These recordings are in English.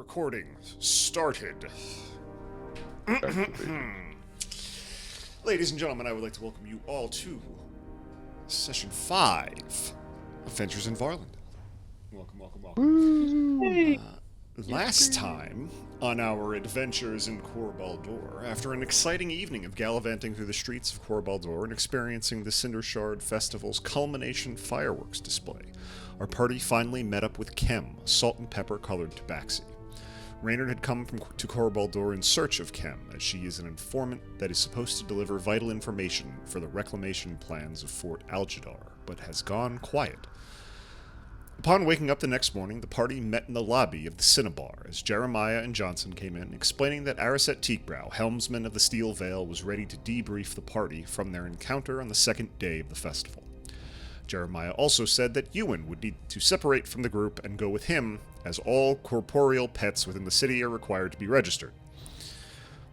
Recording started. Ladies and gentlemen, I would like to welcome you all to Session 5 Adventures in Varlindel. Welcome, welcome, welcome. Hey. Last time on our adventures in Corbaldor, after an exciting evening of gallivanting through the streets of Corbaldor and experiencing the Cinder Shard Festival's culmination fireworks display, our party finally met up with Kem, a salt and pepper colored tabaxi. Reynard had come to Corbaldor in search of Kem, as she is an informant that is supposed to deliver vital information for the reclamation plans of Fort Algidar, but has gone quiet. Upon waking up the next morning, the party met in the lobby of the Cinnabar as Jeremiah and Johnson came in, explaining that Ariset Teakbrow, helmsman of the Steel Veil, was ready to debrief the party from their encounter on the second day of the festival. Jeremiah also said that Ewan would need to separate from the group and go with him, as all corporeal pets within the city are required to be registered.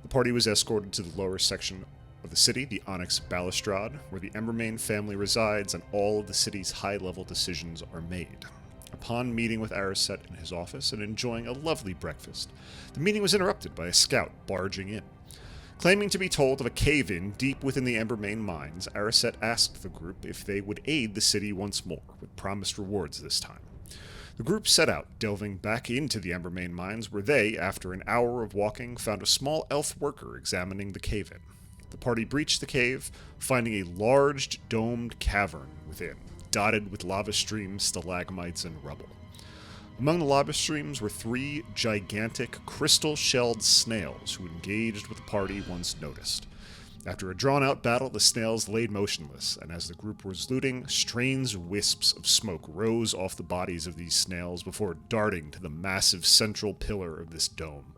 The party was escorted to the lower section of the city, the Onyx Balustrade, where the Embermane family resides and all of the city's high-level decisions are made. Upon meeting with Ariset in his office and enjoying a lovely breakfast, the meeting was interrupted by a scout barging in. Claiming to be told of a cave-in deep within the Embermane Mines, Ariset asked the group if they would aid the city once more, with promised rewards this time. The group set out, delving back into the Embermane Mines, where they, after an hour of walking, found a small elf worker examining the cave-in. The party breached the cave, finding a large, domed cavern within, dotted with lava streams, stalagmites, and rubble. Among the lava streams were 3 gigantic, crystal-shelled snails who engaged with the party once noticed. After a drawn-out battle, the snails laid motionless, and as the group was looting, strange wisps of smoke rose off the bodies of these snails before darting to the massive central pillar of this dome.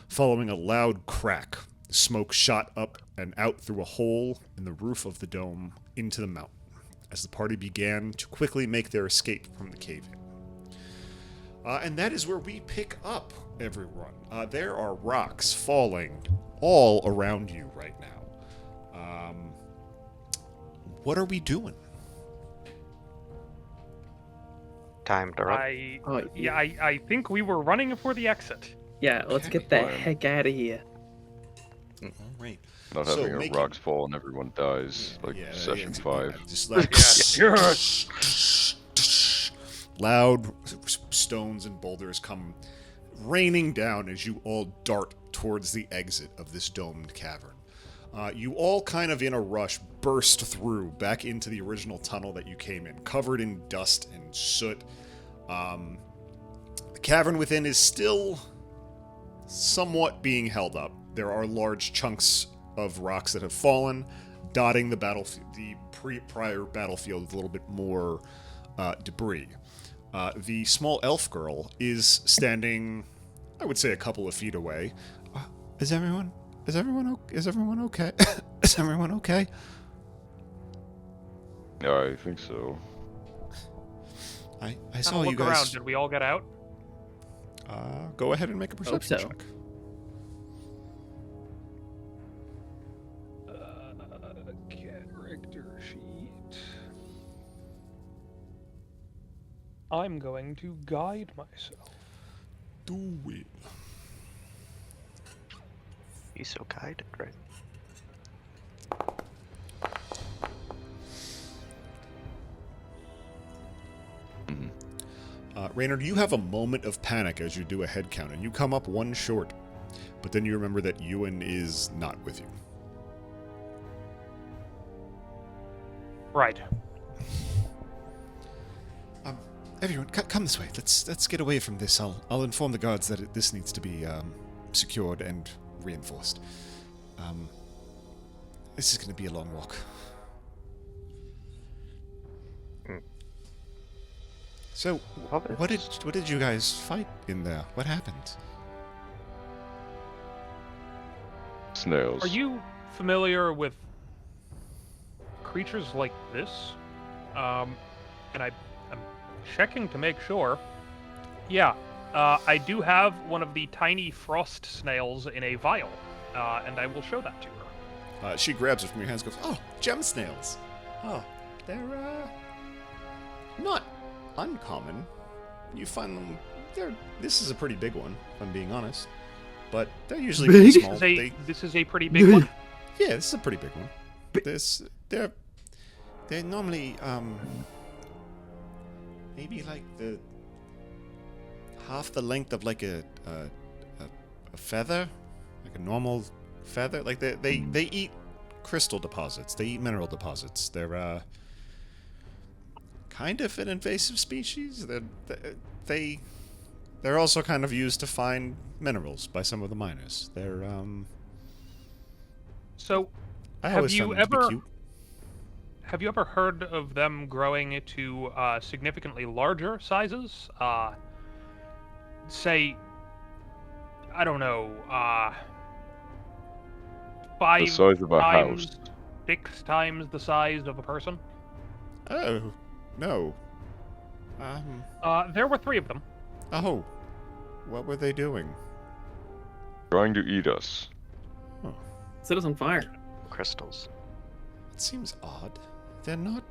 Following a loud crack, the smoke shot up and out through a hole in the roof of the dome into the mountain, as the party began to quickly make their escape from the cave-in. And that is where we pick up, everyone. There are rocks falling all around you right now. What are we doing? Time to run. I think we were running for the exit. Yeah, let's get the heck out of here. All right. Not having a rocks fall and everyone dies, like session 5. Just like loud stones and boulders come raining down as you all dart towards the exit of this domed cavern. You all kind of in a rush burst through back into the original tunnel that you came in, covered in dust and soot. The cavern within is still somewhat being held up. There are large chunks of rocks that have fallen, dotting the prior battlefield with a little bit more debris. The small elf girl is standing, I would say, a couple of feet away. Is everyone okay? Is everyone okay? Yeah, I think so. I saw you look guys. Around. Did we all get out? Go ahead and make a perception check. Character sheet. I'm going to guide myself. Do it. He's so guided, right? Reynard, you have a moment of panic as you do a head count, and you come up one short. But then you remember that Ewan is not with you. Right. Everyone, come this way. Let's get away from this. I'll inform the guards that this needs to be secured and reinforced. This is going to be a long walk. So, what did you guys fight in there? What happened? Snails. Are you familiar with creatures like this? And I'm checking to make sure. Yeah, I do have one of the tiny frost snails in a vial, and I will show that to her. She grabs it from your hands and goes, "Oh, gem snails. Oh, they're not uncommon. You find them this is a pretty big one, if I'm being honest. But they're usually pretty Big? small. This is a pretty big one. Yeah, this is a pretty big one. They're normally maybe like the half the length of like a feather, like a normal feather. Like they eat crystal deposits. They eat mineral deposits. They're kind of an invasive species. They're also kind of used to find minerals by some of the miners. They're So, I have always you found them to be ever cute. have you ever heard of them growing to significantly larger sizes? Say, I don't know, The 5 size of a times, house. 6 times the size of a person. Oh, no. There were 3 of them. Oh. What were they doing? Trying to eat us. Set us on fire. Crystals. It seems odd. They're not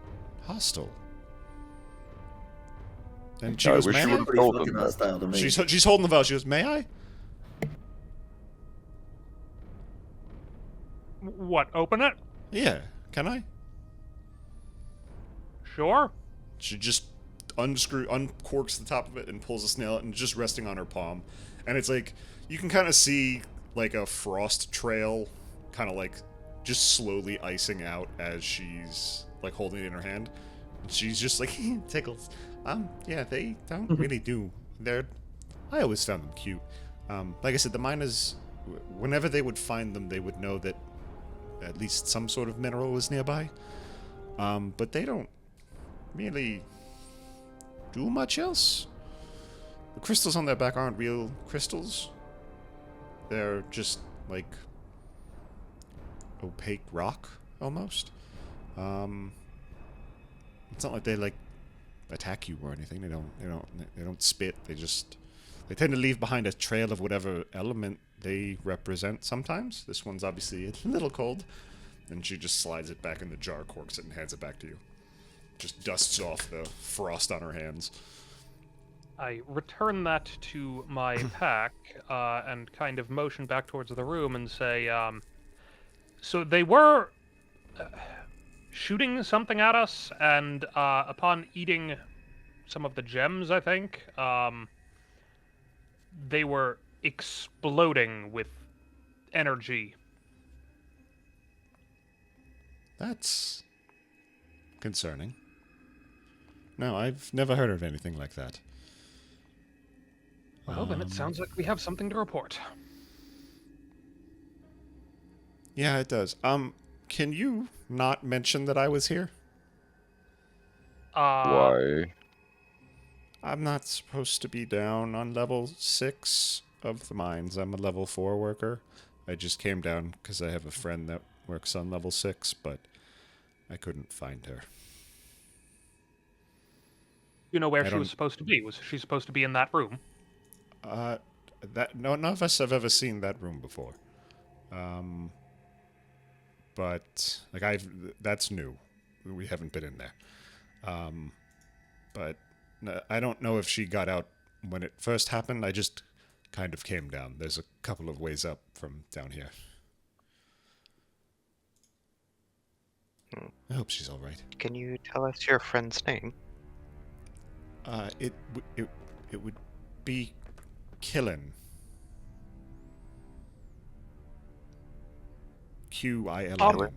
hostile. And she I goes, wish may you I? would have Pretty told fucking them that. hostile to me. She's holding the vial. She goes, may I? What? Open it? Yeah. Can I? Sure. She just uncorks the top of it and pulls a snail out and just resting on her palm. And it's like, you can kind of see like a frost trail kind of like just slowly icing out as she's like holding it in her hand. And she's just like, tickles. Yeah, they don't really do. I always found them cute. Like I said, the miners, whenever they would find them, they would know that at least some sort of mineral was nearby. But they don't really do much else. The crystals on their back aren't real crystals. They're just like opaque rock almost. It's not like they like attack you or anything. They don't spit. They tend to leave behind a trail of whatever element they represent sometimes. This one's obviously a little cold. And she just slides it back in the jar, corks it, and hands it back to you. Just dusts off the frost on her hands. I return that to my pack and kind of motion back towards the room and say, so they were shooting something at us, and upon eating some of the gems, I think, they were exploding with energy. That's concerning. No, I've never heard of anything like that. Well, then it sounds like we have something to report. Yeah, it does. Can you not mention that I was here? Why? I'm not supposed to be down on level 6 of the mines. I'm a level 4 worker. I just came down because I have a friend that works on level 6, but I couldn't find her. You know where I she was don't- supposed to be? Was she supposed to be in that room? None of us have ever seen that room before. But like that's new. We haven't been in there. But I don't know if she got out when it first happened. I just kind of came down. There's a couple of ways up from down here. I hope she's all right. Can you tell us your friend's name? It would be Killin. Qilin.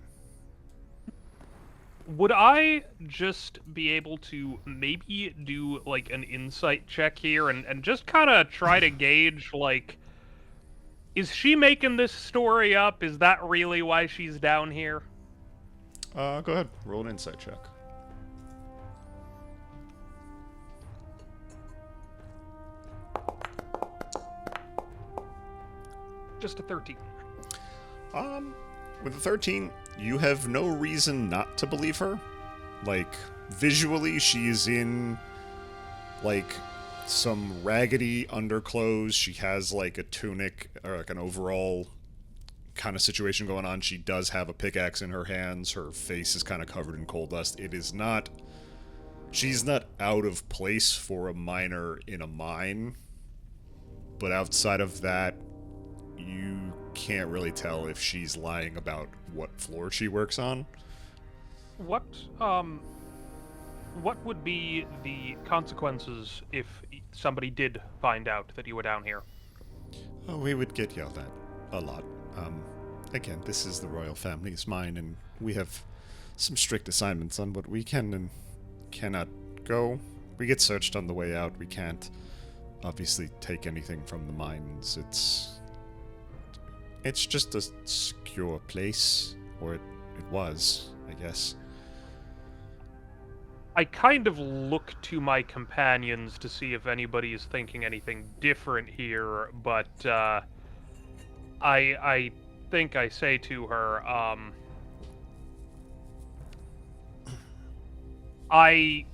Would I just be able to maybe do like an insight check here and just kind of try to gauge, like, is she making this story up? Is that really why she's down here? Go ahead. Roll an insight check. Just a 13. With a 13, you have no reason not to believe her. Like, visually, she is in, like, some raggedy underclothes. She has, like, a tunic, or, like, an overall kind of situation going on. She does have a pickaxe in her hands. Her face is kind of covered in coal dust. It is not... She's not out of place for a miner in a mine. but outside of that, you can't really tell if she's lying about what floor she works on. What would be the consequences if somebody did find out that you were down here? Oh, we would get yelled at a lot. Again, this is the royal family's mine, and we have some strict assignments on what we can and cannot go. We get searched on the way out. We can't obviously take anything from the mines. It's just a secure place, or it was, I guess. I kind of look to my companions to see if anybody is thinking anything different here, but I think I say to her, I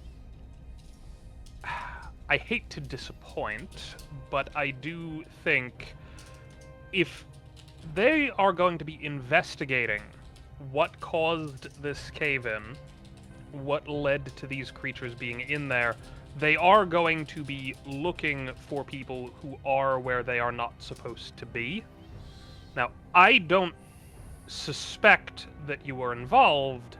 hate to disappoint, but I do think if they are going to be investigating what caused this cave-in, what led to these creatures being in there, they are going to be looking for people who are where they are not supposed to be. Now, I don't suspect that you were involved,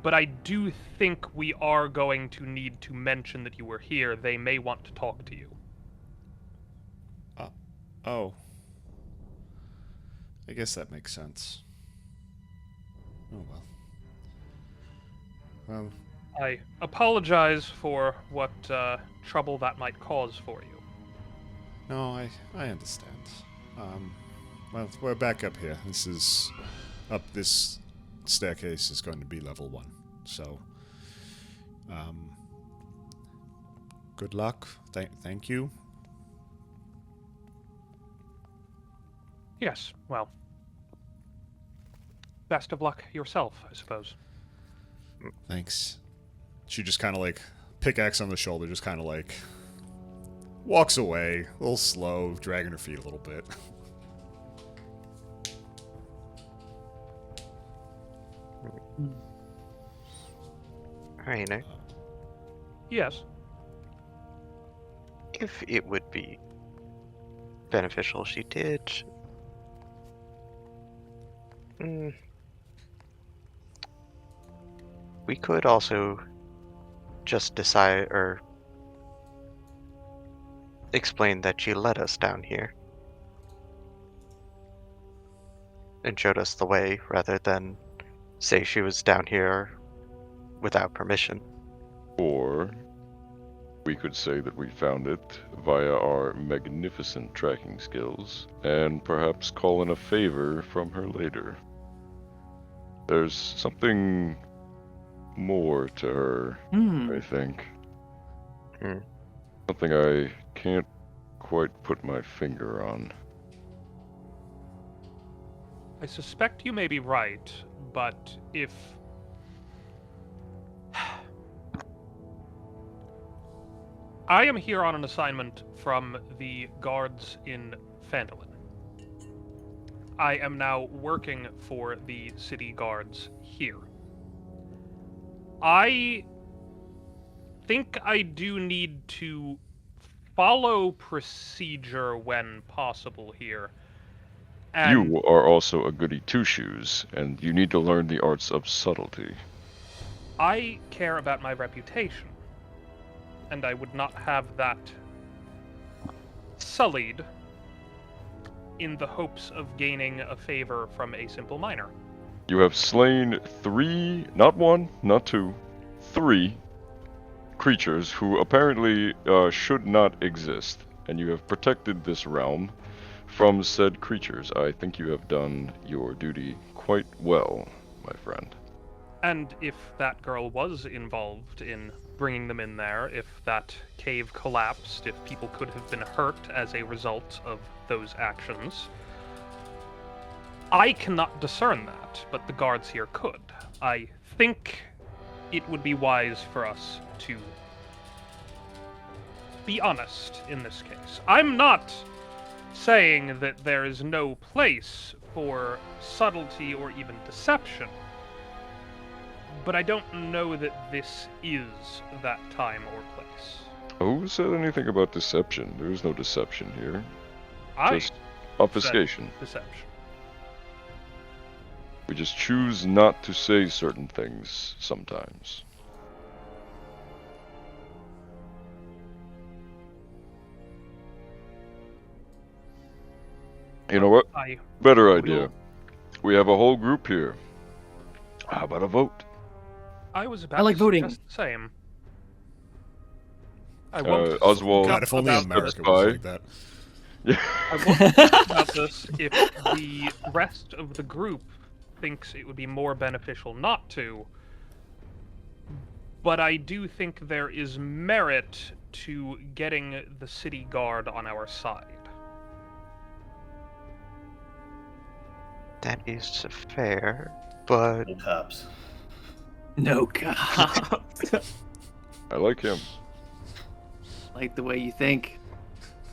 but I do think we are going to need to mention that you were here. They may want to talk to you. Oh. I guess that makes sense. Oh well. Well, I apologize for what trouble that might cause for you. no, I understand. Well, we're back up here. This staircase is going to be level 1. So, good luck. Thank you. Yes, well, best of luck yourself, I suppose. Thanks. She just kind of like, pickaxe on the shoulder, just kind of like, walks away, a little slow, dragging her feet a little bit. Rainer, Yes. if it would be beneficial she did. We could also just decide or explain that she led us down here and showed us the way rather than say she was down here without permission. Or we could say that we found it via our magnificent tracking skills, and perhaps call in a favor from her later. There's something more to her, I think. Something I can't quite put my finger on. I suspect you may be right, but if... I am here on an assignment from the guards in Phandalin. I am now working for the city guards here. I think I do need to follow procedure when possible here. And You are also a goody two-shoes, and you need to learn the arts of subtlety. I care about my reputation, and I would not have that sullied in the hopes of gaining a favor from a simple miner. You have slain 3, not 1, not 2, 3 creatures who apparently should not exist, and you have protected this realm from said creatures. I think you have done your duty quite well, my friend. And if that girl was involved in bringing them in there, if that cave collapsed, if people could have been hurt as a result of those actions, I cannot discern that, but the guards here could. I think it would be wise for us to be honest in this case. I'm not saying that there is no place for subtlety or even deception, but I don't know that this is that time or place. Who said anything about deception? There is no deception here. I Just obfuscation. deception. We just choose not to say certain things sometimes. You know what? I Better will- idea. We have a whole group here. How about a vote? I was about I like to voting. suggest the same. I won't Oswald, God, if only about America this. was like that. I won't talk about this if the rest of the group thinks it would be more beneficial not to. But I do think there is merit to getting the city guard on our side. That is fair, but No cops. No god. I like him. Like the way you think.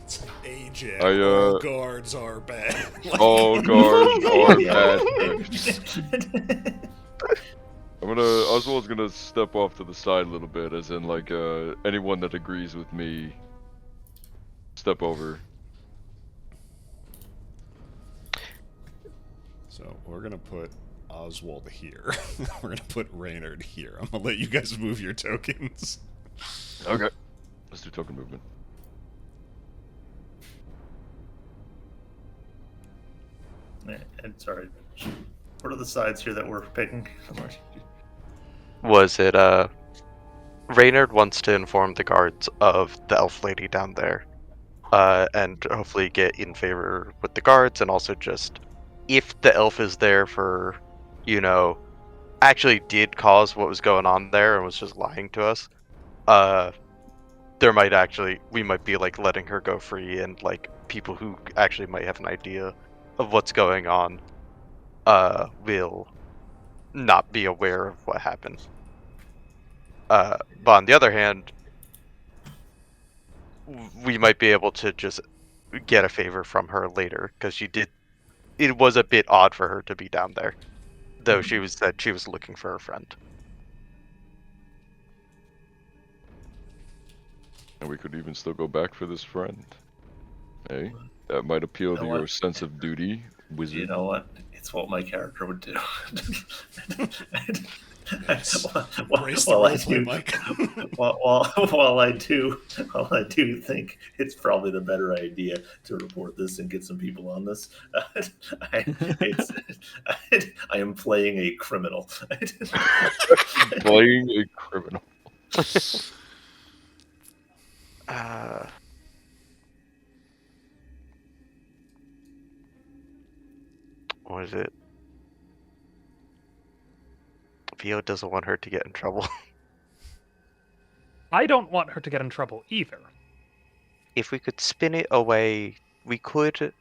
It's like AJ. I, All guards are bad. Like, All guards are Yeah. bad. Oswald's gonna step off to the side a little bit, as in like anyone that agrees with me, step over. So we're gonna put Oswald here. We're gonna put Reynard here. I'm gonna let you guys move your tokens. Okay. Let's do token movement. And sorry, what are the sides here that we're picking? was it Reynard wants to inform the guards of the elf lady down there, and hopefully get in favor with the guards, and also just if the elf is there for, actually did cause what was going on there and was just lying to us, we might be like letting her go free, and like people who actually might have an idea of what's going on, will not be aware of what happened. But on the other hand, we might be able to just get a favor from her later, because it was a bit odd for her to be down there, though she said she was looking for a friend. And we could even still go back for this friend. Hey, that might appeal to You know your what? sense of duty, wizard. You know what? It's what my character would do. Yes. While Embrace the I roleplay, do, Mike. while I do think it's probably the better idea to report this and get some people on this. I am playing a criminal. Playing a criminal. What is it? Vio doesn't want her to get in trouble. I don't want her to get in trouble either. If we could spin it away, we could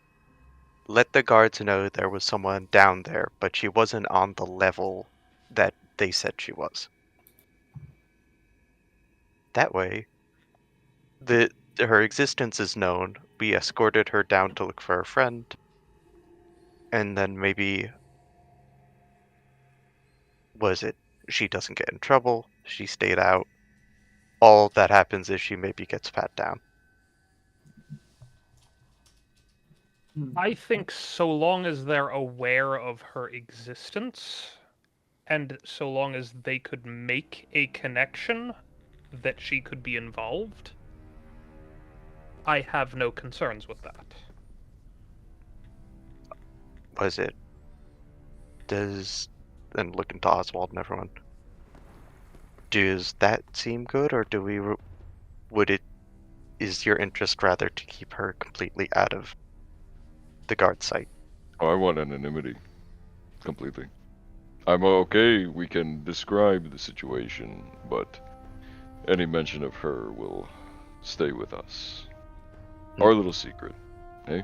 let the guards know there was someone down there, but she wasn't on the level that they said she was. That way, her existence is known. We escorted her down to look for a friend, and then maybe she doesn't get in trouble, she stayed out. All that happens is she maybe gets pat down. I think so long as they're aware of her existence, and so long as they could make a connection that she could be involved, I have no concerns with that. And looking to Oswald and everyone, does that seem good, or is your interest rather to keep her completely out of the guard sight? Oh, I want anonymity. Completely. I'm okay, we can describe the situation, but any mention of her will stay with us. Our little secret, eh?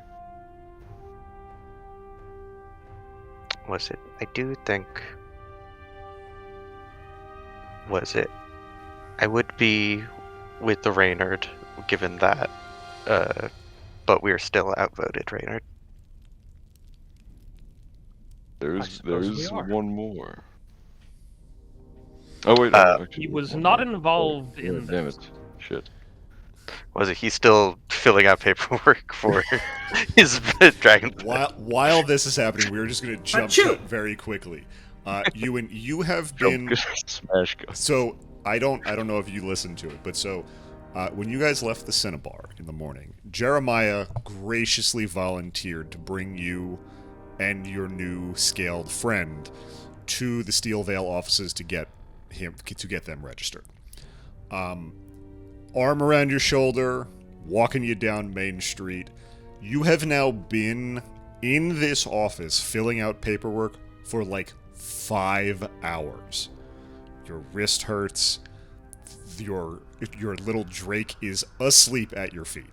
I do think... I would be with the Reynard, given that, but we're still outvoted, Reynard. suppose we There's are. one more. Oh wait, Uh, actually, He there's was one not more. involved Oh, in damn this. it. Shit. Was it? He's still filling out paperwork for his dragon. While this is happening, we're just going to jump Achoo! cut very quickly. Ewan, you have been Smash gun. so I don't know if you listened to it, but so when you guys left the Cinnabar in the morning, Jeremiah graciously volunteered to bring you and your new scaled friend to the Steel Vale offices to get them registered. Arm around your shoulder, walking you down Main Street. You have now been in this office filling out paperwork for like 5 hours. Your wrist hurts. Your little Drake is asleep at your feet,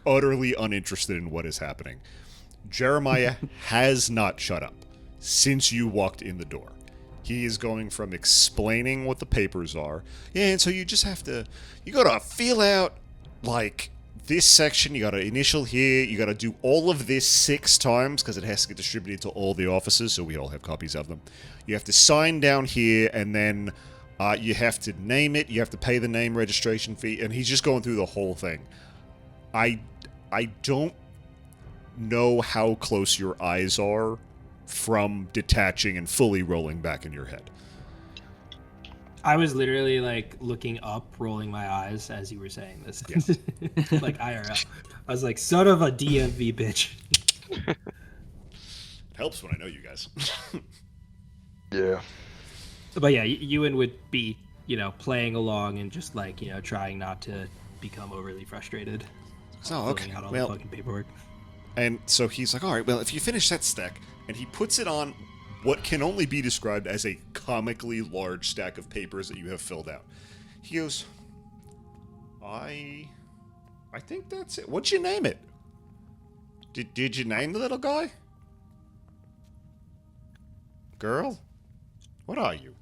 utterly uninterested in what is happening. Jeremiah has not shut up since you walked in the door. He is going from explaining what the papers are. Yeah, and so you just have to... You gotta fill out, like, this section. You gotta initial here. You gotta do all of this 6 times, because it has to get distributed to all the offices, so we all have copies of them. You have to sign down here, and then you have to name it. You have to pay the name registration fee, and he's just going through the whole thing. I don't know how close your eyes are from detaching and fully rolling back in your head. I was literally like looking up, rolling my eyes as you were saying this. Yeah. Like IRL. I was like, son of a DMV bitch. It helps when I know you guys. Yeah. But yeah, Ewan would be, playing along and just like, trying not to become overly frustrated. Oh, okay. Filling out all Well, the fucking paperwork. and so he's like, all right, well, if you finish that stack, and he puts it on what can only be described as a comically large stack of papers that you have filled out. He goes, I think that's it. What'd you name it? Did you name the little guy? Girl? What are you?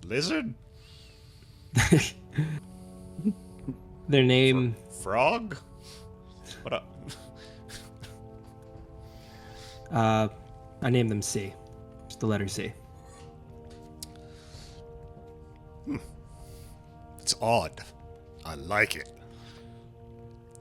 Lizard? Their name... Frog? What up? I named them C. Just the letter C. It's odd. I like it.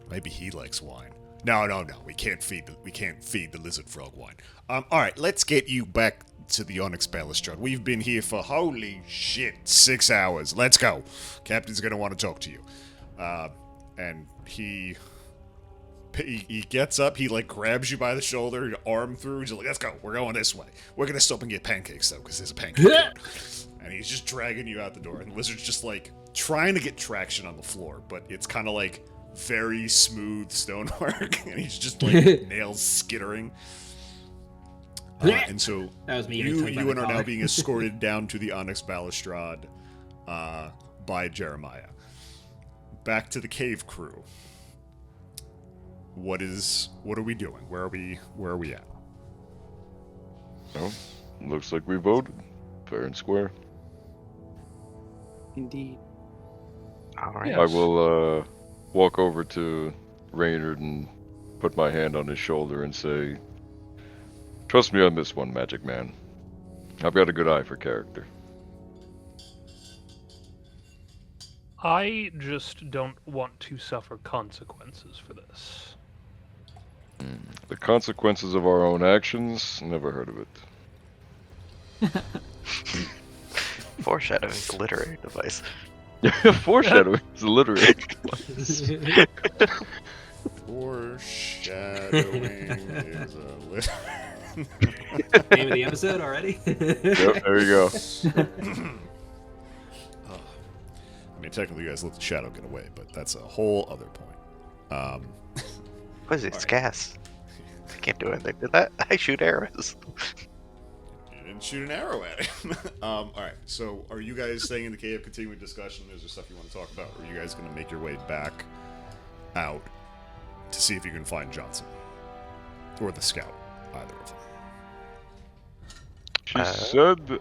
Maybe he likes wine. No. We can't feed the lizard frog wine. All right, let's get you back to the Onyx Balustrade. We've been here for holy shit 6 hours. Let's go. Captain's gonna want to talk to you. And he gets up. He like grabs you by the shoulder, your arm through. He's like, "Let's go. We're going this way. We're gonna stop and get pancakes though, because there's a pancake." And he's just dragging you out the door. And the lizard's just like trying to get traction on the floor, but it's kind of like very smooth stonework, and he's just like nails skittering. And so That was me. you and are now being escorted down to the Onyx Balustrade by Jeremiah. Back to the cave crew. What are we doing? Where are we at? Well, looks like we voted. Fair and square. Indeed. All right. I will walk over to Reynard and put my hand on his shoulder and say, "Trust me on this one, Magic Man. I've got a good eye for character." I just don't want to suffer consequences for this. The consequences of our own actions? Never heard of it. Foreshadowing literary device. Foreshadowing is a literary. Foreshadowing is a list. Name of the episode already? Yep, there you go. I mean, technically, you guys let the shadow get away, but that's a whole other point. What is it? It's gas. I can't do anything to that. I shoot arrows. You didn't shoot an arrow at him. All right. So, are you guys staying in the cave, continuing discussion? Is there stuff you want to talk about, or are you guys going to make your way back out to see if you can find Johnson or the scout? Either of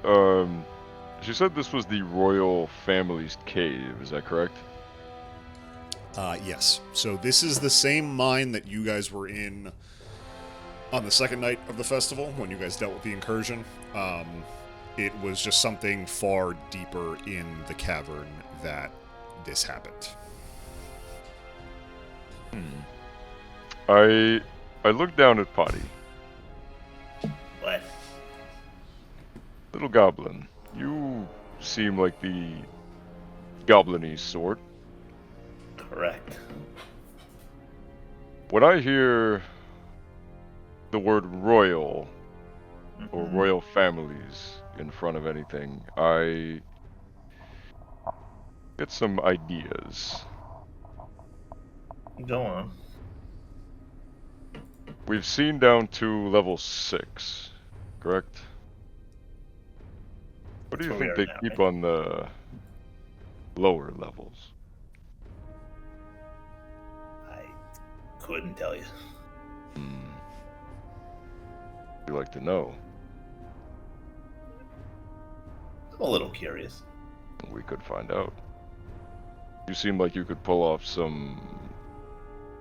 them. She said this was the royal family's cave. Is that correct? Yes. So this is the same mine that you guys were in on the second night of the festival when you guys dealt with the incursion. It was just something far deeper in the cavern that this happened. I look down at Potty. What? Little goblin, you seem like the goblin-y sort. Correct. When I hear the word royal or Mhm. royal families in front of anything, I get some ideas. Go on. We've seen down to level 6, correct? What do That's you where we think are they now, keep right? on the lower levels? I couldn't tell you. You'd like to know. I'm a little curious. We could find out. You seem like you could pull off some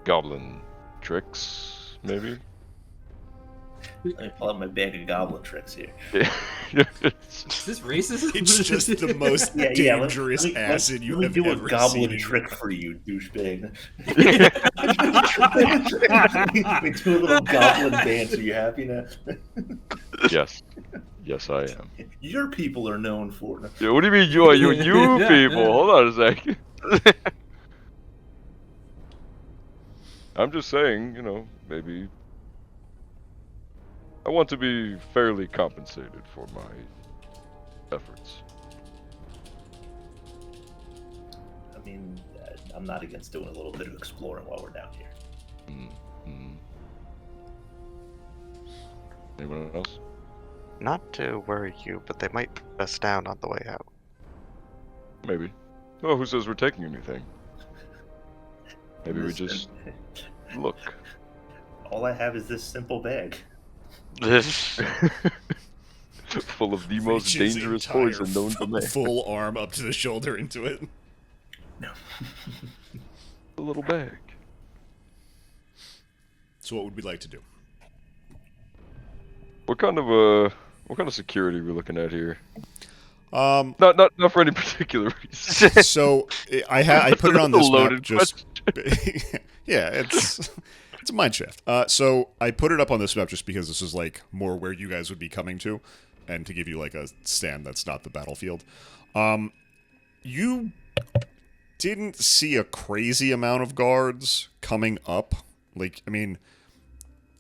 goblin tricks, maybe? Let me pull out my bag of goblin tricks here. Yeah. Is this racism? It's just the most Yeah, dangerous acid you have do a ever goblin seen in trick your for you, douchebag. We do a little goblin dance. Are you happy now? Yes. Yes, I am. Your people are known for. Yeah, what do you mean you people? Hold on a second. I'm just saying, maybe I want to be fairly compensated for my efforts. I mean, I'm not against doing a little bit of exploring while we're down here. Mm-hmm. Anyone else? Not to worry you, but they might put us down on the way out. Maybe. Well, who says we're taking anything? Maybe we Listen, just look. all I have is this simple bag. Full of the most reaches dangerous entire poison known to man. full arm up to the shoulder into it. No. A little bag. So what would we like to do? What kind of security are we looking at here? Um, Not for any particular reason. so I put it on this map Loaded just yeah, it's a mine shaft. So I put it up on this map just because this is like more where you guys would be coming to, and to give you like a stand that's not the battlefield. You didn't see a crazy amount of guards coming up. Like, I mean,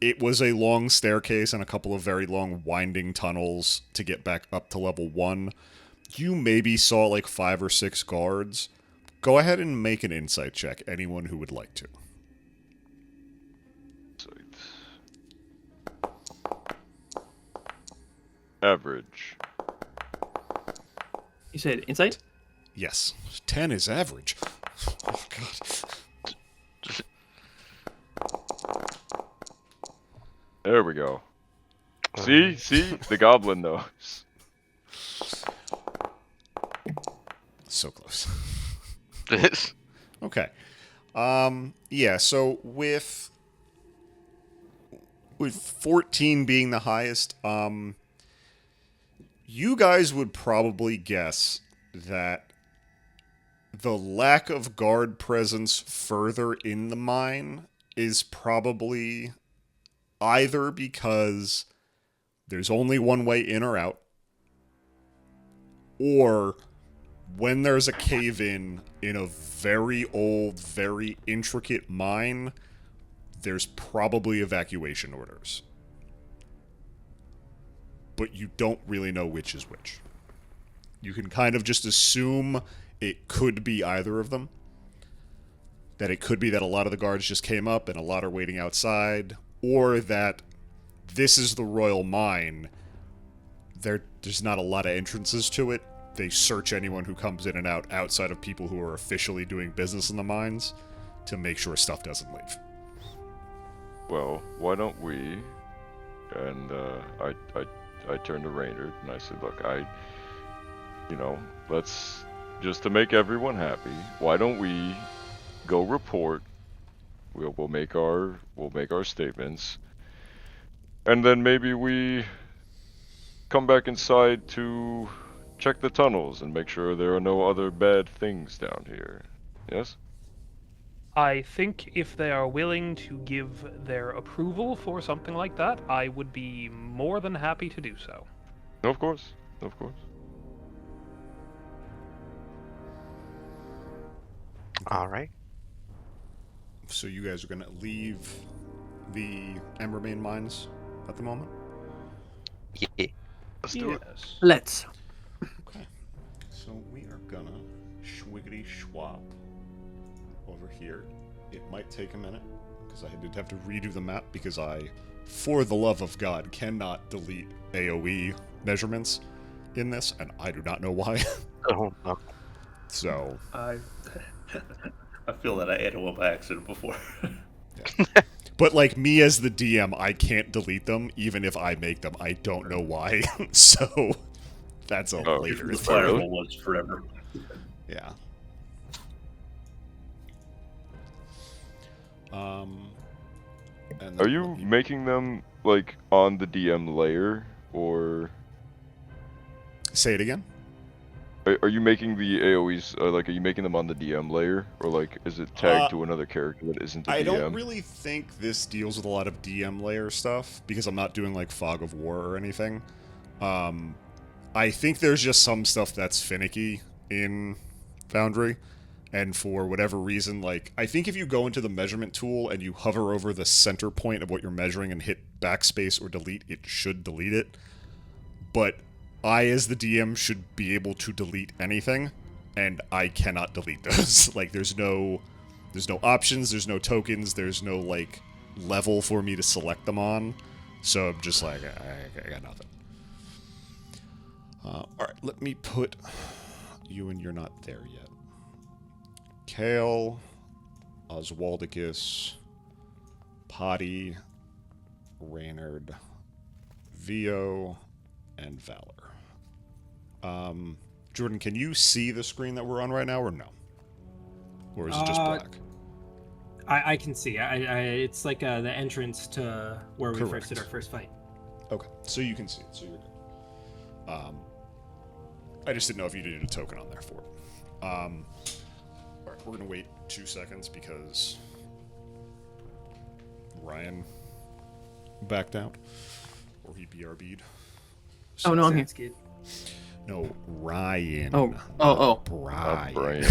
it was a long staircase and a couple of very long winding tunnels to get back up to level 1. You maybe saw like 5 or 6 guards. Go ahead and make an insight check, anyone who would like to. Average. You said insight? Yes. 10 is average. Oh, God. There we go. See? The goblin knows. So close. Okay. Yeah, so with 14 being the highest, you guys would probably guess that the lack of guard presence further in the mine is probably either because there's only one way in or out, or when there's a cave-in in a very old, very intricate mine, there's probably evacuation orders. But you don't really know which is which. You can kind of just assume it could be either of them. That it could be that a lot of the guards just came up and a lot are waiting outside, or that this is the royal mine. There's not a lot of entrances to it. They search anyone who comes in and out outside of people who are officially doing business in the mines to make sure stuff doesn't leave. Well, why don't we? And I turned to Raynard and I said, look, let's just to make everyone happy. Why don't we go report? We'll make our statements, and then maybe we come back inside to check the tunnels and make sure there are no other bad things down here. Yes? I think if they are willing to give their approval for something like that, I would be more than happy to do so. Of course. Of course. All right. So you guys are gonna leave the Embermane Mines at the moment? Yeah. Let's do it. Yes. Let's. Okay. So we are gonna schwiggity schwap over here. It might take a minute, because I did have to redo the map, because I, for the love of God, cannot delete AoE measurements in this, and I do not know why. Oh, no. So, I feel that I added one by accident before. but like me as the DM, I can't delete them, even if I make them. I don't know why. So, that's a Oh, later The thing. firewall was forever. Yeah. And Are then you let me- making them, like, on the DM layer, or... say it again? Are you making the AoEs, like, are you making them on the DM layer? Or, like, is it tagged to another character that isn't a I DM? don't really think this deals with a lot of DM layer stuff, because I'm not doing, like, Fog of War or anything. I think there's just some stuff that's finicky in Foundry, and for whatever reason, like, I think if you go into the measurement tool and you hover over the center point of what you're measuring and hit backspace or delete, it should delete it. But I, as the DM, should be able to delete anything, and I cannot delete those. Like, there's no options, there's no tokens, there's no, like, level for me to select them on. So I'm just like, I got nothing. Alright, let me put you and you're not there yet. Kale, Oswaldicus, Potty, Raynard, Vio, and Valor. Jordan, can you see the screen that we're on right now, or no? Or is it just black? I can see. It's like the entrance to where we Correct. first did our first fight. Okay, so you can see it, so you're good. I just didn't know if you needed a token on there for it. Alright, we're gonna wait 2 seconds because Ryan backed out. Or he BRB'd. Oh, no, I'm here. Sounds good. No, Ryan. Oh. Brian. Brian.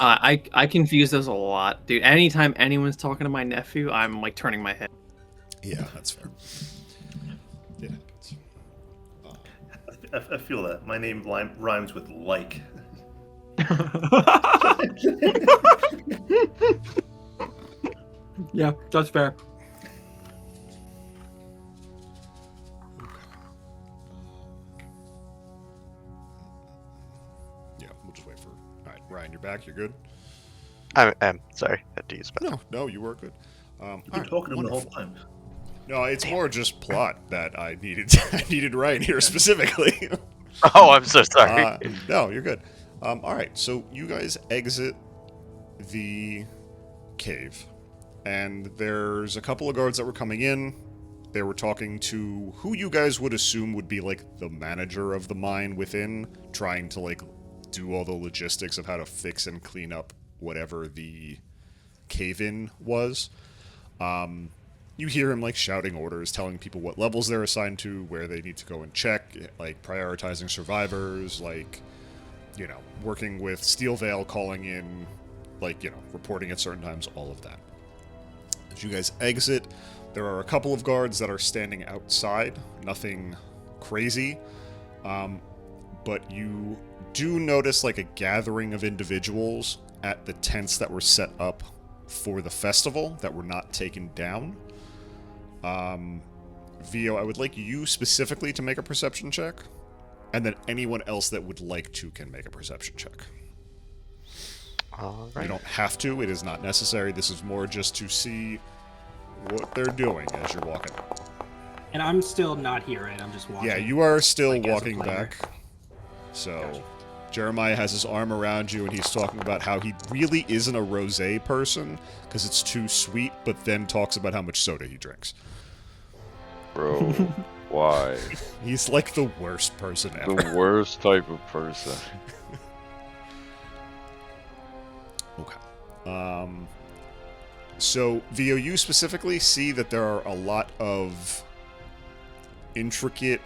I confuse those a lot, dude. Anytime anyone's talking to my nephew, I'm like turning my head. Yeah, that's fair. It happens. I feel that. My name rhymes with like. Yeah, that's fair. Yeah, we'll just wait for... Alright, Ryan, you're back? You're good? I'm sorry. Had to use bathroom. No, you were good. You've been talking to him the whole time. No, it's more just plot that I needed. I needed Ryan here specifically. Oh, I'm so sorry. No, you're good. All right, so you guys exit the cave, and there's a couple of guards that were coming in. They were talking to who you guys would assume would be like the manager of the mine within, trying to like do all the logistics of how to fix and clean up whatever the cave-in was. You hear him like shouting orders, telling people what levels they're assigned to, where they need to go and check, like prioritizing survivors, like, you know, working with Steel Veil, calling in, like, you know, reporting at certain times, all of that. As you guys exit, there are a couple of guards that are standing outside, nothing crazy, but you do notice like a gathering of individuals at the tents that were set up for the festival that were not taken down. Vio, I would like you specifically to make a perception check, and then anyone else that would like to can make a perception check. All You right. don't have to, it is not necessary. This is more just to see what they're doing as you're walking. And I'm still not here, right? I'm just walking. Yeah, you are still Like, as a walking player. back. So, Gotcha. Jeremiah has his arm around you, and he's talking about how he really isn't a rosé person because it's too sweet, but then talks about how much soda he drinks. Bro. Why? He's like the worst person ever. The worst type of person. Okay. So, Vio, you specifically see that there are a lot of intricate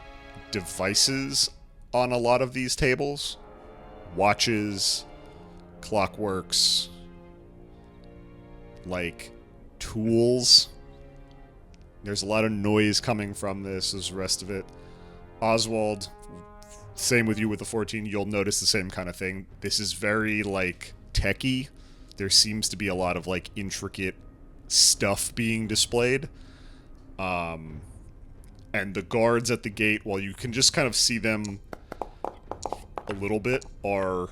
devices on a lot of these tables. Watches, clockworks, like tools. There's a lot of noise coming from this, as the rest of it. Oswald, same with you with the 14, you'll notice the same kind of thing. This is very, like, techy. There seems to be a lot of, like, intricate stuff being displayed. And the guards at the gate, while you can just kind of see them a little bit, are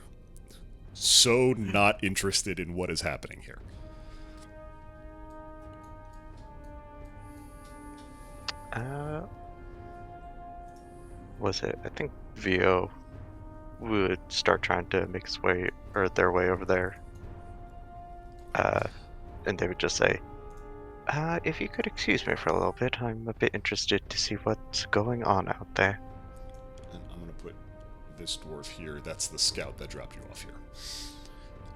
so not interested in what is happening here. Was it? I think Vio would start trying to make his way, or their way over there. And they would just say, if you could excuse me for a little bit, I'm a bit interested to see what's going on out there. And I'm going to put this dwarf here. That's the scout that dropped you off here.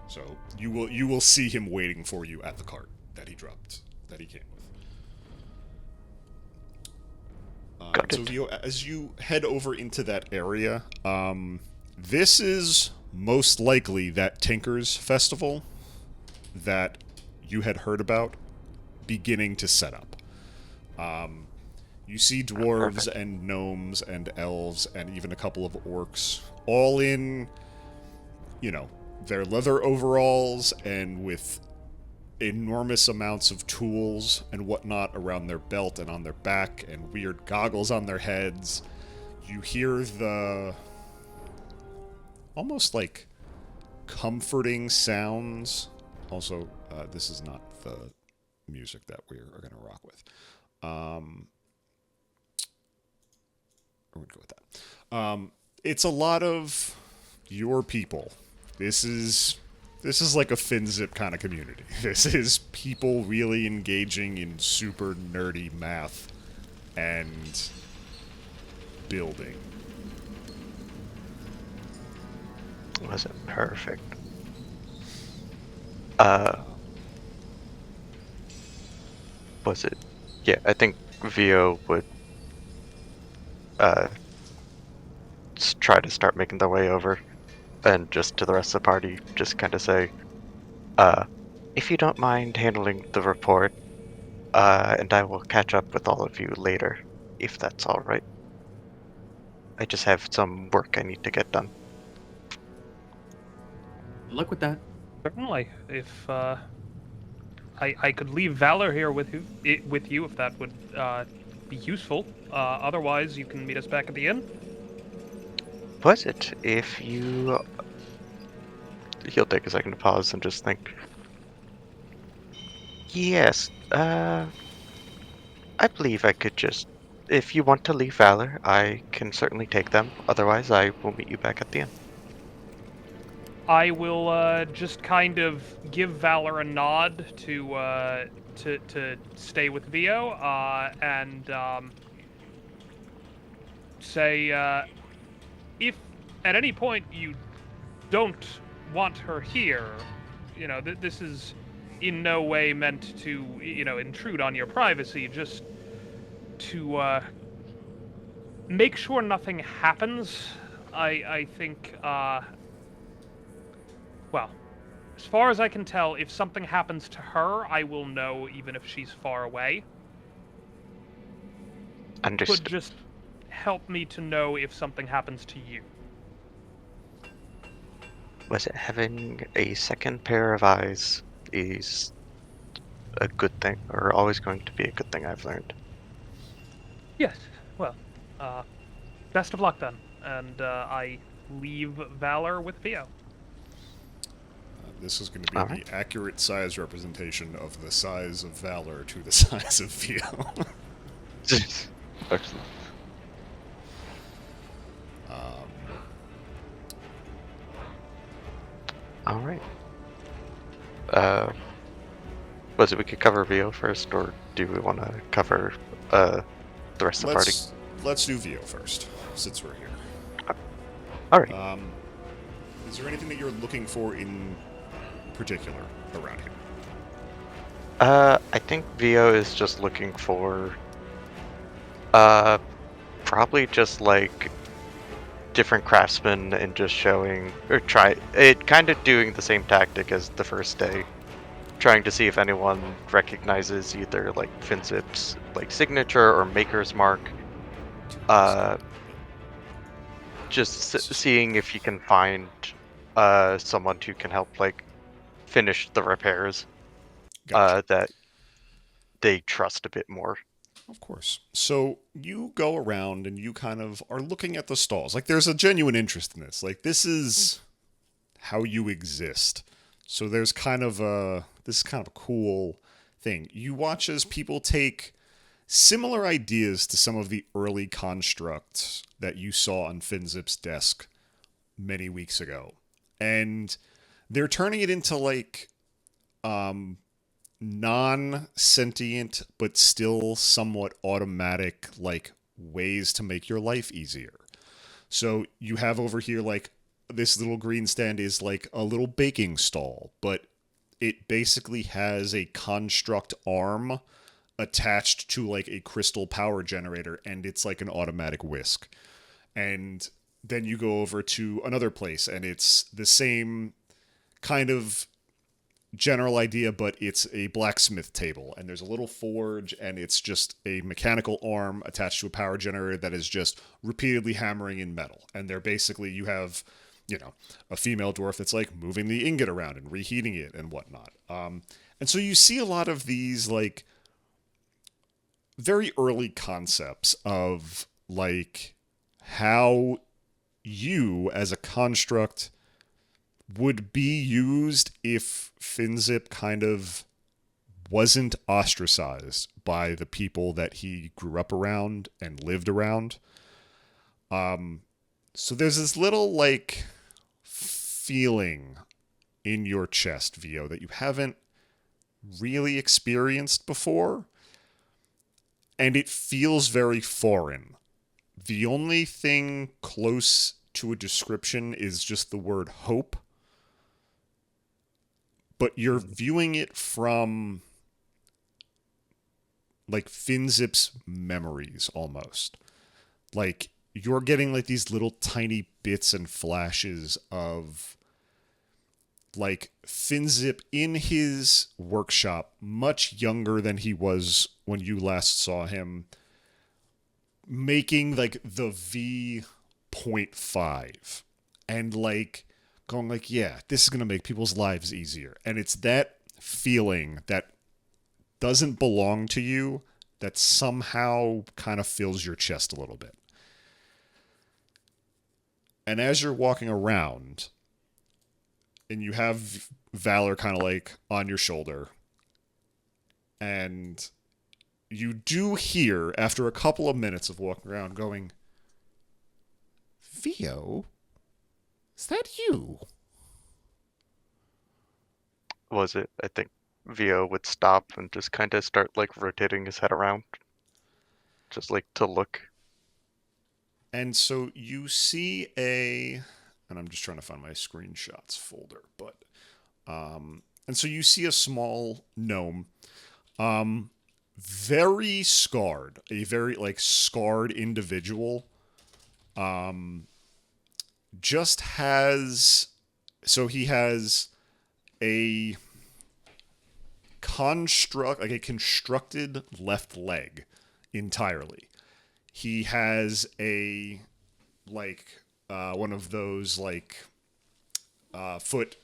So you will see him waiting for you at the cart that he dropped, that he came with. Got so it. Vio, as you head over into that area, this is most likely that Tinker's Festival that you had heard about beginning to set up. You see dwarves and gnomes and elves and even a couple of orcs all in, their leather overalls and with enormous amounts of tools and whatnot around their belt and on their back and weird goggles on their heads. You hear the almost like comforting sounds. Also, this is not the music that we are going to rock with. We're going to go with that. It's a lot of your people. This is like a FinZip kind of community. This is people really engaging in super nerdy math and building. Was it perfect? Was it? Yeah, I think Vio would try to start making their way over, and just to the rest of the party, just kind of say, if you don't mind handling the report, and I will catch up with all of you later, if that's all right. I just have some work I need to get done. Good luck with that. Certainly, if I could leave Valor here with you if that would be useful. Otherwise, you can meet us back at the inn. Was it? If you... He'll take a second to pause and just think. Yes, I believe I could just... If you want to leave Valor, I can certainly take them. Otherwise, I will meet you back at the inn. I will just kind of give Valor a nod to stay with Vio, and say, if at any point you don't want her here, this is in no way meant to, intrude on your privacy, just to make sure nothing happens. I think, well, as far as I can tell, if something happens to her, I will know even if she's far away. Understood. Could just help me to know if something happens to you. Was it having a second pair of eyes is a good thing, or always going to be a good thing, I've learned. Yes, well, best of luck then, and I leave Valor with Vio. This is going to be Alright. the accurate size representation of the size of Valor to the size of Vio. Excellent. All right. Was it we could cover Vio first, or do we want to cover the rest of the party? let's do Vio first, since we're here. All right. Is there anything that you're looking for in particular around here? I think Vio is just looking for, uh, probably just like different craftsmen and just showing or try it, kind of doing the same tactic as the first day, trying to see if anyone recognizes either like Finzip's like signature or maker's mark. Just seeing if you can find someone who can help like finish the repairs Gotcha. that they trust a bit more. Of course. So you go around and you kind of are looking at the stalls. Like there's a genuine interest in this. Like this is how you exist. So there's kind of this is kind of a cool thing. You watch as people take similar ideas to some of the early constructs that you saw on Finzip's desk many weeks ago. And they're turning it into like non-sentient but still somewhat automatic like ways to make your life easier. So you have over here like this little green stand is like a little baking stall, but it basically has a construct arm attached to like a crystal power generator, and it's like an automatic whisk. And then you go over to another place and it's the same kind of general idea, but it's a blacksmith table, and there's a little forge, and it's just a mechanical arm attached to a power generator that is just repeatedly hammering in metal. And they're basically, you have, you know, a female dwarf that's like moving the ingot around and reheating it and whatnot. And so you see a lot of these like very early concepts of like how you as a construct would be used if Finzip kind of wasn't ostracized by the people that he grew up around and lived around. So there's this little like feeling in your chest, Vio, that you haven't really experienced before, and it feels very foreign. The only thing close to a description is just the word hope, but you're viewing it from like Finzip's memories almost. Like you're getting like these little tiny bits and flashes of like Finzip in his workshop, much younger than he was when you last saw him, making like the V.5 and like going like, yeah, this is going to make people's lives easier. And it's that feeling that doesn't belong to you that somehow kind of fills your chest a little bit. And as you're walking around and you have Valor kind of like on your shoulder, and you do hear after a couple of minutes of walking around going, Vio, is that you? Was it? I think Vio would stop and just kind of start like rotating his head around, just like to look. And so you see and I'm just trying to find my screenshots folder, but, and so you see a small gnome, very scarred, a very like scarred individual, just has, so he has a like a constructed left leg entirely. He has a like one of those like foot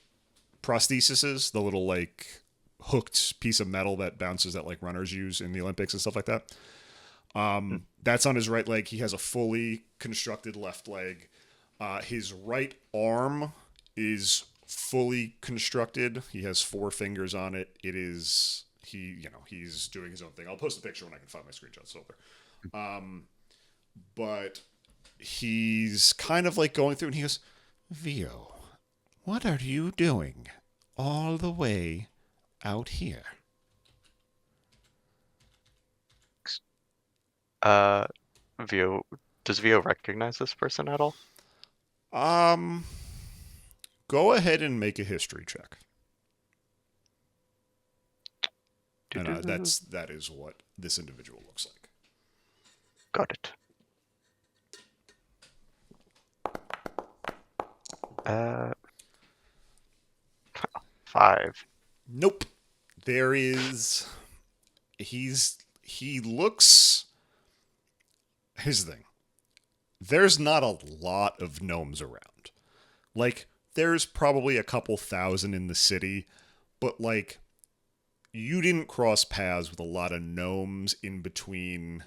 prostheses, the little like hooked piece of metal that bounces that like runners use in the Olympics and stuff like that. That's on his right leg. He has a fully constructed left leg. His right arm is fully constructed. He has 4 fingers on it. It is he's doing his own thing. I'll post a picture when I can find my screenshots over. But he's kind of like going through and he goes, Vio, what are you doing all the way out here? Vio, does Vio recognize this person at all? Go ahead and make a history check. And that is what this individual looks like. Got it. 5. Nope. He looks. Here's the thing. There's not a lot of gnomes around. Like, there's probably a couple thousand in the city, but like, you didn't cross paths with a lot of gnomes in between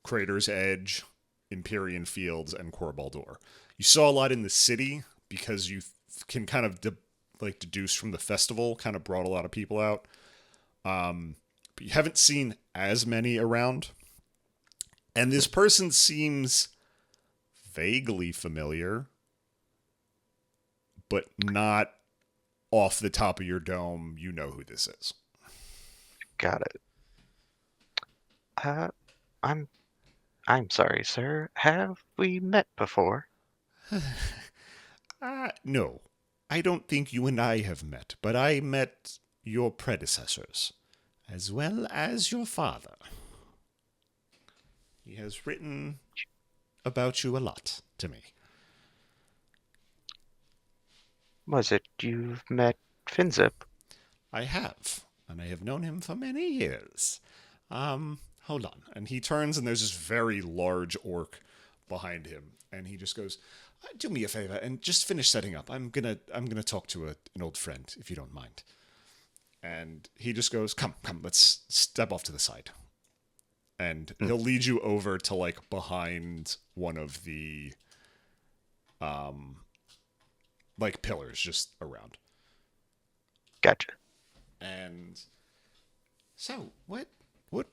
Crater's Edge, Empyrean Fields, and Corbaldor. You saw a lot in the city because you can kind of deduce from the festival, kind of brought a lot of people out. But you haven't seen as many around. And this person seems vaguely familiar, but not off the top of your dome. You know who this is. Got it. I'm sorry, sir. Have we met before? No. I don't think you and I have met, but I met your predecessors, as well as your father. He has written about you a lot to me. Was it you've met Finzip? I have, and I have known him for many years. Hold on. And he turns, and there's this very large orc behind him, and he just goes, "Do me a favor and just finish setting up. I'm gonna talk to an old friend, if you don't mind." And he just goes, "Come, let's step off to the side." And he'll lead you over to like behind one of the like pillars just around. Gotcha. And so, what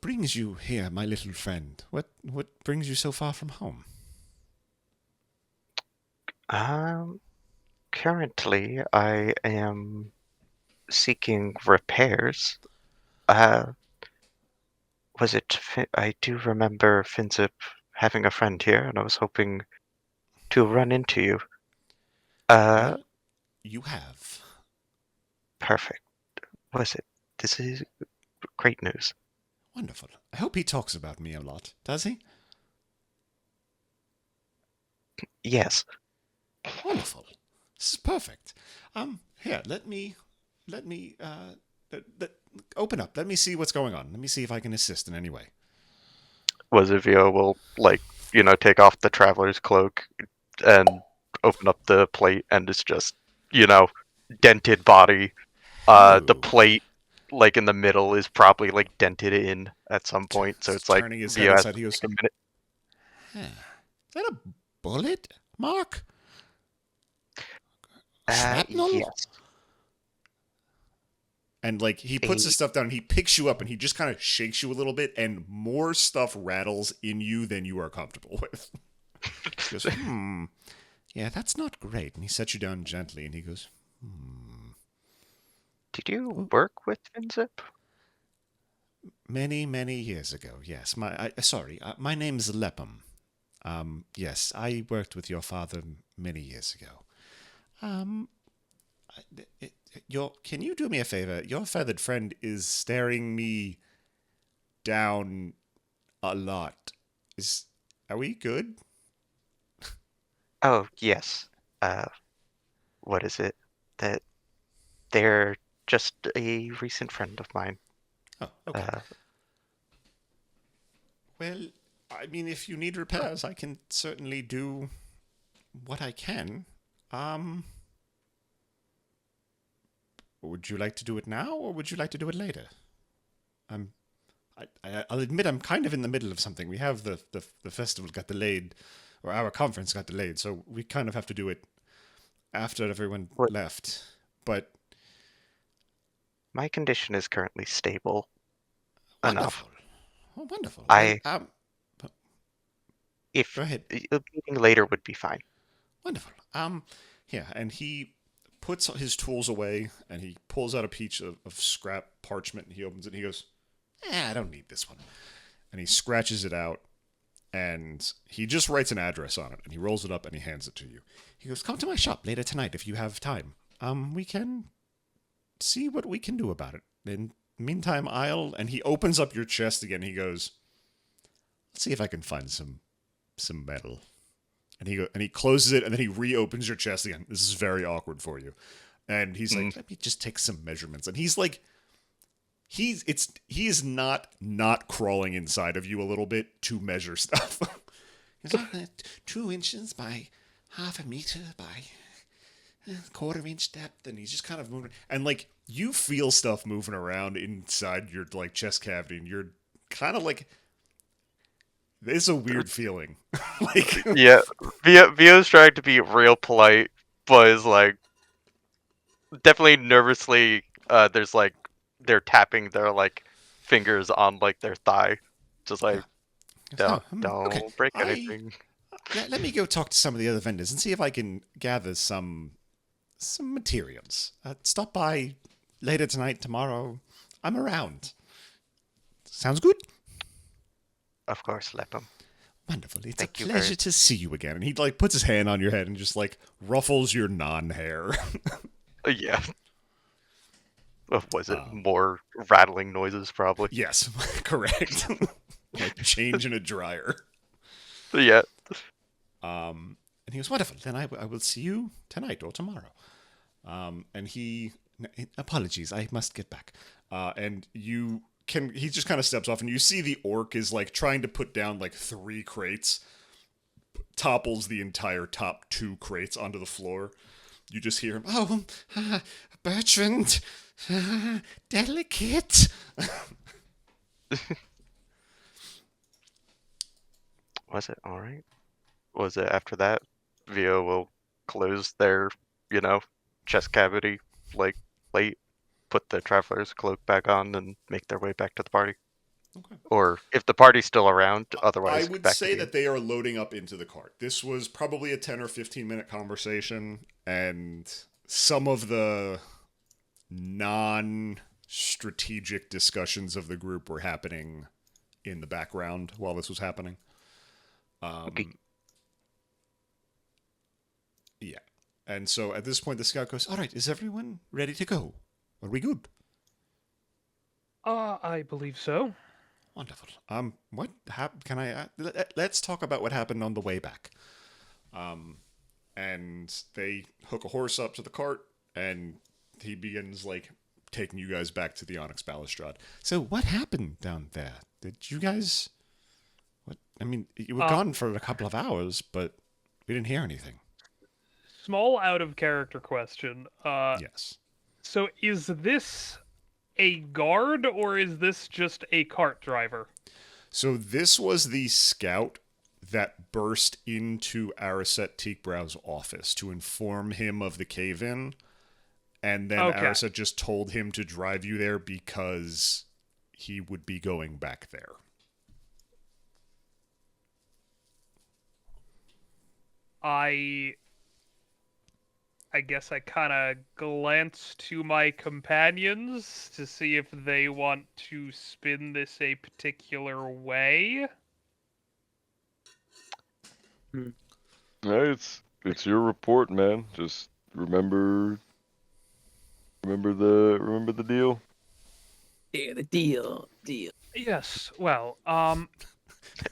brings you here, my little friend? What brings you so far from home? Currently I am seeking repairs. Was it? I do remember Finzip having a friend here, and I was hoping to run into you. Well, you have. Perfect. Was it? This is great news. Wonderful. I hope he talks about me a lot. Does he? Yes. Wonderful. This is perfect. Here, let me, open up. Let me see what's going on. Let me see if I can assist in any way. Wazivio will, take off the traveler's cloak and open up the plate, and it's just, dented body. The plate, in the middle, is probably, dented in at some point, so it's like, turning his head Vio has aside, he goes, a minute. Is that a bullet, Mark? Shrapnel? Yes. And he puts his stuff down and he picks you up and he just kind of shakes you a little bit and more stuff rattles in you than you are comfortable with. He goes, yeah, that's not great. And he sets you down gently and he goes, Did you work with Finzip? Many, many years ago, yes. My name's Lepum. Yes, I worked with your father many years ago. Can you do me a favor? Your feathered friend is staring me down a lot. Are we good? Oh, yes. What is it? That they're just a recent friend of mine. Oh, okay. Well, I mean, if you need repairs, I can certainly do what I can. Would you like to do it now, or would you like to do it later? I'll admit I'm kind of in the middle of something. We have the festival got delayed, or our conference got delayed, so we kind of have to do it after everyone left. But my condition is currently stable enough. Oh, wonderful. If go ahead. A meeting later would be fine. Wonderful. Yeah, and he puts his tools away and he pulls out a piece of scrap parchment and he opens it and he goes, I don't need this one. And he scratches it out And he just writes an address on it, and he rolls it up and he hands it to you. He goes, "Come to my shop later tonight if you have time. We can see what we can do about it. In the meantime, And he opens up your chest again. He goes, "Let's see if I can find some metal." And he closes it, and then he reopens your chest again. This is very awkward for you. And he's like, "Let me just take some measurements." And he's like, he is not crawling inside of you a little bit to measure stuff. He's like, 2 inches by half a meter by quarter-inch depth, and he's just kind of moving. And like, you feel stuff moving around inside your like chest cavity, and you're kind of like, it's a weird feeling. Like, Yeah, Vio's trying to be real polite, but is like definitely nervously. There's like they're tapping their like fingers on like their thigh, just like don't okay. break anything. Let me go talk to some of the other vendors and see if I can gather some materials. Stop by later tonight, tomorrow. I'm around. Sounds good? Of course, Lepum. Wonderful. It's Thank a you pleasure to see you again. And he like puts his hand on your head and just like ruffles your non-hair. Yeah. What was it? More rattling noises, probably. Yes, correct. Like change in a dryer. Yeah. And he was wonderful. Then I will see you tonight or tomorrow. And apologies, I must get back. And he just kind of steps off, and you see the orc is like trying to put down like 3 crates, topples the entire top 2 crates onto the floor. You just hear him, "Oh, Bertrand, delicate." Was it alright? Was it after that? Vio will close their, chest cavity, like, plate, put the traveler's cloak back on, and make their way back to the party. Okay. Or if the party's still around, otherwise, I would back say to that they are loading up into the cart. This was probably a 10 or 15 minute conversation, and some of the non-strategic discussions of the group were happening in the background while this was happening. Okay. Yeah. And so at this point, the scout goes, "All right, is everyone ready to go? Are we good?" I believe so. Wonderful. What can I? Let's talk about what happened on the way back. And they hook a horse up to the cart, and he begins like taking you guys back to the Onyx Balustrade. So what happened down there? Did you guys? What? I mean, you were gone for a couple of hours, but we didn't hear anything. Small out of character question. Yes. So is this a guard or is this just a cart driver? So this was the scout that burst into Ariset Teakbrow's office to inform him of the cave-in, and then Ariset just told him to drive you there because he would be going back there. I guess I kind of glance to my companions to see if they want to spin this a particular way. Yeah, it's your report, man. Just remember the deal. Yeah, the deal. Yes, well,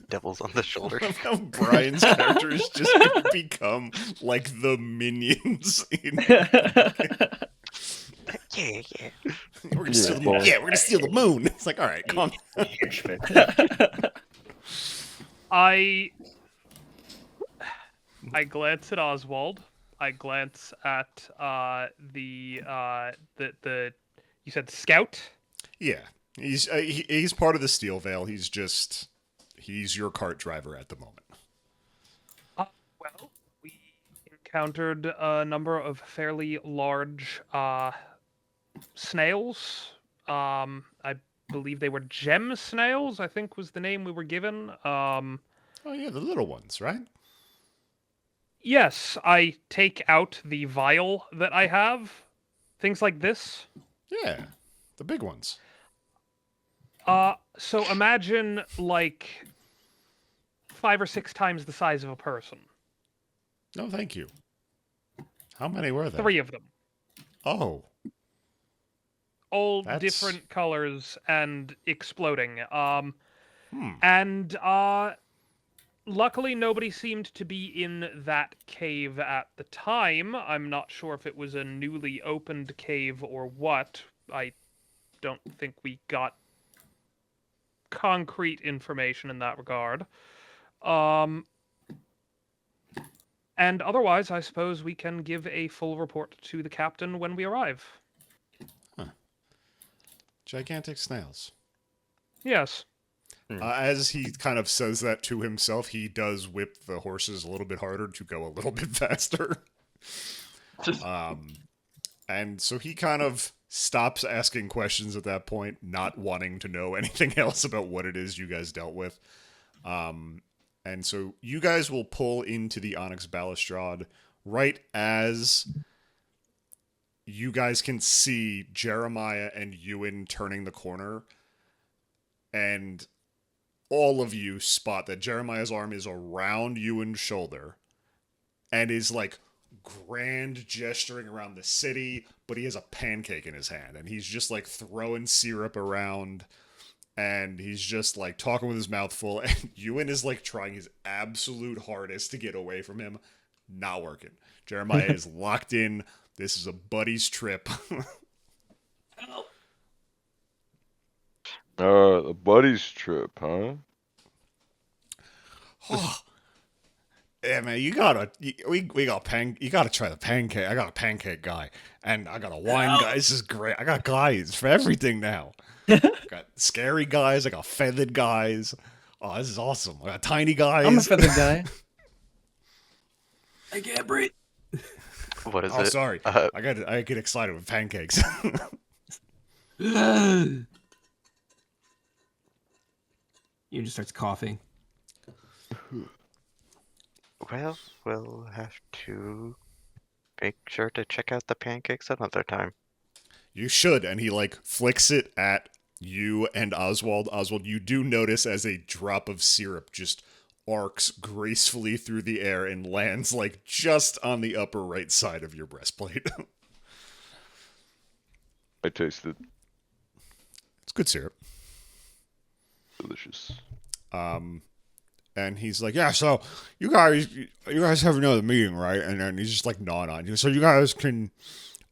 Devils on the shoulder. I love how Brian's character is just going to become like the minions in. Yeah. We're gonna steal the moon. Yeah, we're gonna steal the moon. It's like, all right, calm. I glance at Oswald. I glance at the you said scout? Yeah, he's part of the Steel Veil. He's your cart driver at the moment. Well, we encountered a number of fairly large snails. I believe they were gem snails, I think was the name we were given. Oh yeah, the little ones, right? Yes, I take out the vial that I have. Things like this. Yeah, the big ones. So imagine like 5 or 6 times the size of a person. No, thank you. How many were there? 3 of them. Oh, All That's- different colors and exploding. hmm. And luckily nobody seemed to be in that cave at the time. I'm not sure if it was a newly opened cave or what. I don't think we got concrete information in that regard. And otherwise, I suppose we can give a full report to the captain when we arrive. Gigantic snails. Yes. As he kind of says that to himself, he does whip the horses a little bit harder to go a little bit faster. And so he kind of stops asking questions at that point, not wanting to know anything else about what it is you guys dealt with. And so you guys will pull into the Onyx Balustrade right as you guys can see Jeremiah and Ewan turning the corner. And all of you spot that Jeremiah's arm is around Ewan's shoulder and is like grand gesturing around the city, but he has a pancake in his hand and he's just like throwing syrup around and he's just like talking with his mouth full, and Ewan is like trying his absolute hardest to get away from him. Not working. Jeremiah is locked in. This is a buddy's trip. A buddy's trip, huh? Oh. Yeah, man, you gotta try the pancake. I got a pancake guy, and I got a wine guy. This is great. I got guys for everything now. I got scary guys. I got feathered guys. Oh, this is awesome. I got tiny guys. I'm a feathered guy. I can't breathe. What is Oh, it? sorry. I get excited with pancakes. You just starts coughing. Well, we'll have to make sure to check out the pancakes another time. You should. And he like flicks it at you and Oswald. Oswald, you do notice as a drop of syrup just arcs gracefully through the air and lands like just on the upper right side of your breastplate. I tasted It's good syrup. delicious. And he's like, yeah, so you guys have another meeting, right? And then he's just like gnawing on you. So you guys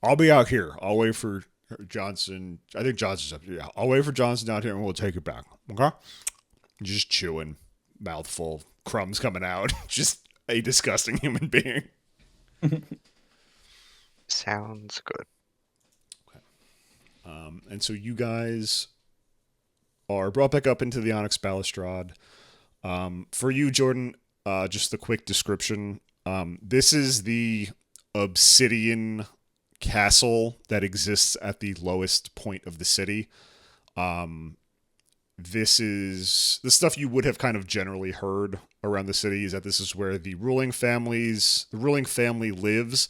I'll be out here. I'll wait for Johnson. I think Johnson's up here. Yeah, I'll wait for Johnson down here and we'll take it back. Okay? Just chewing, mouthful, crumbs coming out. Just a disgusting human being. Sounds good. And so you guys are brought back up into the Onyx Balustrade. For you, Jordan, just the quick description. This is the obsidian castle that exists at the lowest point of the city. This is the stuff you would have kind of generally heard around the city, is that this is where the ruling family lives,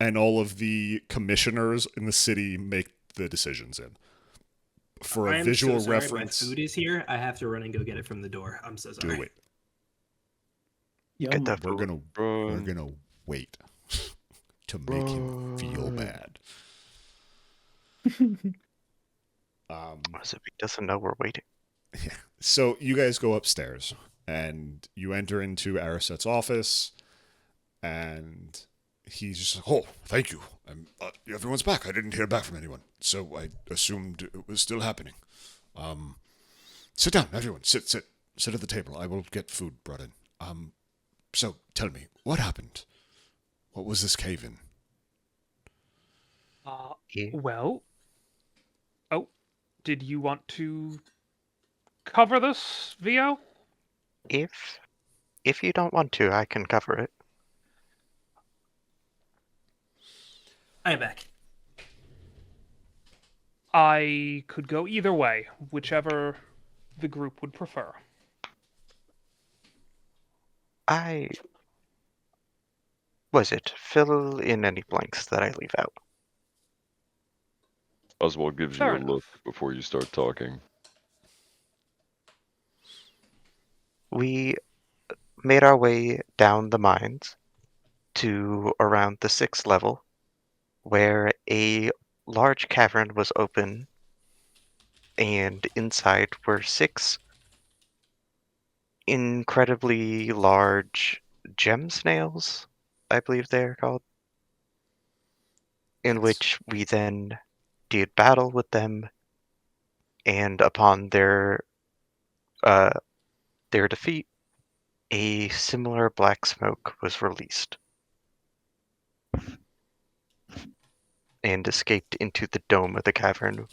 and all of the commissioners in the city make the decisions in. For a visual reference, my food is here. I have to run and go get it from the door. I'm so sorry. do it. Get that We're food. gonna wait to make him feel bad. What is it? He doesn't know we're waiting. Yeah. So you guys go upstairs and you enter into Ariset's office, and he's just like, "Oh, thank you. Everyone's back. I didn't hear back from anyone, so I assumed it was still happening. Sit down, everyone. Sit at the table. I will get food brought in. So tell me, what happened? What was this cave in?" Well, did you want to cover this, Vio? If you don't want to, I can cover it. I am back. I could go either way, whichever the group would prefer. Fill in any blanks that I leave out. Oswald gives Fair you a enough. look before you start talking. We made our way down the mines to around the 6th level, where a large cavern was open, and inside were 6 incredibly large gem snails, I believe they're called, in which we then did battle with them, and upon uh, their defeat, a similar black smoke was released and escaped into the dome of the cavern,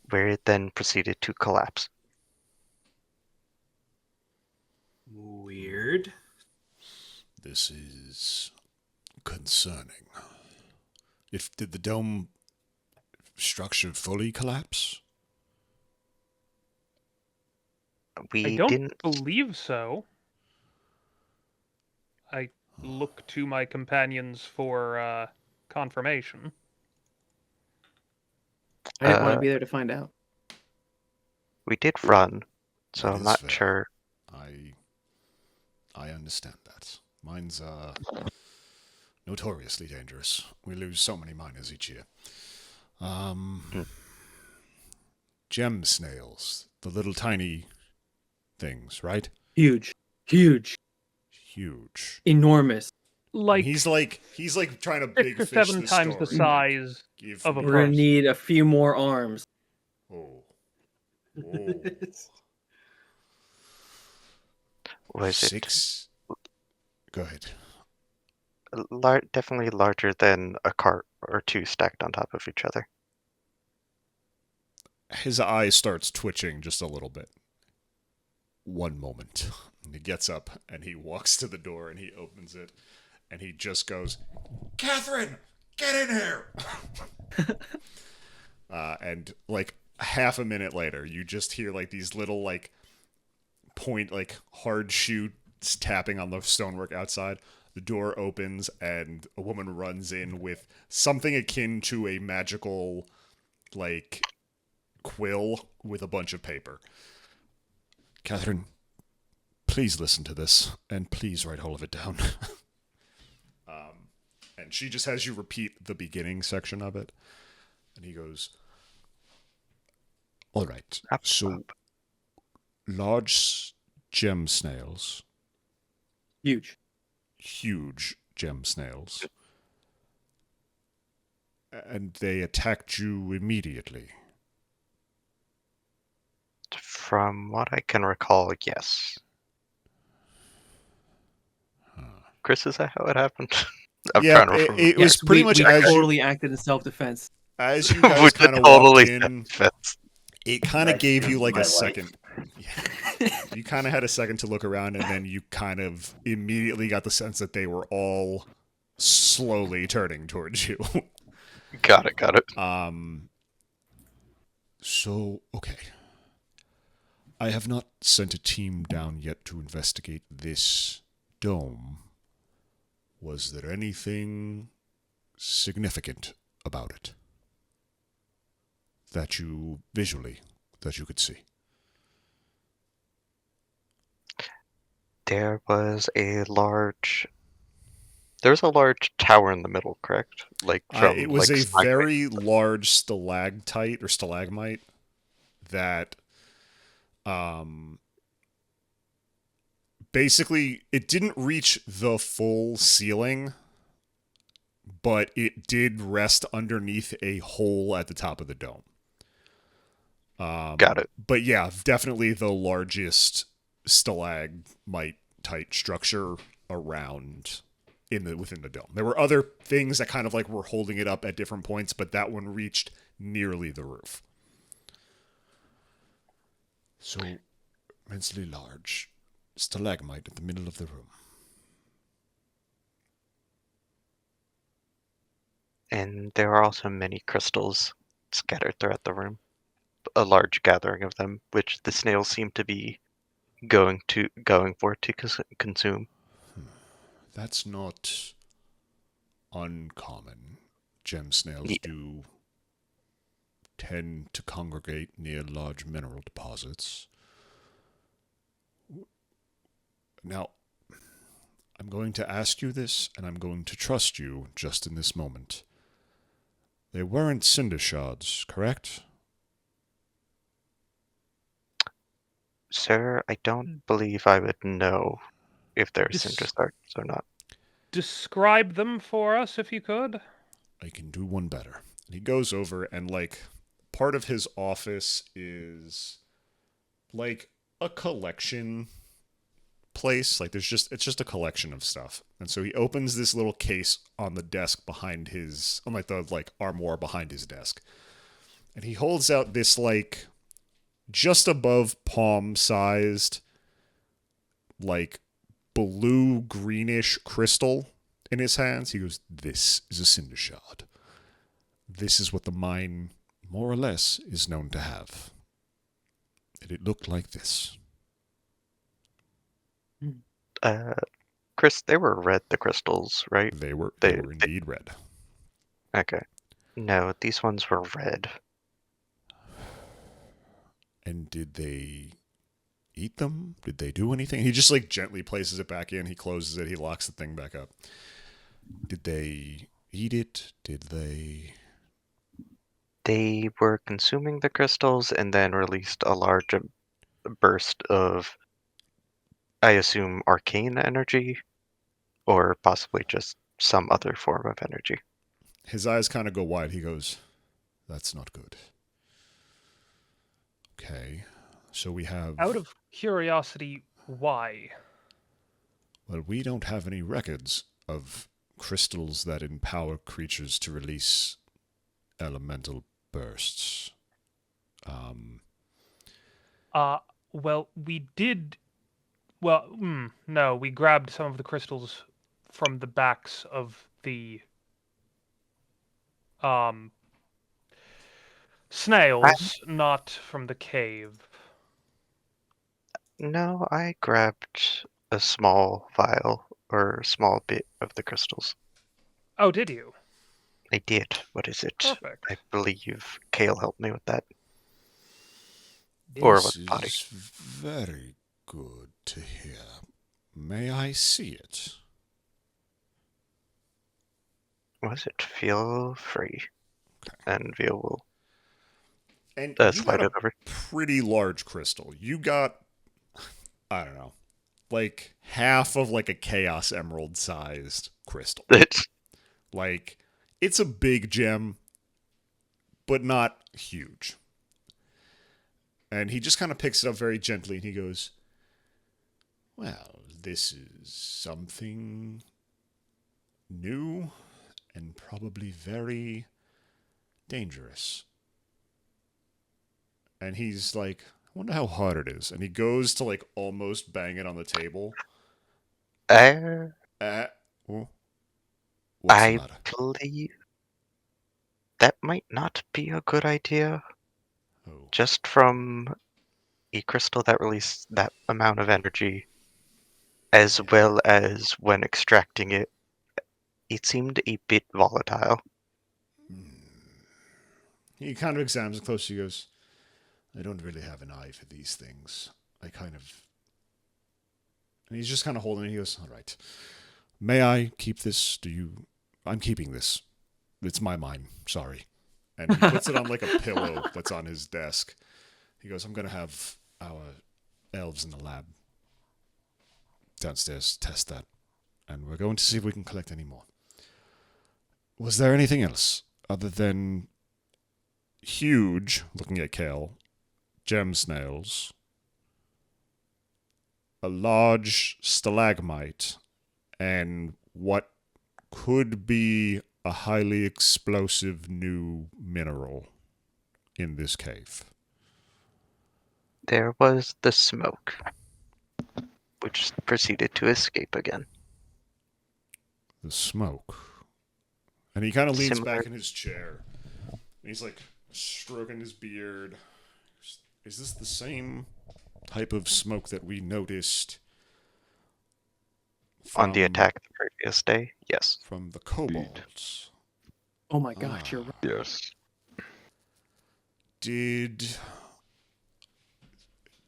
where it then proceeded to collapse. Weird. This is concerning. Did the dome structure fully collapse? I We don't didn't. believe so. I look to my companions for confirmation. I didn't want to Uh, be there to find out. we did run, so That I'm is not fair. sure. I understand that. Mine's notoriously dangerous. We lose so many miners each year. Hmm. Gem snails, the little tiny things, right? Huge, huge, Huge. enormous. And Like he's like trying to 6 big or fish 7 the times the story. Like, size give of a me- We're gonna person. need a few more arms. Oh. Oh. Was it 6. Go ahead. definitely larger than a cart or 2 stacked on top of each other? His eye starts twitching just a little bit. One moment. And he gets up and he walks to the door and he opens it and he just goes, "Catherine, get in here!" And like half a minute later, you just hear like these little like hard shoes tapping on the stonework outside. The door opens and a woman runs in with something akin to a magical like quill with a bunch of paper. "Catherine, please listen to this and please write all of it down." And she just has you repeat the beginning section of it. And he goes, "All right, so large gem snails, Huge. huge gem snails, and they attacked you immediately." From what I can recall, yes. Chris, is that how it happened? I'm Yeah, trying to remember. it was Yes, pretty much we as totally acted in self-defense. you guys With kind the of walked totally in. self-defense. It kind of That gave you changed like my a life. second. Yeah. You kind of had a second to look around, and then you kind of immediately got the sense that they were all slowly turning towards you. Got it. So, okay. I have not sent a team down yet to investigate this dome. Was there anything significant about it that you could see? There was a large tower in the middle, correct? Like from It was like a stalagmite. very large stalactite or stalagmite that basically it didn't reach the full ceiling, but it did rest underneath a hole at the top of the dome. Got it. But yeah, definitely the largest stalagmite type structure around within the dome. There were other things that kind of like were holding it up at different points, but that one reached nearly the roof. So immensely large stalagmite at the middle of the room. And there are also many crystals scattered throughout the room. A large gathering of them, which the snails seem to be going for to consume. That's not uncommon. Gem snails Yeah. do tend to congregate near large mineral deposits. Now, I'm going to ask you this, and I'm going to trust you just in this moment. They weren't cinder shards, correct? Sir, I don't believe I would know if they're Dis- cinder shards or not. Describe them for us, if you could. I can do one better. And he goes over, and, like, part of his office is, like, a collection place. Like, it's just a collection of stuff. And so he opens this little case on the desk behind his, on, like, the, like, armoire behind his desk. And he holds out this, like, just above palm-sized, like, blue-greenish crystal in his hands. He goes, "This is a cinder shard. This is what the mine, more or less, is known to have. And it looked like this." Chris, they were red, the crystals, right? They were They- indeed red. Okay. No, these ones were red. And did they eat them? Did they do anything? He just, like, gently places it back in. He closes it. He locks the thing back up. Did they eat it? Did they... They were consuming the crystals and then released a large burst of, I assume, arcane energy, or possibly just some other form of energy. His eyes kind of go wide. He goes, "That's not good." Okay. So we have... Out of curiosity, why? Well, we don't have any records of crystals that empower creatures to release elemental bursts. Well, we did. Well, no, we grabbed some of the crystals from the backs of the snails, not from the cave. No, I grabbed a small vial or a small bit of the crystals. Oh, did you? I did. What is it? Perfect. I believe Kale helped me with that. Or This with the body. is very good to hear. May I see it? Was it? Feel free. And Vio will And you slide got it a over. pretty large crystal. You got, I don't know, like half of like a Chaos Emerald sized crystal. Like, it's a big gem, but not huge. And he just kind of picks it up very gently and he goes, "Well, this is something new and probably very dangerous." And he's like, "I wonder how hard it is." And he goes to, like, almost bang it on the table. Well, What's I the matter? believe that might not be a good idea. Oh. Just from a crystal that released that amount of energy, as well as when extracting it, it seemed a bit volatile. He kind of examines it closely. He goes, "I don't really have an eye for these things. I kind of..." And he's just kind of holding it. He goes, "All right. May I keep this? I'm keeping this. It's my mine. Sorry." And he puts it on, like, a pillow that's on his desk. He goes, "I'm going to have our elves in the lab downstairs test that. And we're going to see if we can collect any more. Was there anything else other than huge," looking at Kale, "gem snails, a large stalagmite, and what could be a highly explosive new mineral in this cave?" There was the smoke, which proceeded to escape again. The smoke. And he kind of leans Similar- back in his chair. And he's, like, stroking his beard. "Is this the same type of smoke that we noticed On the from- attack the previous day, yes. from the kobolds?" Oh my gosh, you're right. Yes. Did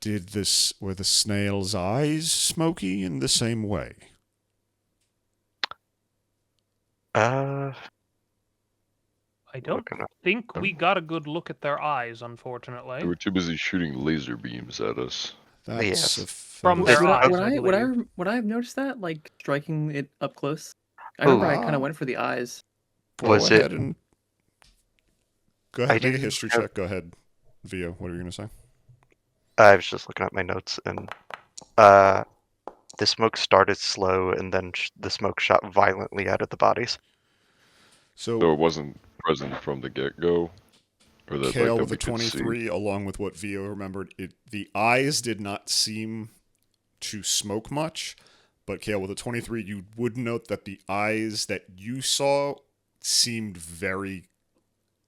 Were the snail's eyes smoky in the same way? Uh, I don't looking up. think we got a good look at their eyes, unfortunately. They were too busy shooting laser beams at us. That's Yes. a From fair- their Would I, eyes, would I I would I believe. would I have noticed that, like striking it up close? I remember I kind Ah. of went for the eyes. Go Was it- ahead and go I ahead, make a didn't history have- check. Go ahead, Vio. What are you gonna say? I was just looking at my notes, and the smoke started slow, and then the smoke shot violently out of the bodies. So it wasn't present from the get-go? Or that, Kale that with we a could see? 23, along with what Vio remembered, the eyes did not seem to smoke much, but Kale with a 23, you would note that the eyes that you saw seemed very,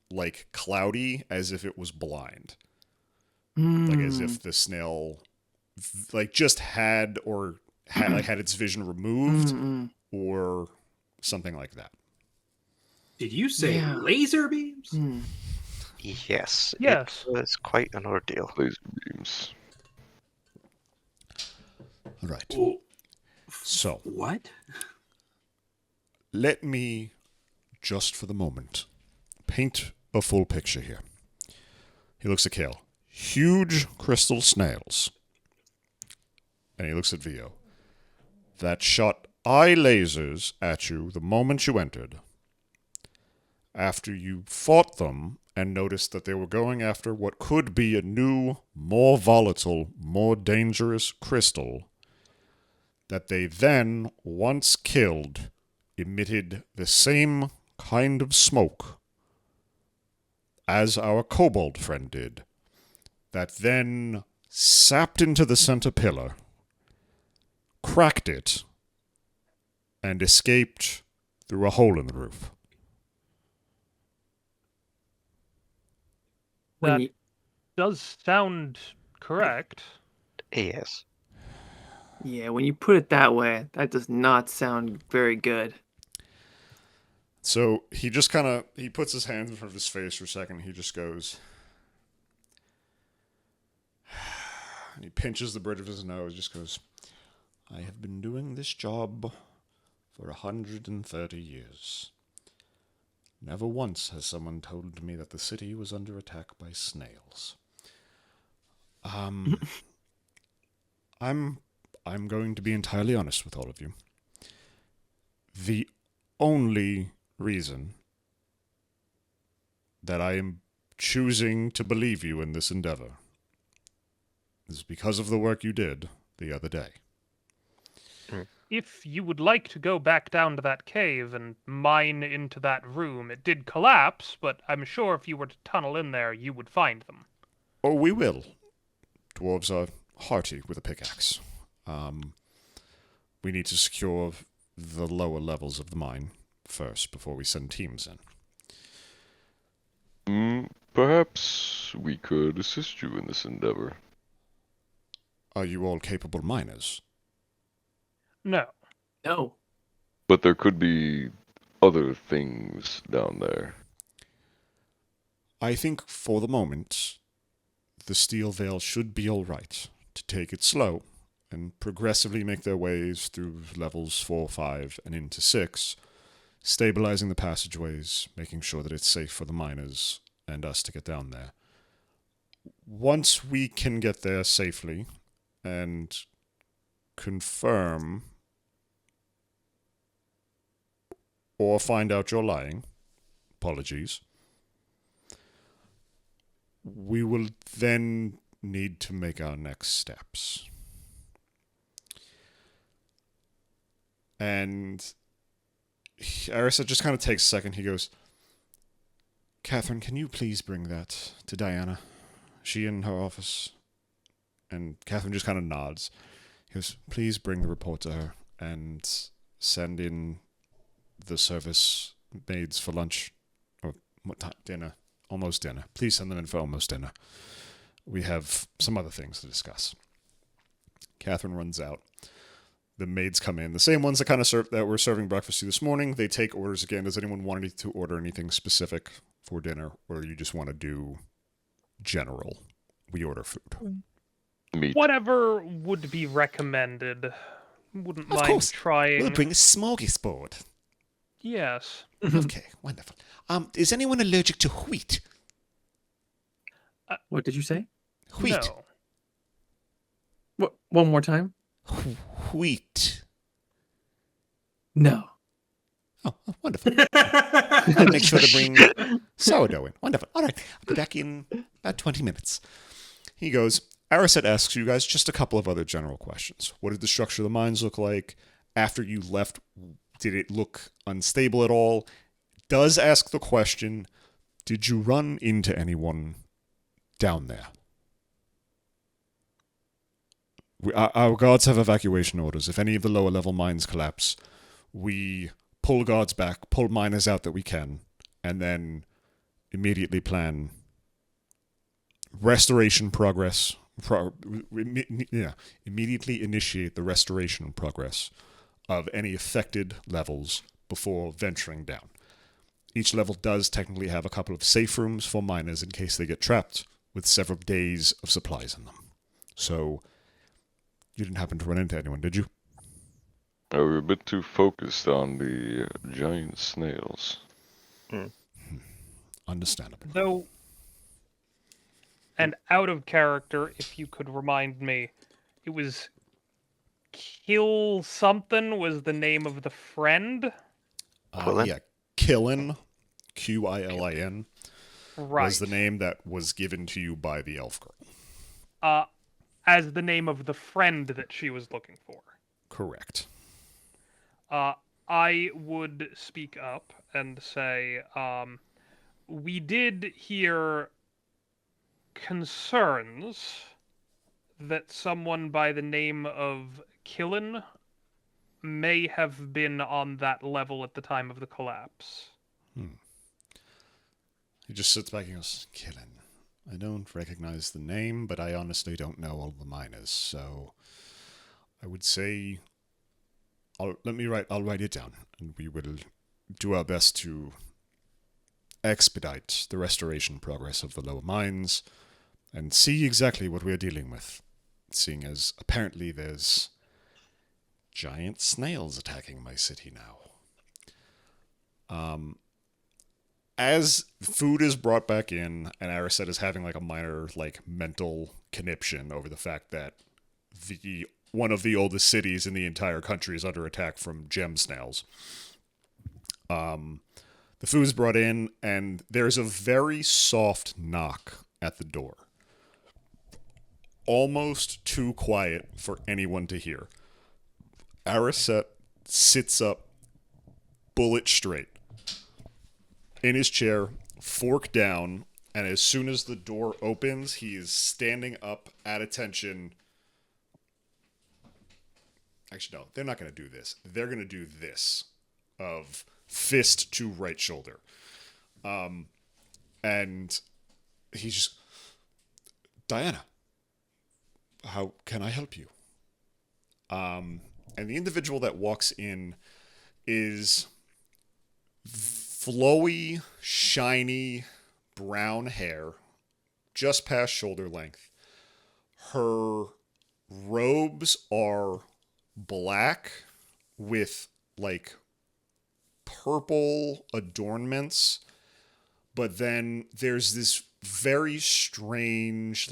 like, cloudy, as if it was blind. Like, as Hmm. if the snail, like, just had its vision removed, Mm-mm. or something like that. Did you say Yeah. laser beams? Hmm. Yes. Yes. It was quite an ordeal. Laser beams. All right. Oh, So, what? let me, just for the moment, paint a full picture here. He looks at Kale. Huge crystal snails. And he looks at Vio. That shot eye lasers at you the moment you entered. After you fought them and noticed that they were going after what could be a new, more volatile, more dangerous crystal, that they then, once killed, emitted the same kind of smoke as our kobold friend did, that then sapped into the center pillar, cracked it, and escaped through a hole in the roof. When That you, does sound correct. Yes. yeah, when you put it that way, that does not sound very good. So he just kind of, he puts his hands in front of his face for a second. He just goes, and he pinches the bridge of his nose, just goes, I have been doing this job for 130 years. Never once has someone told me that the city was under attack by snails. I'm going to be entirely honest with all of you. The only reason that I am choosing to believe you in this endeavor is because of the work you did the other day. If you would like to go back down to that cave and mine into that room, it did collapse, but I'm sure if you were to tunnel in there, you would find them. Oh, we will. Dwarves are hearty with a pickaxe. We need to secure the lower levels of the mine first before we send teams in. Perhaps we could assist you in this endeavor. Are you all capable miners? No. No. But there could be other things down there. I think for the moment, the Steel Veil should be all right to take it slow and progressively make their ways through levels 4, 5, and into 6, stabilizing the passageways, making sure that it's safe for the miners and us to get down there. Once we can get there safely and confirm or find out you're lying, apologies, we will then need to make our next steps. And Arisa just kind of takes a second. He goes, Catherine, can you please bring that to Diana? She in her office. And Catherine just kind of nods. He goes, please bring the report to her and send in the service maids for lunch. Or what time? Dinner. Almost dinner. Please send them in for almost dinner. We have some other things to discuss. Catherine runs out. The maids come in. The same ones that kind of that were serving breakfast to you this morning. They take orders again. Does anyone want to order anything specific for dinner? Or you just want to do general? We order food. Meat. Whatever would be recommended. Wouldn't Of mind course. trying. We'll bring a smorgasbord. Yes. Okay, wonderful. Is anyone allergic to wheat? What did you say? Wheat. No. What? One more time? Wheat. No. Oh, wonderful. I'll make sure to bring sourdough in. Wonderful. All right, I'll be back in about 20 minutes. He goes, Ariset asks you guys just a couple of other general questions. What did the structure of the mines look like? After you left, did it look unstable at all? Does ask the question, did you run into anyone down there? Our guards have evacuation orders. If any of the lower level mines collapse, we pull guards back, pull miners out that we can, and then immediately plan restoration progress. Immediately initiate the restoration progress of any affected levels before venturing down. Each level does technically have a couple of safe rooms for miners in case they get trapped, with several days of supplies in them. So, you didn't happen to run into anyone, did you? We're a bit too focused on the giant snails. Understandable. Though, and out of character, if you could remind me, it was Kill something was the name of the friend? Quillin? Yeah, Killin, Quilin, Right. was the name that was given to you by the elf girl. As the name of the friend that she was looking for. Correct. I would speak up and say, we did hear concerns that someone by the name of Killin may have been on that level at the time of the collapse. He just sits back and goes, Killin. I don't recognize the name, but I honestly don't know all the miners, so I would say I'll write it down, and we will do our best to expedite the restoration progress of the lower mines and see exactly what we're dealing with, seeing as apparently there's giant snails attacking my city now. As food is brought back in, and Ariset is having like a minor mental conniption over the fact that one of the oldest cities in the entire country is under attack from gem snails. The food is brought in, and there's a very soft knock at the door. Almost too quiet for anyone to hear. Ariset sits up, bullet straight, in his chair, fork down, and as soon as the door opens, he is standing up at attention. Actually, no, they're not going to do this. They're going to do this, of fist to right shoulder. And he's just, Diana, how can I help you? And the individual that walks in is flowy, shiny, brown hair, just past shoulder length. Her robes are black with purple adornments, but then there's this very strange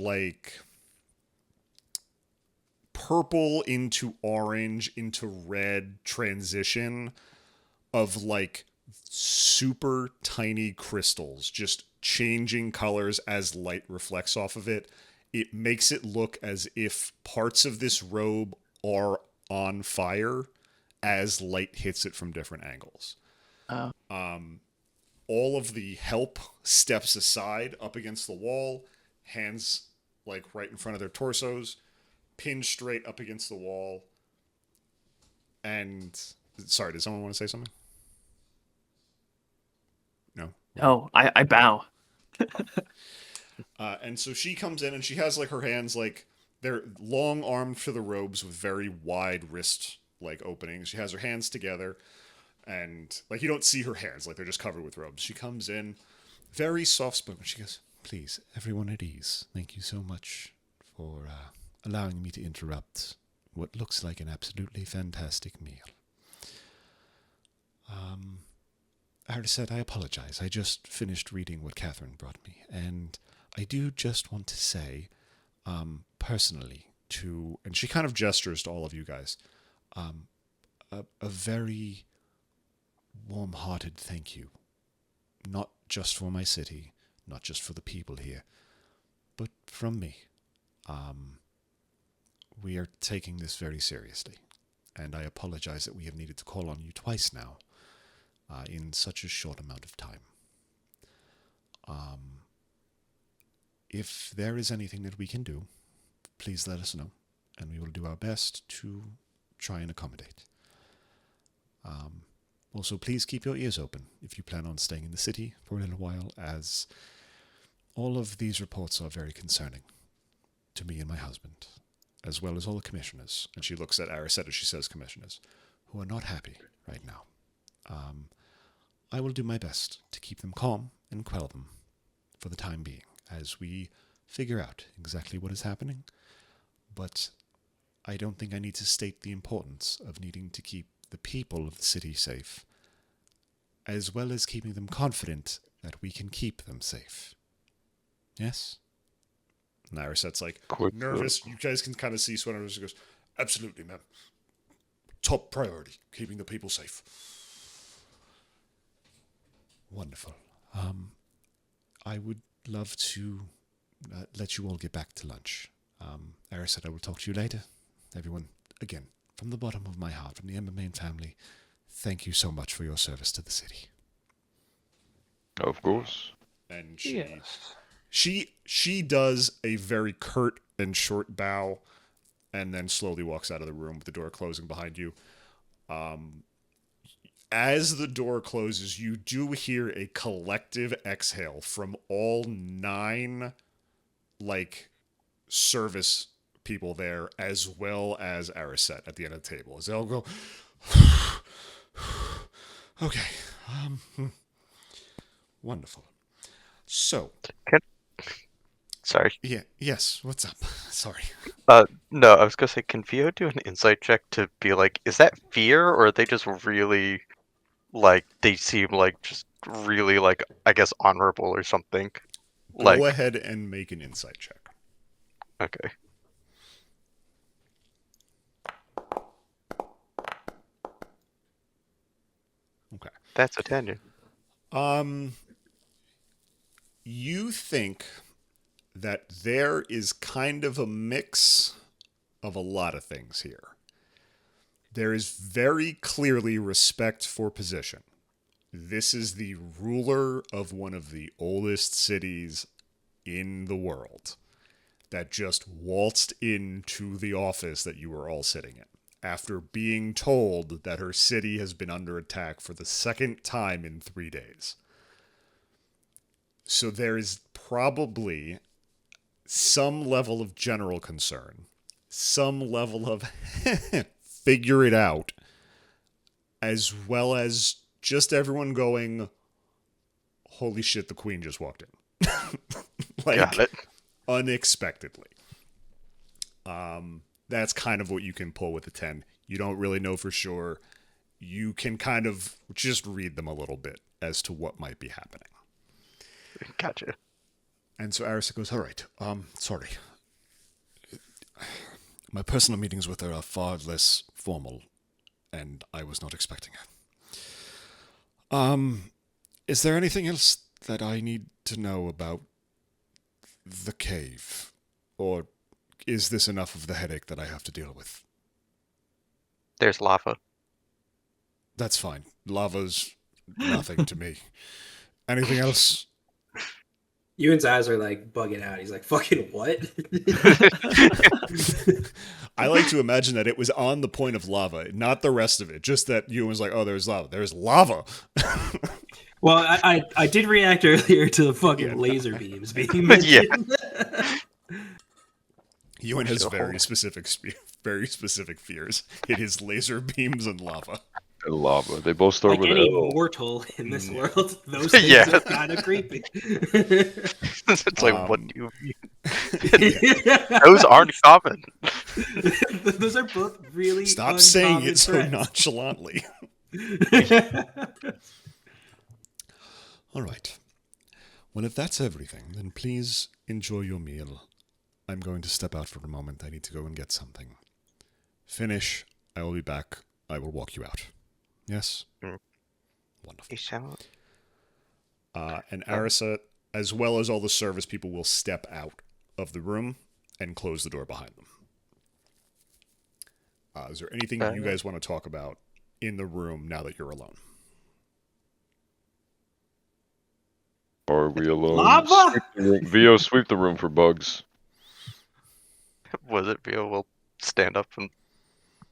purple into orange into red transition of super tiny crystals just changing colors as light reflects off of it. It makes it look as if parts of this robe are on fire as light hits it from different angles. All of the help steps aside up against the wall, hands right in front of their torsos, pinned straight up against the wall. And sorry, does someone want to say something? No. Oh, I bow. And so she comes in and she has her hands they're long armed for the robes with very wide wrist openings. She has her hands together and you don't see her hands, they're just covered with robes. She comes in very soft spoken. She goes, "Please, everyone at ease. Thank you so much for allowing me to interrupt what looks like an absolutely fantastic meal. Arisette, I apologize. I just finished reading what Catherine brought me, and I do just want to say, personally, and she kind of gestures to all of you guys, a very warm-hearted thank you. Not just for my city, not just for the people here, but from me. We are taking this very seriously, and I apologize that we have needed to call on you twice now, in such a short amount of time. If there is anything that we can do, please let us know, and we will do our best to try and accommodate. Also, please keep your ears open if you plan on staying in the city for a little while, as all of these reports are very concerning to me and my husband, as well as all the commissioners. And she looks at Arisette as she says commissioners, who are not happy right now. I will do my best to keep them calm and quell them for the time being, as we figure out exactly what is happening. But I don't think I need to state the importance of needing to keep the people of the city safe, as well as keeping them confident that we can keep them safe. Yes? And Arisette's like, nervous. You guys can kind of see Sweater goes, absolutely, ma'am. Top priority, keeping the people safe. Wonderful. I would love to let you all get back to lunch. Arisette, I will talk to you later. Everyone, again, from the bottom of my heart, from the Embermane family, thank you so much for your service to the city. Of course. And Yes. she does a very curt and short bow, and then slowly walks out of the room with the door closing behind you. As the door closes, you do hear a collective exhale from all 9, service people there, as well as Arisette at the end of the table. As they'll go, okay, wonderful. So, Sorry. yeah, yes, what's up? Sorry. No, I was gonna say, can Vio do an insight check to be like, is that fear, or are they just really, they seem just really, I guess, honorable or something? Go ahead and make an insight check. Okay. Okay. That's a 10. You think that there is kind of a mix of a lot of things here. There is very clearly respect for position. This is the ruler of one of the oldest cities in the world that just waltzed into the office that you were all sitting in after being told that her city has been under attack for the second time in 3 days. So there is probably some level of general concern, some level of figure it out, as well as just everyone going, holy shit, the queen just walked in. Got it. Unexpectedly. That's kind of what you can pull with a 10. You don't really know for sure. You can kind of just read them a little bit as to what might be happening. Gotcha. And so Arisa goes, all right, sorry. My personal meetings with her are far less formal, and I was not expecting it. Is there anything else that I need to know about the cave? Or is this enough of the headache that I have to deal with? There's lava. That's fine. Lava's nothing to me. Anything else? Ewan's eyes are bugging out. He's like, fucking what? I like to imagine that it was on the point of lava, not the rest of it. Just that Ewan was like, oh, there's lava. There's lava. Well, I did react earlier to the fucking laser beams being mentioned. Ewan has very specific fears. It is laser beams and lava. Lava. They both start with any L. mortal in this world, those things are kind of creepy. It's what do you mean? Those aren't common. Those are both really Stop saying it so threats. nonchalantly. All right. Well, if that's everything, then please enjoy your meal. I'm going to step out for a moment. I need to go and get something. Finish. I will be back. I will walk you out. Yes? Mm. Wonderful. You sound... And Arisa, as well as all the service people, will step out of the room and close the door behind them. Is there anything you guys want to talk about in the room now that you're alone? Are we alone? Lava? Sweep the room. Vio, sweep the room for bugs. Was it Vio will stand up and,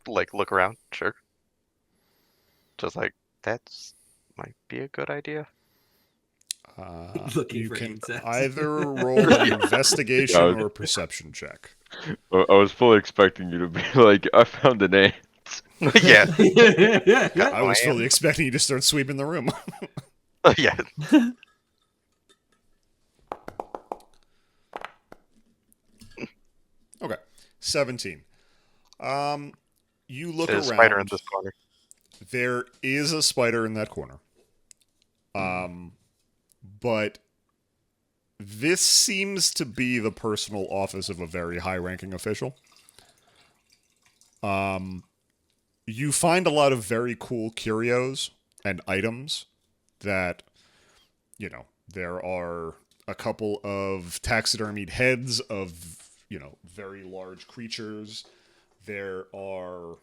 like, look around? Sure. Just like, that's... might be a good idea. Looking You for can insects. either roll an investigation or a perception check. I was fully expecting you to be like, I found an ant. Yeah. I was fully expecting you to start sweeping the room. Yeah. Okay. 17. You look There's a around. spider in this corner. There is a spider in that corner. But this seems to be the personal office of a very high-ranking official. You find a lot of very cool curios and items that, you know, there are a couple of taxidermied heads of, you know, very large creatures. There are...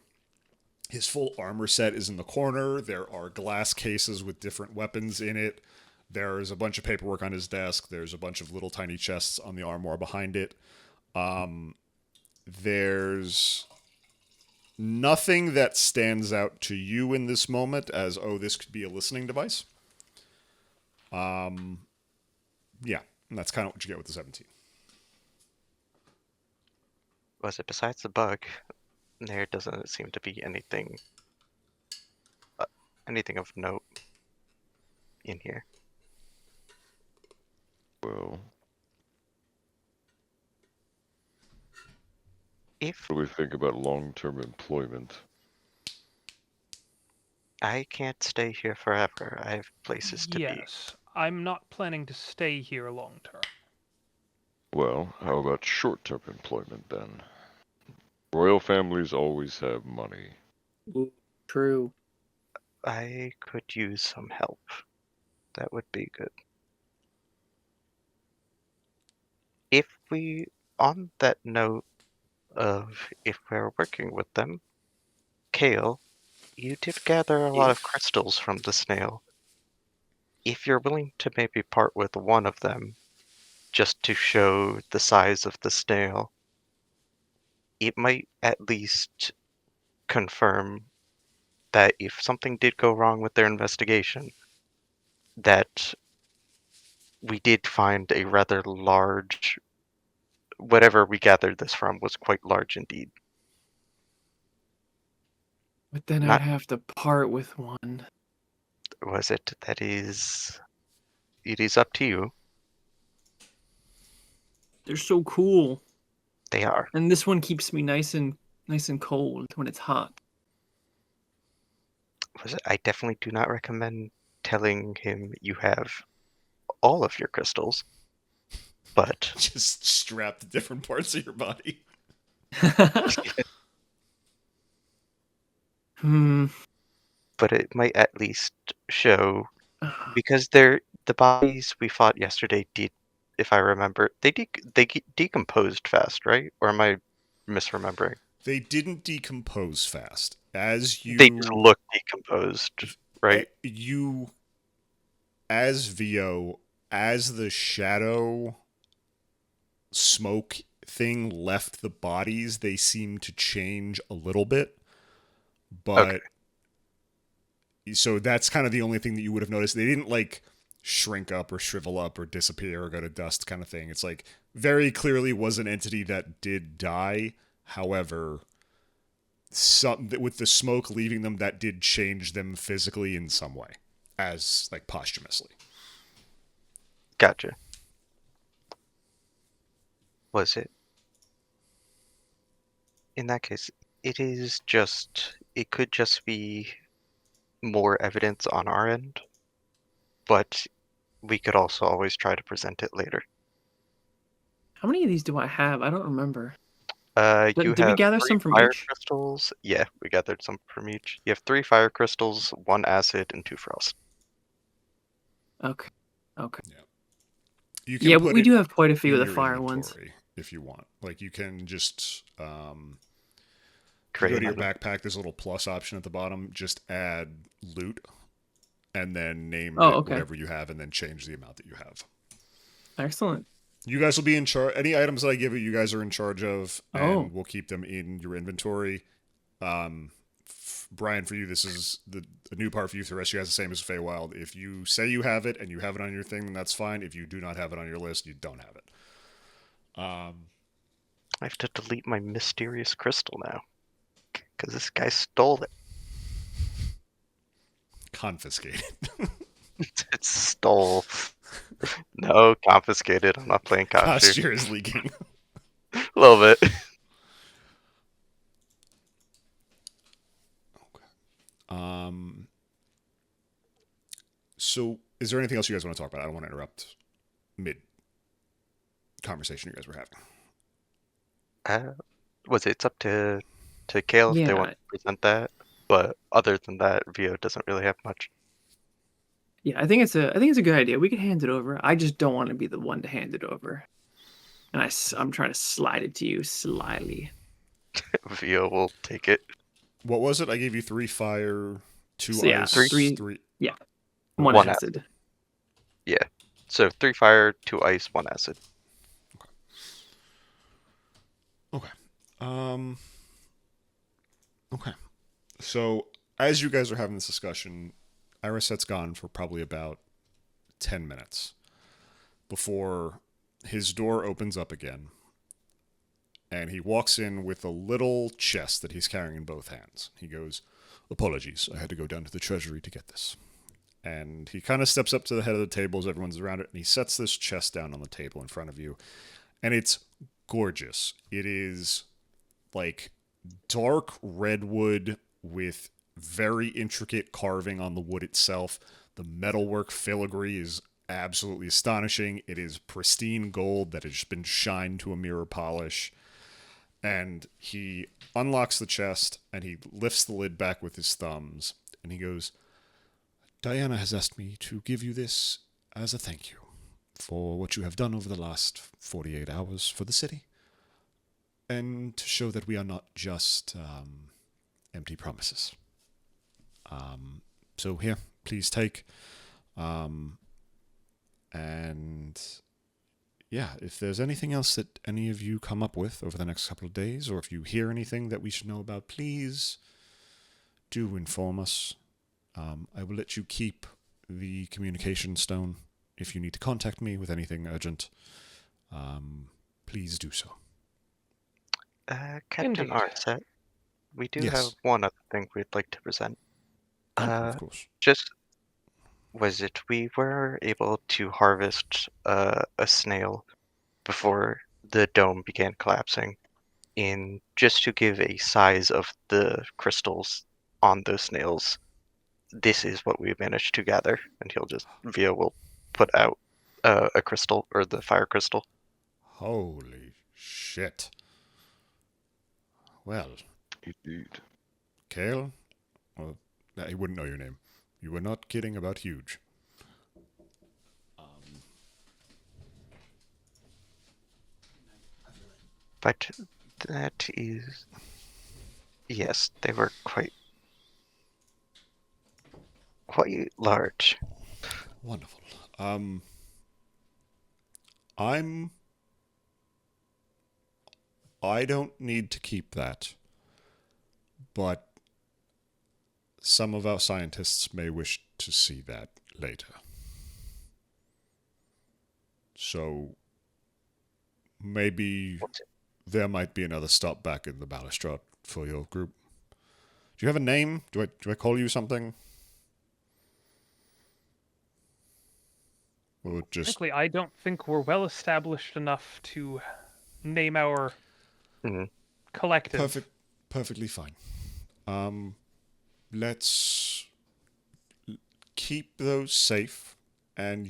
His full armor set is in the corner. There are glass cases with different weapons in it. There's a bunch of paperwork on his desk. There's a bunch of little tiny chests on the armoire behind it. There's nothing that stands out to you in this moment as, oh, this could be a listening device. Yeah, and that's kind of what you get with the 17. Was it besides the bug? There doesn't seem to be anything of note in here. Well, If what do we think about long-term employment? I can't stay here forever, I have places to be. Yes, I'm not planning to stay here long term. Well, how about short-term employment then? Royal families always have money. Ooh, true. I could use some help. That would be good. If we, on that note of if we're working with them, Kale, you did gather a lot of crystals from the snail. If you're willing to maybe part with one of them, just to show the size of the snail, it might at least confirm that if something did go wrong with their investigation, that we did find a rather large... whatever we gathered this from was quite large indeed. But then Not- I'd have to part with one. Was it? That is... It is up to you. They're so cool. They are. And this one keeps me nice and cold when it's hot. Was it? I definitely do not recommend telling him you have all of your crystals. But Just strap to different parts of your body. but it might at least show, because the bodies we fought yesterday did, if I remember, they decomposed fast, right? Or am I misremembering? They didn't decompose fast. As you... They just look decomposed, right? You, as Vio, as the shadow smoke thing left the bodies, they seemed to change a little bit. But... Okay. So that's kind of the only thing that you would have noticed. They didn't, like, shrink up or shrivel up or disappear or go to dust kind of thing. It's like, very clearly was an entity that did die. However, with the smoke leaving them, that did change them physically in some way, as, like, posthumously. Gotcha. Was it? In that case, it could just be more evidence on our end, but we could also always try to present it later. How many of these do I have? I don't remember. You Did we have gather 3 some from fire each? crystals. Yeah, we gathered some from each. You have 3 fire crystals, 1 acid, and 2 frost. Okay. Okay. You can Yeah, put we it do have quite a few in of the your fire ones. inventory if you want. Like you can just if you Create go to your an item. backpack, there's a little plus option at the bottom. Just add loot, and then name Oh, it okay. whatever you have, and then change the amount that you have. Excellent. You guys will be in charge. Any items that I give you guys are in charge of, and Oh. we'll keep them in your inventory. Brian, for you, this is a new part for you. For the rest of you guys, the same as Feywild. If you say you have it and you have it on your thing, then that's fine. If you do not have it on your list, you don't have it. I have to delete my mysterious crystal now. Because this guy stole it. Confiscated. It stole. No, confiscated. I'm not playing Kosher. Posture is leaking. A little bit. So, is there anything else you guys want to talk about? I don't want to interrupt mid conversation you guys were having. It's up to Kale if they Yeah. want to present that. But other than that, Vio doesn't really have much. Yeah, I think it's a good idea. We can hand it over. I just don't want to be the one to hand it over. And I'm trying to slide it to you slyly. Vio will take it. What was it? I gave you 3 fire, 2 So, yeah, ice, three- 3. Yeah. One One acid. Yeah. So 3 fire, 2 ice, 1 acid. Okay. Okay. So, as you guys are having this discussion, Iraset's gone for probably about 10 minutes before his door opens up again, and he walks in with a little chest that he's carrying in both hands. He goes, "Apologies, I had to go down to the treasury to get this." And he kind of steps up to the head of the table as everyone's around it, and he sets this chest down on the table in front of you. And it's gorgeous. It is like dark redwood with very intricate carving on the wood itself. The metalwork filigree is absolutely astonishing. It is pristine gold that has just been shined to a mirror polish. And he unlocks the chest and he lifts the lid back with his thumbs. And he goes, "Diana has asked me to give you this as a thank you for what you have done over the last 48 hours for the city. And to show that we are not just empty promises. So here, please take. And yeah, if there's anything else that any of you come up with over the next couple of days, or if you hear anything that we should know about, please do inform us. I will let you keep the communication stone if you need to contact me with anything urgent. Please do so." Captain Indeed. Arset, we do Yes. have one other thing we'd like to present. Of course. We were able to harvest a snail before the dome began collapsing, just to give a size of the crystals on those snails. This is what we managed to gather, and Vio will put out a crystal, or the fire crystal. Holy shit. Well, Indeed. Kale? Well, he wouldn't know your name. You were not kidding about huge. But that is... Yes, they were quite large. Wonderful. I don't need to keep that, but some of our scientists may wish to see that later. So maybe there might be another stop back in the Balustrade for your group. Do you have a name? Do I call you something? Or just Frankly, I don't think we're well established enough to name our Mhm. collective? Perfectly fine. Let's keep those safe, and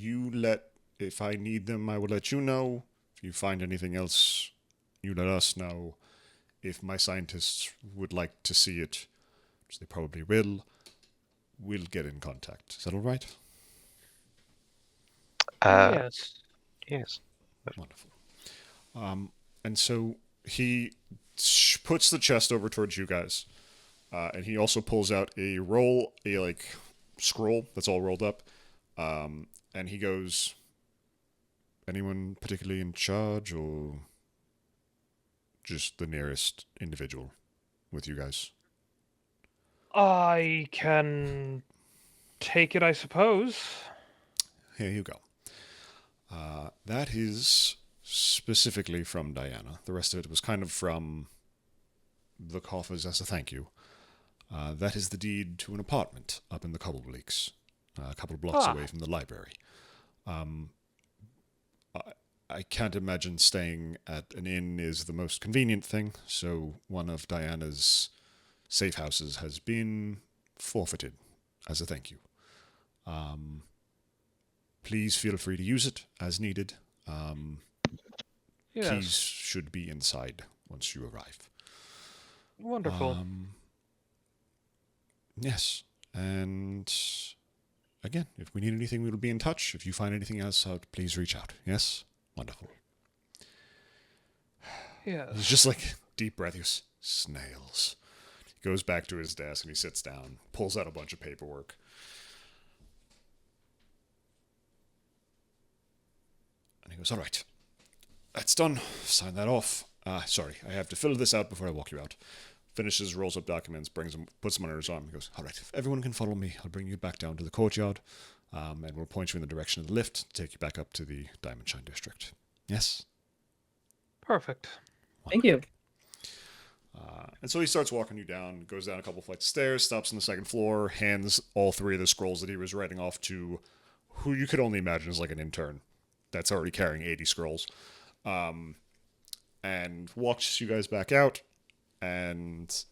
if I need them, I will let you know. If you find anything else, you let us know. If my scientists would like to see it, which they probably will, we'll get in contact. Is that all right? Yes. Yes. Wonderful. And so he puts the chest over towards you guys, and he also pulls out a scroll that's all rolled up, and he goes, "Anyone particularly in charge, or just the nearest individual with you guys?" I can take it, I suppose. Here you go. That is specifically from Diana. The rest of it was kind of from the coffers as a thank you. That is the deed to an apartment up in the Cobble Leaks, a couple of blocks Ah. away from the library. I can't imagine staying at an inn is the most convenient thing, so one of Diana's safe houses has been forfeited as a thank you. Please feel free to use it as needed. Yes. Keys should be inside once you arrive. Wonderful. Yes, and again, if we need anything, we will be in touch. If you find anything else out, please reach out. Yes? Wonderful. Yes. He's just like, deep breath, he goes, snails. He goes back to his desk and he sits down, pulls out a bunch of paperwork. And he goes, all right, that's done. Sign that off. Sorry, I have to fill this out before I walk you out. Finishes, rolls up documents, puts them under his arm. He goes, all right, if everyone can follow me, I'll bring you back down to the courtyard, and we'll point you in the direction of the lift to take you back up to the Diamond Shine District. Yes? Perfect. Thank you. And so he starts walking you down, goes down a couple flights of stairs, stops on the second floor, hands all three of the scrolls that he was writing off to who you could only imagine is like an intern that's already carrying 80 scrolls, and walks you guys back out. And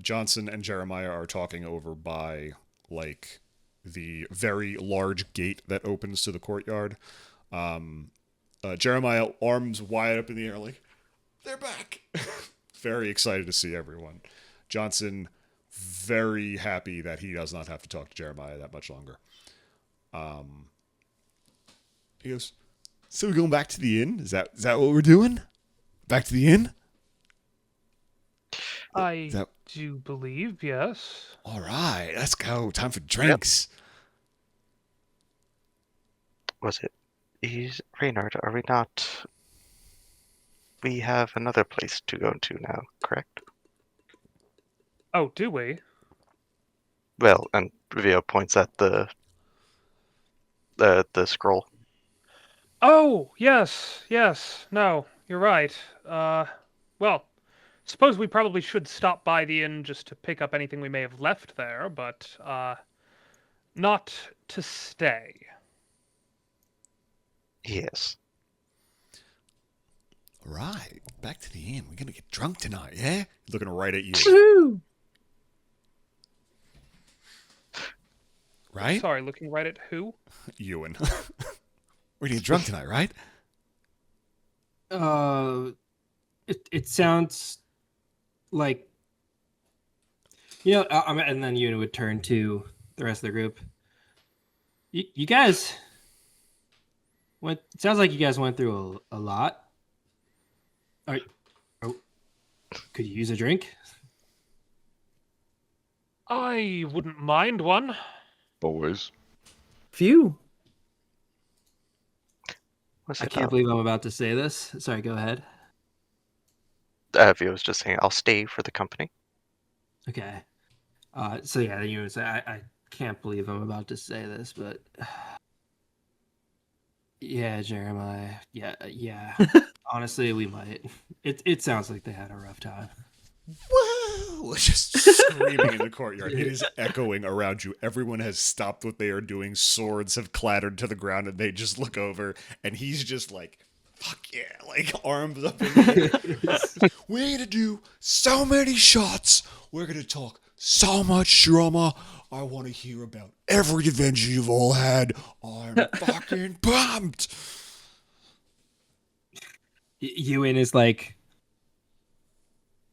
Johnson and Jeremiah are talking over by like the very large gate that opens to the courtyard. Jeremiah, arms wide up in the air, like, they're back. Very excited to see everyone. Johnson, very happy that he does not have to talk to Jeremiah that much longer. He goes, so we're going back to the inn? Is that what we're doing? Back to the inn? I do believe, yes. All right, let's go. Time for drinks. Was it? Reynard, are we not? We have another place to go to now, correct? Oh, do we? Well, and Vio points at the scroll. Oh, yes, yes. No, you're right. Well, suppose we probably should stop by the inn just to pick up anything we may have left there, but, not to stay. Yes. All right, back to the inn. We're going to get drunk tonight, yeah? Looking right at you. Woo! Right? Sorry, looking right at who? Ewan. We're going to get drunk tonight, right? It sounds like, and then you would turn to the rest of the group. You guys it sounds like you guys went through a lot. Could you use a drink? I wouldn't mind one. Always. Phew. What's I it can't about? believe I'm about to say this. Sorry, go ahead. Vio was just saying, I'll stay for the company. Okay. So yeah, you would say I can't believe I'm about to say this, but yeah, Jeremiah. Yeah. Honestly, we might. It sounds like they had a rough time. Whoa! Just screaming in the courtyard. It is echoing around you. Everyone has stopped what they are doing. Swords have clattered to the ground, and they just look over, and he's just like fuck yeah, like arms up in the air. We're gonna do so many shots. We're gonna talk so much drama. I want to hear about every adventure you've all had. I'm fucking pumped. Ewan is like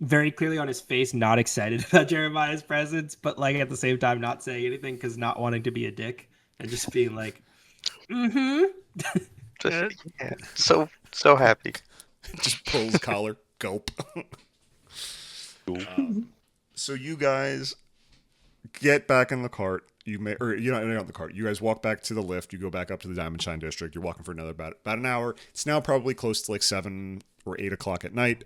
very clearly on his face, not excited about Jeremiah's presence, but like at the same time not saying anything because not wanting to be a dick and just being like, mm-hmm. Just, yeah, so happy. Just pulls collar, gulp. So you guys get back in the cart. You're not in the cart. You guys walk back to the lift. You go back up to the Diamond Shine District. You're walking for another about an hour. It's now probably close to like 7 or 8 o'clock at night.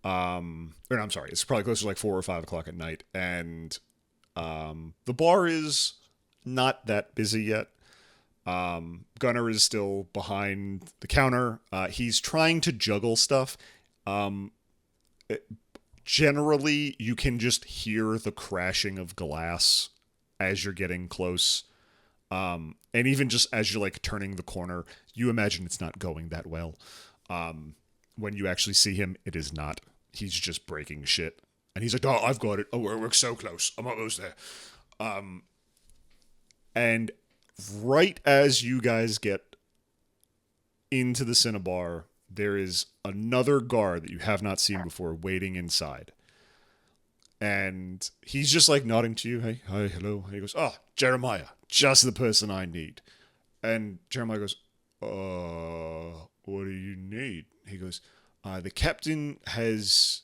I'm sorry. It's probably close to like 4 or 5 o'clock at night. And the bar is not that busy yet. Gunnar is still behind the counter. He's trying to juggle stuff. Generally, you can just hear the crashing of glass as you're getting close. And even just as you're like turning the corner, you imagine it's not going that well. When you actually see him, it is not. He's just breaking shit. And he's like, oh, I've got it. Oh, we're so close. I'm almost there. And right as you guys get into the Cinnabar, there is another guard that you have not seen before waiting inside. And he's just like nodding to you. Hey, hi, hello. And he goes, oh, Jeremiah, just the person I need. And Jeremiah goes, what do you need? He goes, the captain has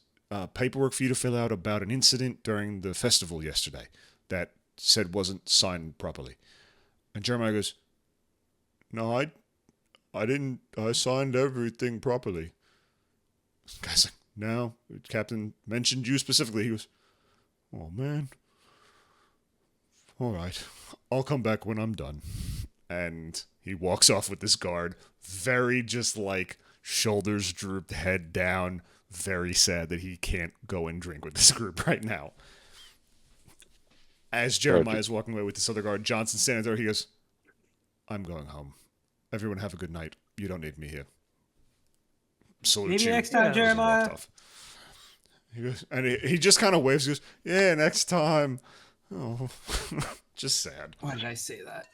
paperwork for you to fill out about an incident during the festival yesterday that said wasn't signed properly. And Jeremiah goes, no, I didn't. I signed everything properly. The guy's like, no, the captain mentioned you specifically. He goes, oh, man. All right. I'll come back when I'm done. And he walks off with this guard, very just like shoulders drooped, head down, very sad that he can't go and drink with this group right now. As Jeremiah is walking away with this other guard, Johnson standing there, he goes, I'm going home. Everyone have a good night. You don't need me here. Maybe next time, Jeremiah. He goes, and he just kind of waves. He goes, yeah, next time. Oh, just sad. Why did I say that?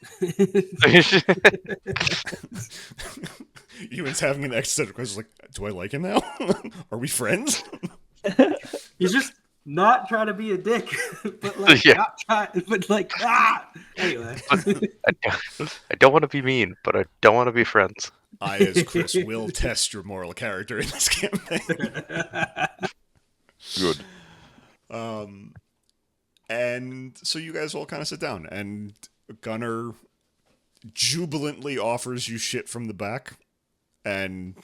Ewan's having an existential question. Like, do I like him now? Are we friends? He's just not trying to be a dick, but like not trying. But like Anyway, I don't want to be mean, but I don't want to be friends. I, as Chris, will test your moral character in this campaign. Good. And so you guys all kind of sit down, and Gunnar jubilantly offers you shit from the back, and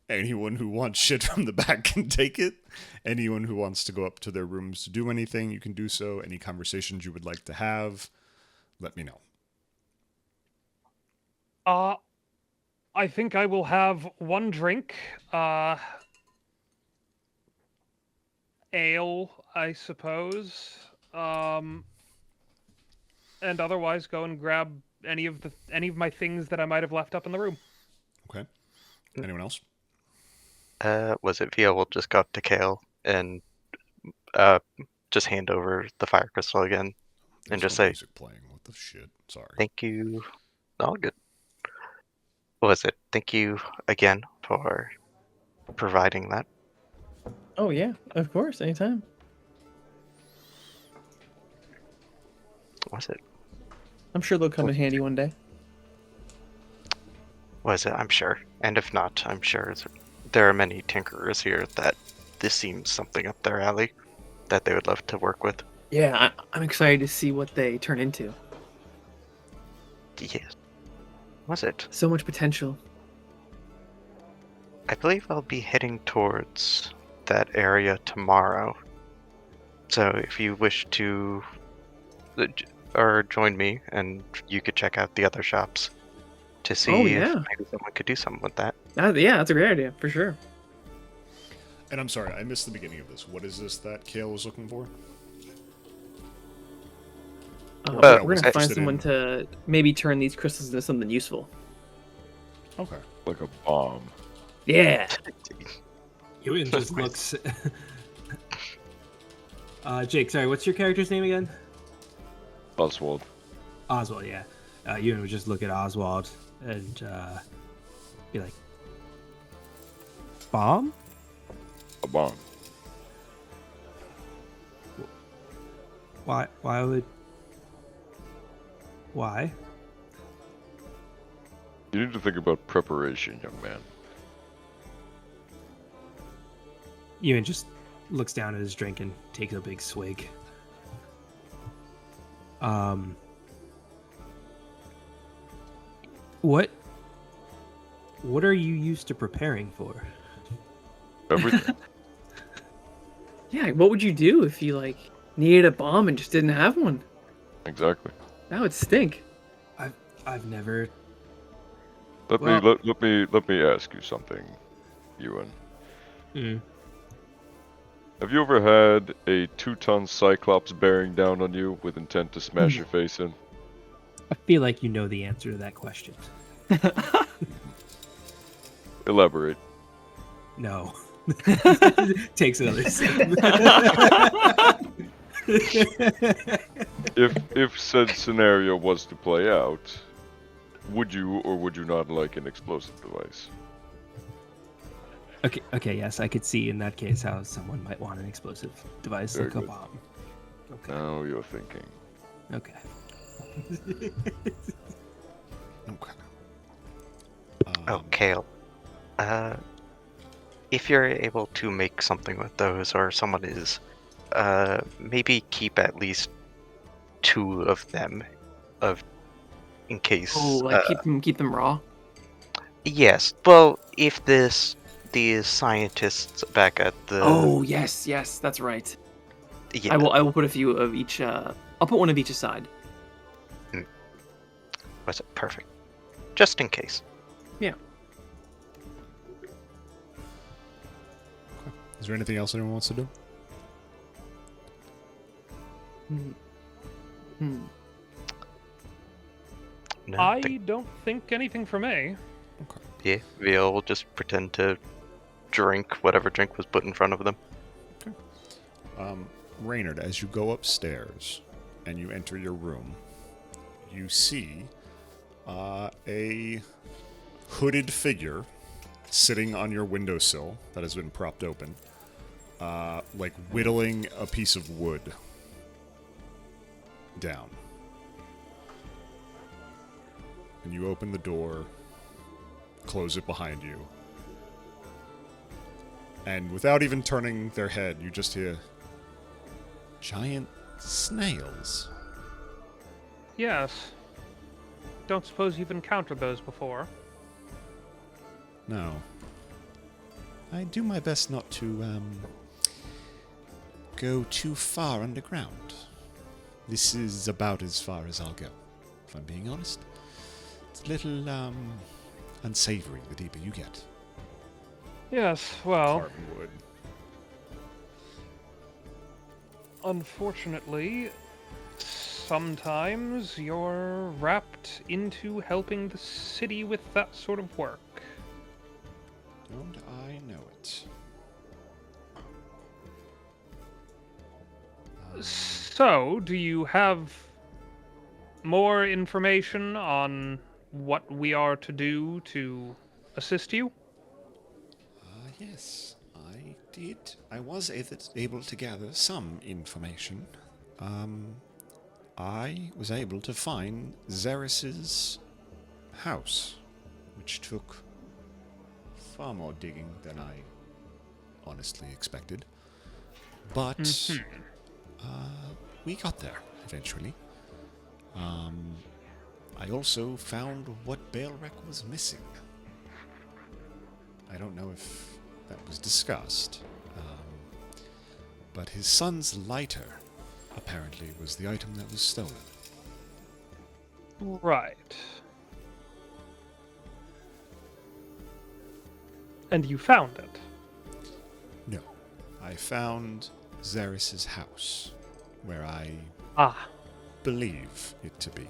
anyone who wants shit from the back can take it. Anyone who wants to go up to their rooms to do anything, you can do so. Any conversations you would like to have, let me know. I think I will have one drink. Ale, I suppose. And otherwise go and grab any of my things that I might have left up in the room. Okay. Anyone else? Was it Via will just go up to Kale and just hand over the fire crystal again and just say, music playing. What the shit? Sorry. Thank you. All good. What was it? Thank you again for providing that. Oh yeah, of course, anytime. What was it? I'm sure they'll come in handy one day. Was it? I'm sure. And if not, I'm sure there are many tinkerers here that this seems something up their alley that they would love to work with. Yeah, I'm excited to see what they turn into. Yes. Was it? So much potential. I believe I'll be heading towards that area tomorrow. So if you wish to or join me, and you could check out the other shops to see if maybe someone could do something with that. Yeah, that's a great idea, for sure. And I'm sorry, I missed the beginning of this. What is this that Kale was looking for? We're going to find someone to maybe turn these crystals into something useful. Okay. Like a bomb. Yeah. Ewan just looks. Jake, sorry, what's your character's name again? Oswald. Oswald, yeah. Ewan would just look at Oswald and be like, "Bomb? A bomb. Why? Why would? Why?" You need to think about preparation, young man. Ewan just looks down at his drink and takes a big swig. What are you used to preparing for? Everything. Yeah, what would you do if you like needed a bomb and just didn't have one? Exactly. That would stink. I've never. Let Well- me ask you something, Ewan. Mm. Have you ever had a 2-ton Cyclops bearing down on you with intent to smash your face in? I feel like you know the answer to that question. Elaborate. No. Takes another sip. If said scenario was to play out, would you or would you not like an explosive device? Okay, yes, I could see in that case how someone might want an explosive device Very like a good. bomb. Okay. Now you're thinking. Okay. Okay. Oh, Kale. If you're able to make something with those, or someone is, maybe keep at least 2 of them, in case. Oh, like keep them raw. Yes. Well, if these scientists back at the. Oh yes, that's right. Yeah. I will put a few of each. I'll put one of each aside. Was it perfect? Just in case. Yeah. Is there anything else anyone wants to do? No. I don't think anything for me. Yeah. We'll just pretend to drink whatever drink was put in front of them. Reynard, as you go upstairs and you enter your room, you see a hooded figure sitting on your windowsill that has been propped open, like whittling a piece of wood down. And you open the door, close it behind you, and without even turning their head, you just hear giant snails. Yes. Don't suppose you've encountered those before. No. I do my best not to, go too far underground. This is about as far as I'll go, if I'm being honest. It's a little, unsavory the deeper you get. Yes, well, Carving wood. unfortunately, sometimes you're wrapped into helping the city with that sort of work. Don't I know it? So, do you have more information on what we are to do to assist you? Yes, I did. I was able to gather some information. I was able to find Xeris's house, which took far more digging than I honestly expected. But we got there eventually. I also found what Baelrek was missing. I don't know if that was discussed, but his son's lighter apparently was the item that was stolen. Right. And you found it? No, I found Xeris's house, where I Ah, believe it to be.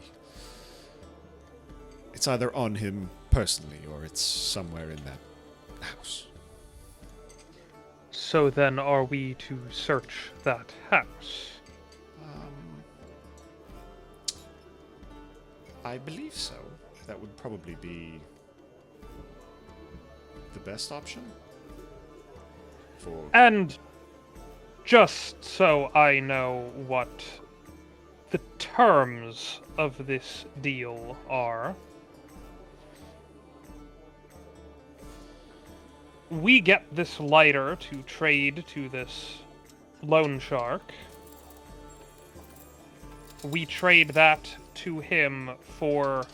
It's either on him personally, or it's somewhere in that house. So then, are we to search that house? I believe so. That would probably be the best option. For And just so I know what the terms of this deal are, we get this lighter to trade to this loan shark. We trade that to him for,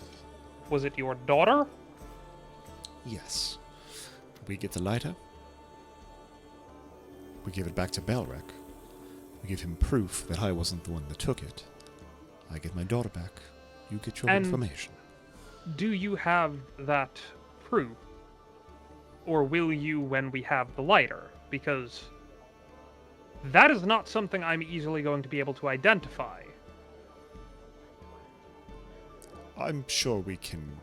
was it your daughter? yes, we get the lighter. We give it back to Belrek. We give him proof that I wasn't the one that took it. I get my daughter back. You get your And- information. Do you have that proof? Or will you when we have the lighter? Because that is not something I'm easily going to be able to identify. I'm sure we can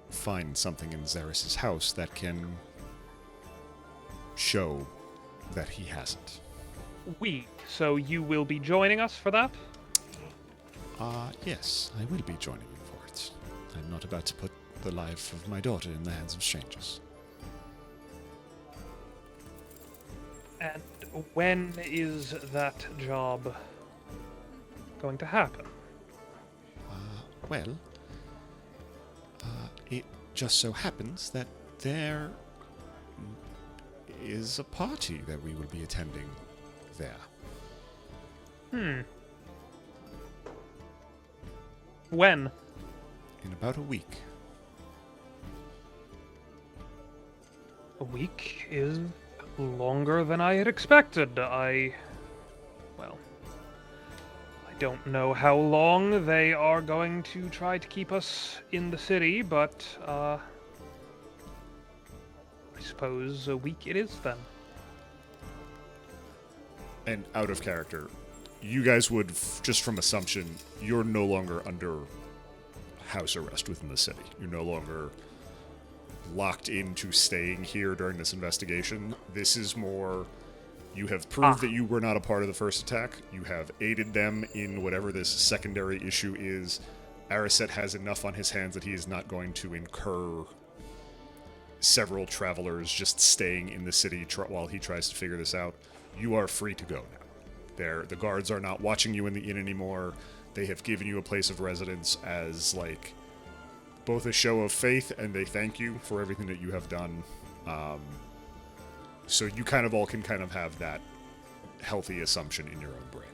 find something in Xeris' house that can show that he hasn't. So you will be joining us for that? Yes, I will be joining you for it. I'm not about to put the life of my daughter in the hands of strangers. And when is that job going to happen? Well, it just so happens that there is a party that we will be attending there. When? In about a week. A week is longer than I had expected. I don't know how long they are going to try to keep us in the city, but I suppose a week it is then. And out of character, you guys would, just from assumption, you're no longer under house arrest within the city. You're no longer locked into staying here during this investigation. This is more, you have proved that you were not a part of the first attack. You have aided them in whatever this secondary issue is. Ariset has enough on his hands that he is not going to incur several travelers just staying in the city while he tries to figure this out. You are free to go now. The guards are not watching you in the inn anymore. They have given you a place of residence as, like, both a show of faith and they thank you for everything that you have done. So you kind of all can kind of have that healthy assumption in your own brain.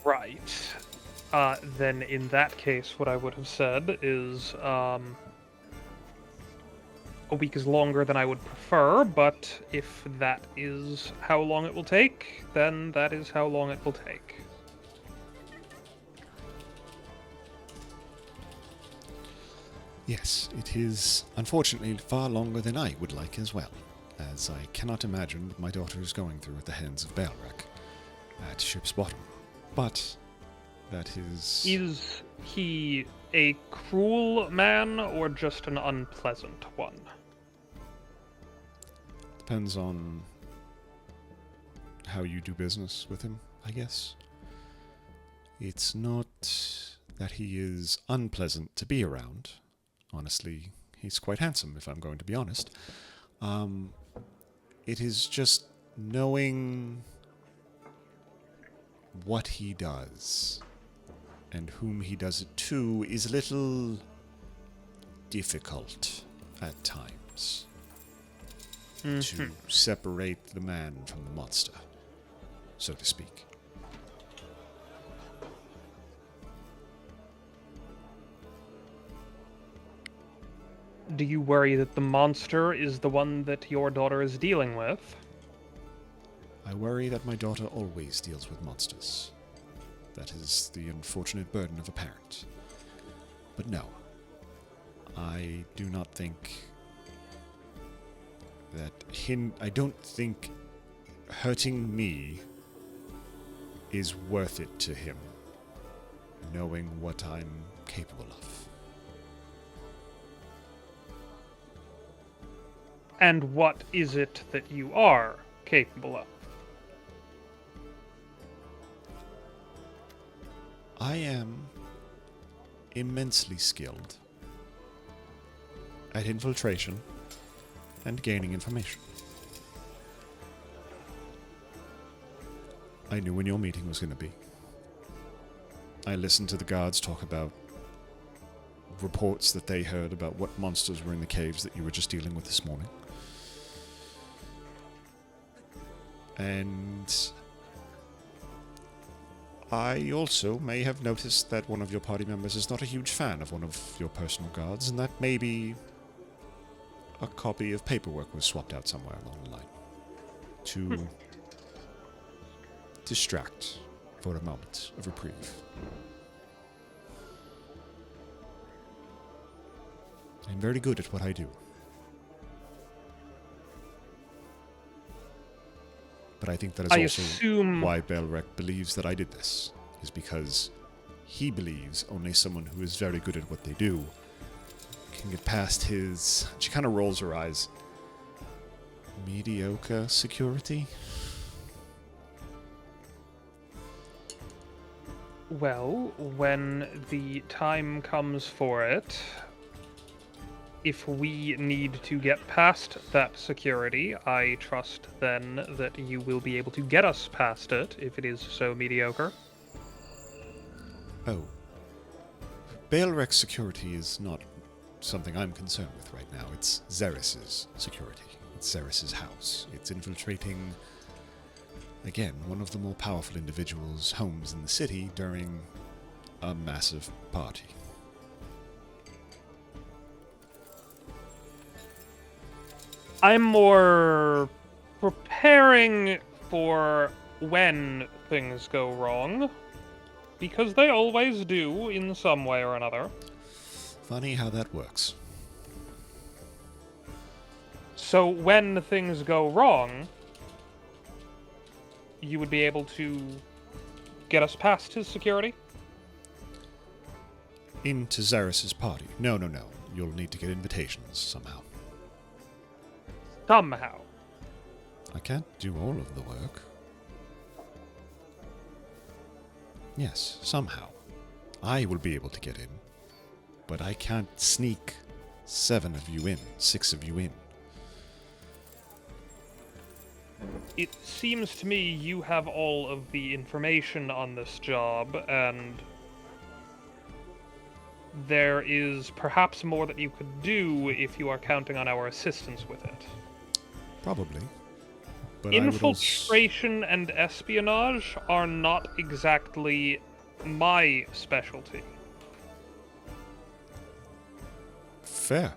Right. Then in that case, what I would have said is a week is longer than I would prefer, but if that is how long it will take, then that is how long it will take. Yes, it is unfortunately far longer than I would like as well, as I cannot imagine what my daughter is going through at the hands of Balrek at Ship's Bottom. But that is... Is he a cruel man or just an unpleasant one? Depends on how you do business with him, I guess. It's not that he is unpleasant to be around. Honestly, he's quite handsome, if I'm going to be honest. It is just knowing what he does and whom he does it to is a little difficult at times to separate the man from the monster, so to speak. Do you worry that the monster is the one that your daughter is dealing with? I worry that my daughter always deals with monsters. That is the unfortunate burden of a parent. But no, I do not think that I don't think hurting me is worth it to him, knowing what I'm capable of. And what is it that you are capable of? I am immensely skilled at infiltration and gaining information. I knew when your meeting was going to be. I listened to the guards talk about reports that they heard about what monsters were in the caves that you were just dealing with this morning. And I also may have noticed that one of your party members is not a huge fan of one of your personal guards, and that maybe a copy of paperwork was swapped out somewhere along the line to distract for a moment of reprieve. I'm very good at what I do. But I think that is also why Belrek believes that I did this, is because he believes only someone who is very good at what they do can get past his... She kind of rolls her eyes. Mediocre security? Well, when the time comes for it, if we need to get past that security, I trust then that you will be able to get us past it if it is so mediocre. Oh. Baelrek's security is not something I'm concerned with right now. It's Xeris's security. It's Xeris's house. It's infiltrating, again, one of the more powerful individuals' homes in the city during a massive party. I'm more preparing for when things go wrong, because they always do in some way or another. Funny how that works. So when things go wrong, you would be able to get us past his security? Into Xeris's party. No. You'll need to get invitations somehow. Somehow. I can't do all of the work. Yes, somehow. I will be able to get in. But I can't sneak 7 of you in, 6 of you in. It seems to me you have all of the information on this job, and there is perhaps more that you could do if you are counting on our assistance with it. Probably. But Infiltration and espionage are not exactly my specialty. Fair.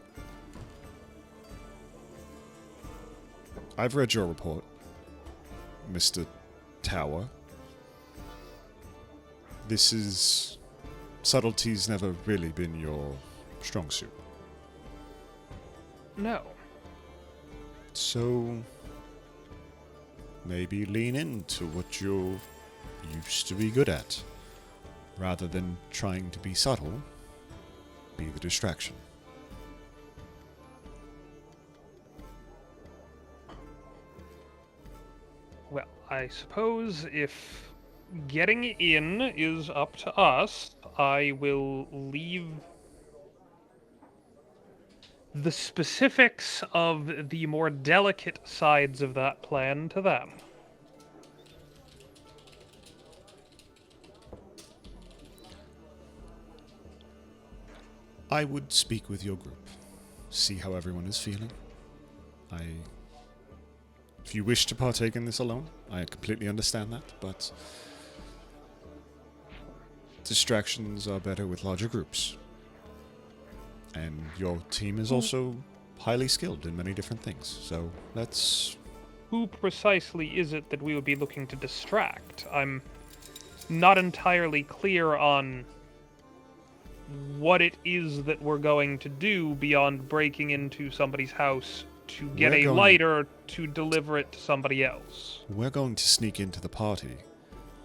I've read your report, Mr. Tower. This is... Subtlety's never really been your strong suit. No. So... maybe lean into what you used to be good at. Rather than trying to be subtle, be the distraction. Well, I suppose if getting in is up to us, I will leave the specifics of the more delicate sides of that plan to them. I would speak with your group. See how everyone is feeling. If you wish to partake in this alone, I completely understand that, but distractions are better with larger groups. And your team is also highly skilled in many different things, so let's... Who precisely is it that we would be looking to distract? I'm not entirely clear on what it is that we're going to do beyond breaking into somebody's house to get a lighter to deliver it to somebody else. We're going to sneak into the party,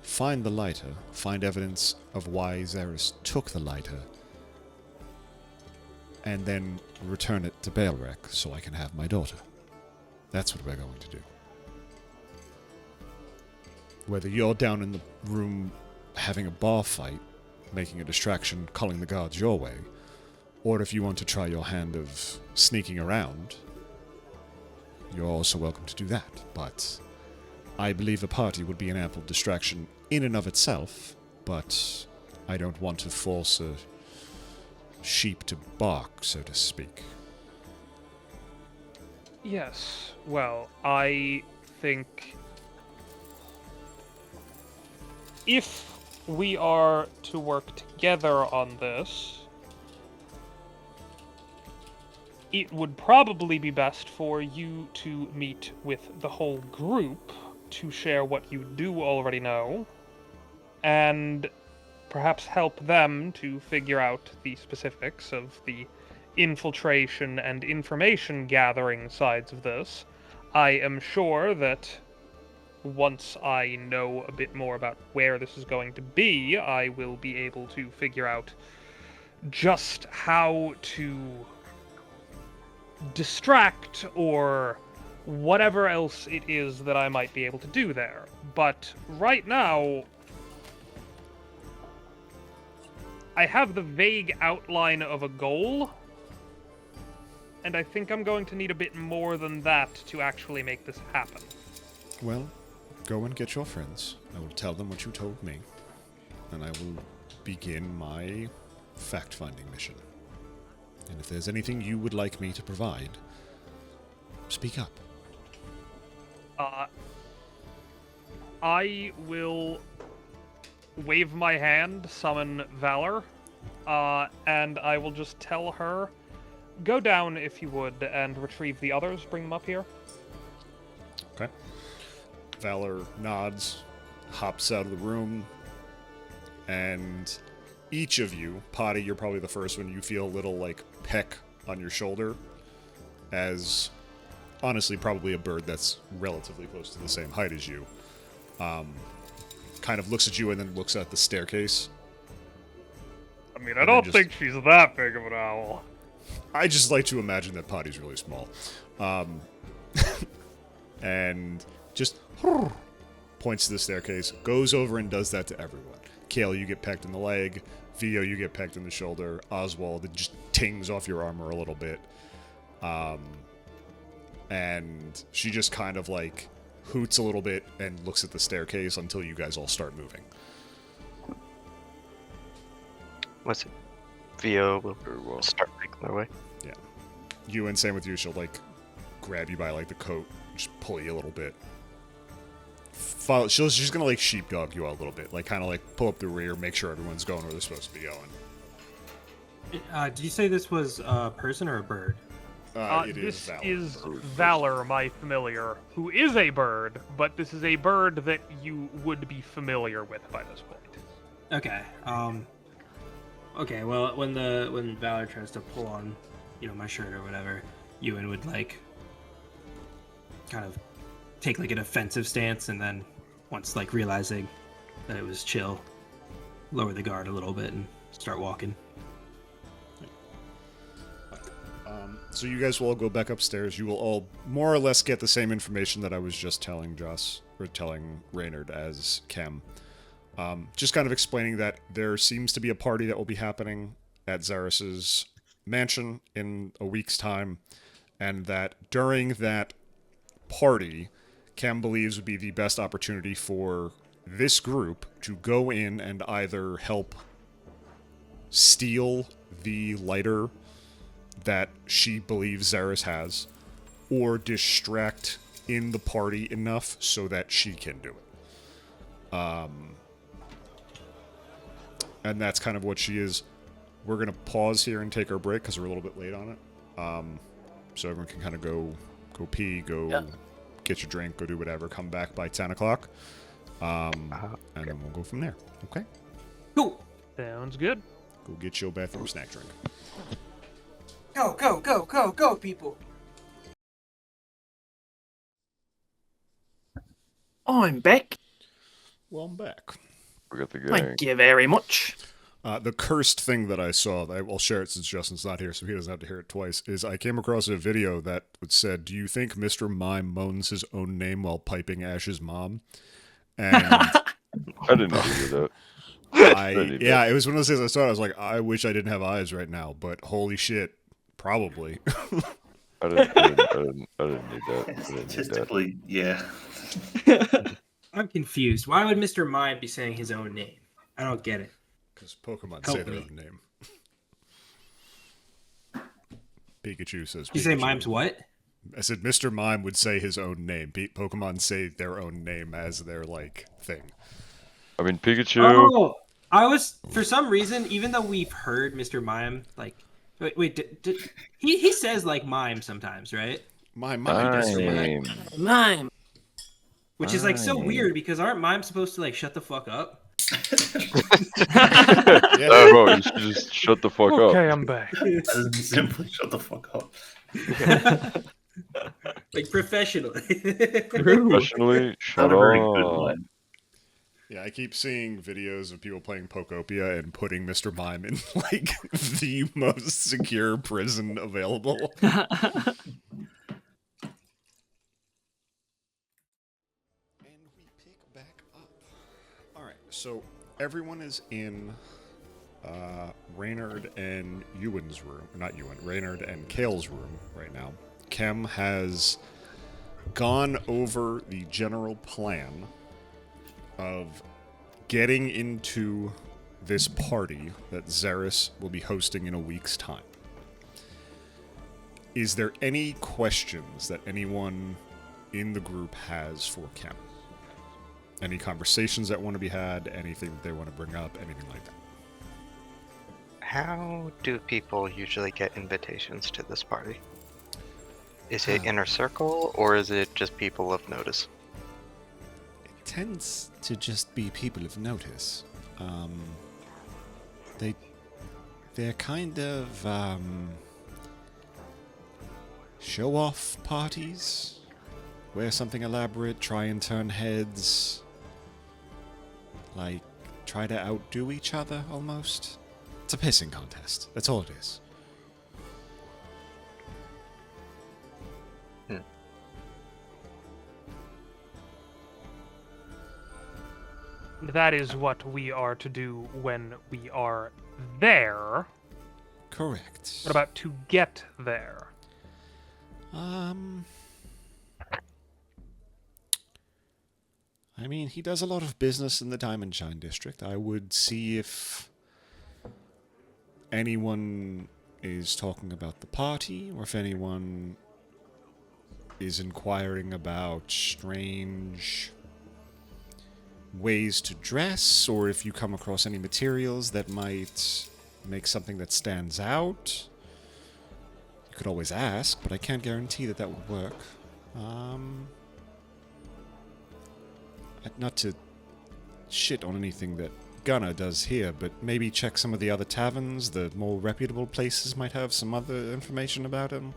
find the lighter, find evidence of why Xeris took the lighter, and then return it to Baelrek so I can have my daughter. That's what we're going to do. Whether you're down in the room having a bar fight, making a distraction, calling the guards your way, or if you want to try your hand of sneaking around, you're also welcome to do that. But I believe a party would be an ample distraction in and of itself, but I don't want to force a sheep to bark, so to speak. Yes, well, I think if we are to work together on this, it would probably be best for you to meet with the whole group to share what you do already know, and perhaps help them to figure out the specifics of the infiltration and information gathering sides of this. I am sure that once I know a bit more about where this is going to be, I will be able to figure out just how to distract or whatever else it is that I might be able to do there. But right now, I have the vague outline of a goal, and I think I'm going to need a bit more than that to actually make this happen. Well, go and get your friends. I will tell them what you told me, and I will begin my fact-finding mission. And if there's anything you would like me to provide, speak up. I will wave my hand, summon Valor, and I will just tell her, go down if you would, and retrieve the others, bring them up here. Okay. Valor nods, hops out of the room, and each of you, Potty, you're probably the first one, you feel a little, like, peck on your shoulder, as, honestly, probably a bird that's relatively close to the same height as you, kind of looks at you and then looks at the staircase. I mean, I don't think she's that big of an owl. I just like to imagine that Potty's really small. And just points to the staircase, goes over and does that to everyone. Kale, you get pecked in the leg. Vio, you get pecked in the shoulder. Oswald, it just tings off your armor a little bit. And she just kind of like hoots a little bit and looks at the staircase until you guys all start moving. What's it? Vio will start making their way. Yeah. You and same with you, she'll like grab you by like the coat, just pull you a little bit. She's gonna like sheepdog you out a little bit, like kind of like pull up the rear, make sure everyone's going where they're supposed to be going. Did you say this was a person or a bird? This is Valor, my familiar, who is a bird, but this is a bird that you would be familiar with by this point. Okay. Okay. Well, when Valor tries to pull on, my shirt or whatever, Ewan would like kind of take like an offensive stance, and then once like realizing that it was chill, lower the guard a little bit and start walking. So you guys will all go back upstairs. You will all more or less get the same information that I was just telling Joss, or telling Reynard as Kem. Just kind of explaining that there seems to be a party that will be happening at Zarus's mansion in a week's time, and that during that party, Kem believes would be the best opportunity for this group to go in and either help steal the lighter that she believes Zarus has, or distract in the party enough so that she can do it. And that's kind of what she is. We're going to pause here and take our break because we're a little bit late on it. So everyone can kind of go pee, get your drink, go do whatever, come back by 10 o'clock. And then we'll go from there. Okay? Cool. Sounds good. Go get your bathroom snack drink. Go, go, go, go, go, people. I'm back. Well, I'm back. We got the gang. Thank you very much. The cursed thing that I saw, I'll share it since Justin's not here, so he doesn't have to hear it twice, is I came across a video that said, "Do you think Mr. Mime moans his own name while piping Ash's mom?" And I didn't need to hear that. it was one of those things I saw. I was like, I wish I didn't have eyes right now, but holy shit, probably. I didn't need that. I didn't need that. Statistically, yeah. I'm confused. Why would Mr. Mime be saying his own name? I don't get it. Because Pokemon Help say their me. own name. Pikachu says. You say Pikachu. Mime's what? I said Mr. Mime would say his own name. Pokemon say their own name as their thing. I mean, Pikachu. Oh, I was for some reason, even though we've heard Mr. Mime he says mime sometimes, right? Mime. Mime. Which is so weird because aren't mimes supposed to shut the fuck up? Yeah. Bro, you should just shut the fuck up. Okay, I'm back. Simply shut the fuck up. Professionally. Professionally, shut Not a very good up. one. Yeah, I keep seeing videos of people playing Pokopia and putting Mr. Mime in the most secure prison available. And we pick back up. Alright, so everyone is in Reynard and Ewan's room. Not Ewan, Reynard and Kale's room right now. Kem has gone over the general plan of getting into this party that Xeris will be hosting in a week's time. Is there any questions that anyone in the group has for Kem? Any conversations that want to be had? Anything that they want to bring up? Anything like that? How do people usually get invitations to this party? Is it inner circle, or is it just people of notice? It tends to just be people of notice. They're kind of show-off parties. Wear something elaborate, try and turn heads. Try to outdo each other, almost. It's a pissing contest. That's all it is. That is what we are to do when we are there. Correct. What about to get there? I mean, he does a lot of business in the Diamond Shine district. I would see if anyone is talking about the party, or if anyone is inquiring about strange ways to dress, or if you come across any materials that might make something that stands out. You could always ask, but I can't guarantee that that would work. Not to shit on anything that Gunnar does here, but maybe check some of the other taverns. The more reputable places might have some other information about him.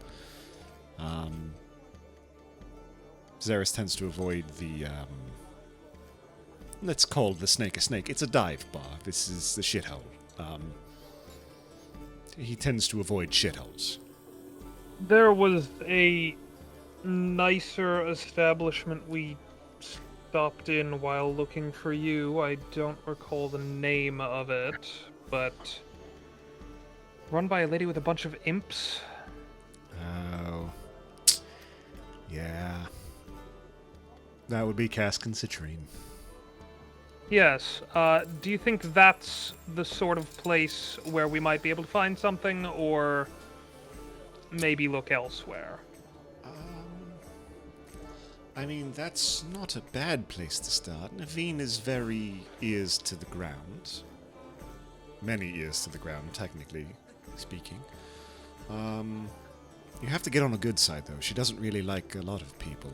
Xeris tends to avoid the, let's call the snake a snake. It's a dive bar. This is the shithole. He tends to avoid shitholes. There was a nicer establishment we stopped in while looking for you. I don't recall the name of it, but run by a lady with a bunch of imps. Oh. Yeah. That would be Cask and Citrine. Yes. Do you think that's the sort of place where we might be able to find something, or maybe look elsewhere? I mean, that's not a bad place to start. Naveen is very ears to the ground. Many ears to the ground, technically speaking. You have to get on a good side, though. She doesn't really like a lot of people.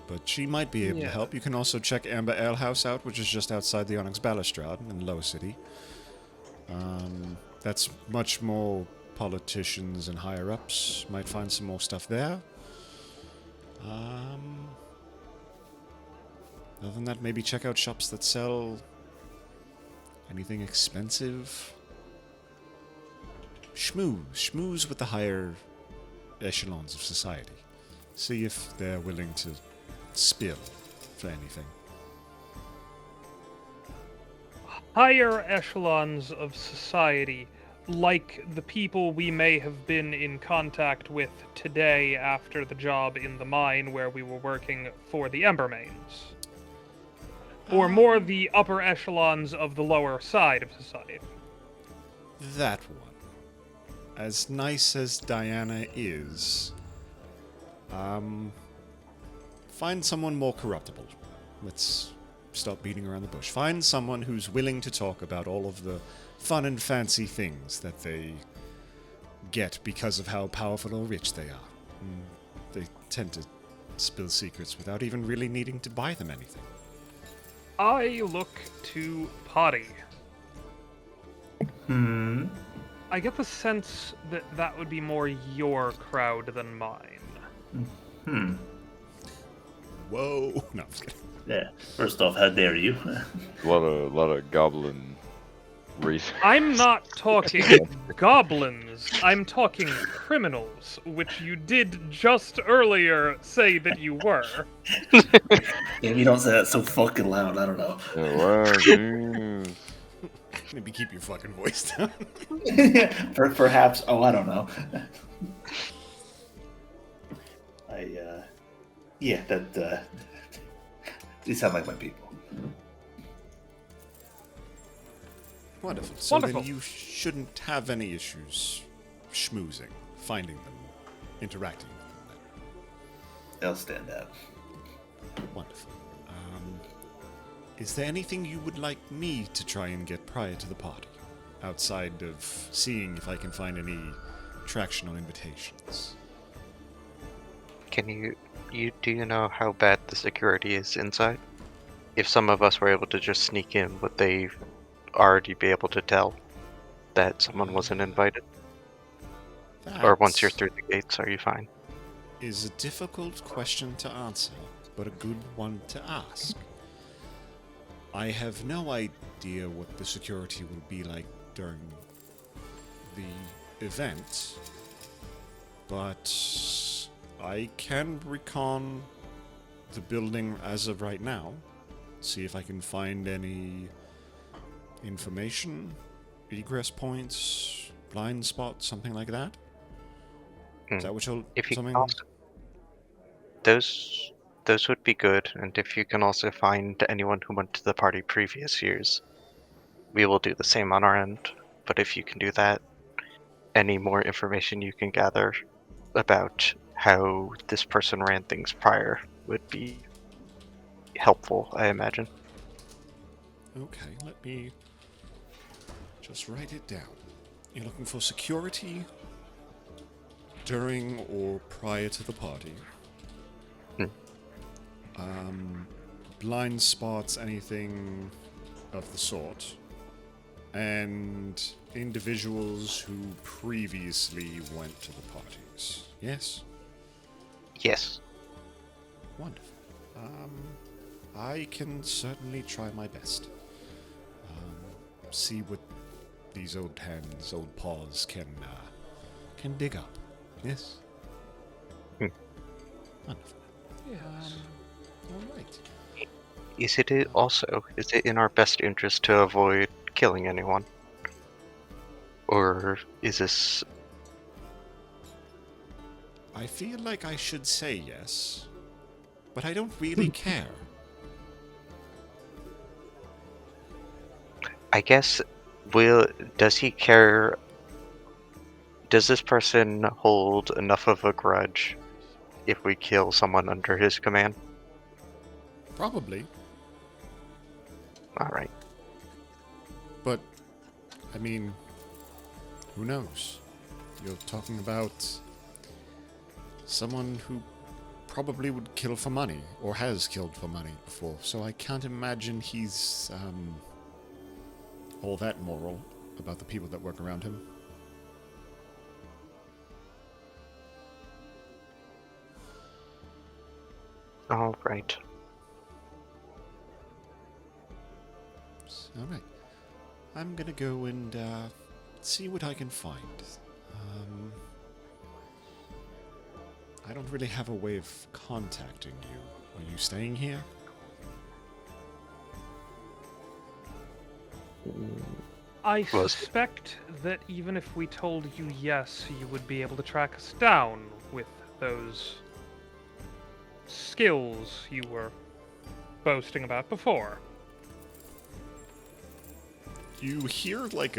But she might be able to help. You can also check Amber Ale House out, which is just outside the Onyx Balustrade in Low City. That's much more politicians and higher-ups. Might find some more stuff there. Other than that, maybe check out shops that sell Anything expensive? Schmooze with the higher echelons of society. See if they're willing to spill for anything. Higher echelons of society, like the people we may have been in contact with today after the job in the mine where we were working for the Embermanes. Or more the upper echelons of the lower side of society. That one. As nice as Diana is, find someone more corruptible. Let's stop beating around the bush. Find someone who's willing to talk about all of the fun and fancy things that they get because of how powerful or rich they are. They tend to spill secrets without even really needing to buy them anything. I look to Potty. I get the sense that that would be more your crowd than mine. Whoa. No, I'm just kidding. Yeah. First off, how dare you? A lot of goblin race. I'm not talking goblins. I'm talking criminals, which you did just earlier say that you were. If you don't say that so fucking loud, I don't know. Wow, jeez. Maybe keep your fucking voice down. Perhaps. Oh, I don't know. Yeah, that. These sound like my people. Wonderful. So Wonderful. then you shouldn't have any issues schmoozing, finding them, interacting with them then. They'll stand out. Wonderful. Is there anything you would like me to try and get prior to the party? Outside of seeing if I can find any traction on invitations? Can do you know how bad the security is inside? If some of us were able to just sneak in, would they already be able to tell that someone wasn't invited? Or once you're through the gates, are you fine? Is a difficult question to answer, but a good one to ask. I have no idea what the security will be like during the event, but I can recon the building as of right now, see if I can find any information, egress points, blind spots, something like that. Is that what you're... If you something... can also, those would be good, and if you can also find anyone who went to the party previous years, we will do the same on our end. But if you can do that, any more information you can gather about how this person ran things prior would be helpful, I imagine. Okay, let me just write it down. You're looking for security during or prior to the party. Blind spots, anything of the sort. And individuals who previously went to the parties. Yes? Yes. Wonderful. I can certainly try my best. See what these old hands, old paws can dig up. Yes? Wonderful. All right. Is it in our best interest to avoid killing anyone? Or is this... I feel like I should say yes, but I don't really care. I guess, does he care... Does this person hold enough of a grudge if we kill someone under his command? Probably. Alright. But, I mean, who knows? You're talking about someone who probably would kill for money, or has killed for money before, so I can't imagine he's, all that moral about the people that work around him. Alright. All right. I'm gonna go and see what I can find. I don't really have a way of contacting you. Are you staying here? I Was- suspect that even if we told you yes, you would be able to track us down with those skills you were boasting about before. You hear like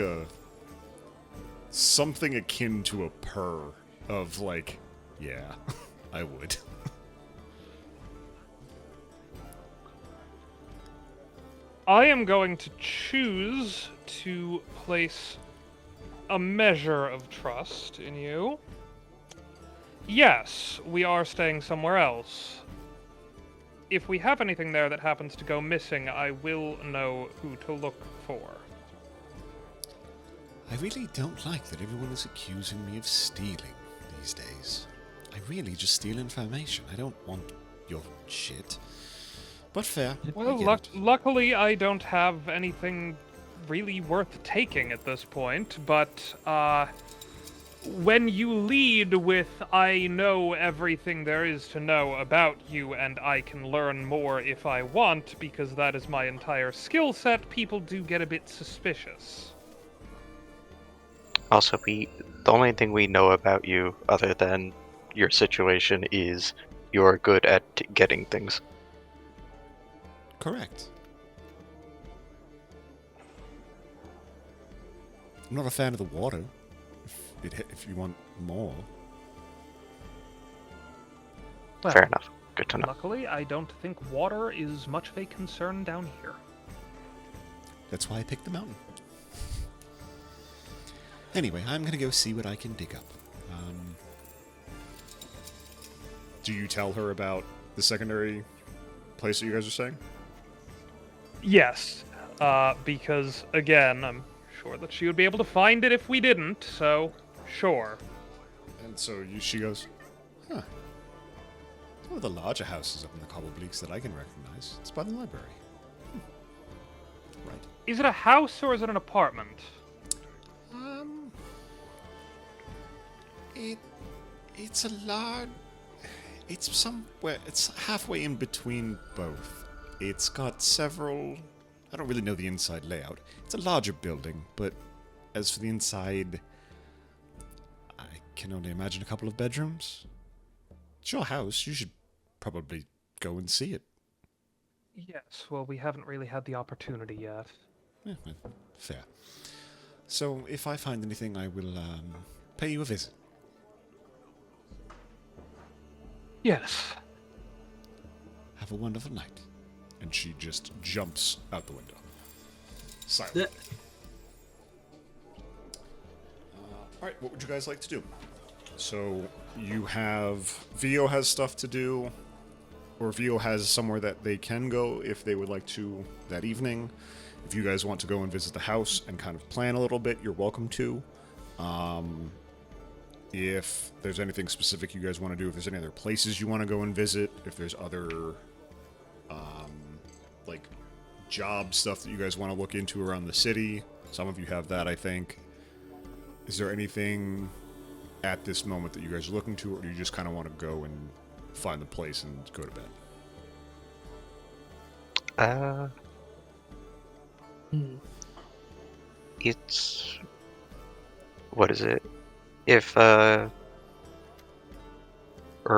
something akin to a purr of like, yeah, I would. I am going to choose to place a measure of trust in you. Yes, we are staying somewhere else. If we have anything there that happens to go missing, I will know who to look for. I really don't like that everyone is accusing me of stealing these days. I really just steal information. I don't want your shit. But fair. I Well, get it. luckily I don't have anything really worth taking at this point, but when you lead with I know everything there is to know about you and I can learn more if I want because that is my entire skill set, people do get a bit suspicious. Also, the only thing we know about you, other than your situation, is you're good at getting things. Correct. I'm not a fan of the water. If you want more. Well, Fair enough. Good to know. luckily, I don't think water is much of a concern down here. That's why I picked the mountain. Anyway, I'm gonna go see what I can dig up. Do you tell her about the secondary place that you guys are staying? Yes, because, again, I'm sure that she would be able to find it if we didn't, so sure. And so she goes, huh. It's one of the larger houses up in the Cobblebleaks that I can recognize. It's by the library. Right. Is it a house or is it an apartment? It's a large... It's somewhere... It's halfway in between both. It's got several... I don't really know the inside layout. It's a larger building, but as for the inside... I can only imagine a couple of bedrooms. It's your house. You should probably go and see it. Yes, well, we haven't really had the opportunity yet. Yeah, well, fair. So, if I find anything, I will pay you a visit. Yes. Have a wonderful night. And she just jumps out the window. Silent. Alright, what would you guys like to do? So, you have... Vio has stuff to do. Or Vio has somewhere that they can go if they would like to that evening. If you guys want to go and visit the house and kind of plan a little bit, you're welcome to. If there's anything specific you guys want to do, if there's any other places you want to go and visit, if there's other, like, job stuff that you guys want to look into around the city. Some of you have that, I think. Is there anything at this moment that you guys are looking to, or do you just kind of want to go and find the place and go to bed? It's... What is it? If, or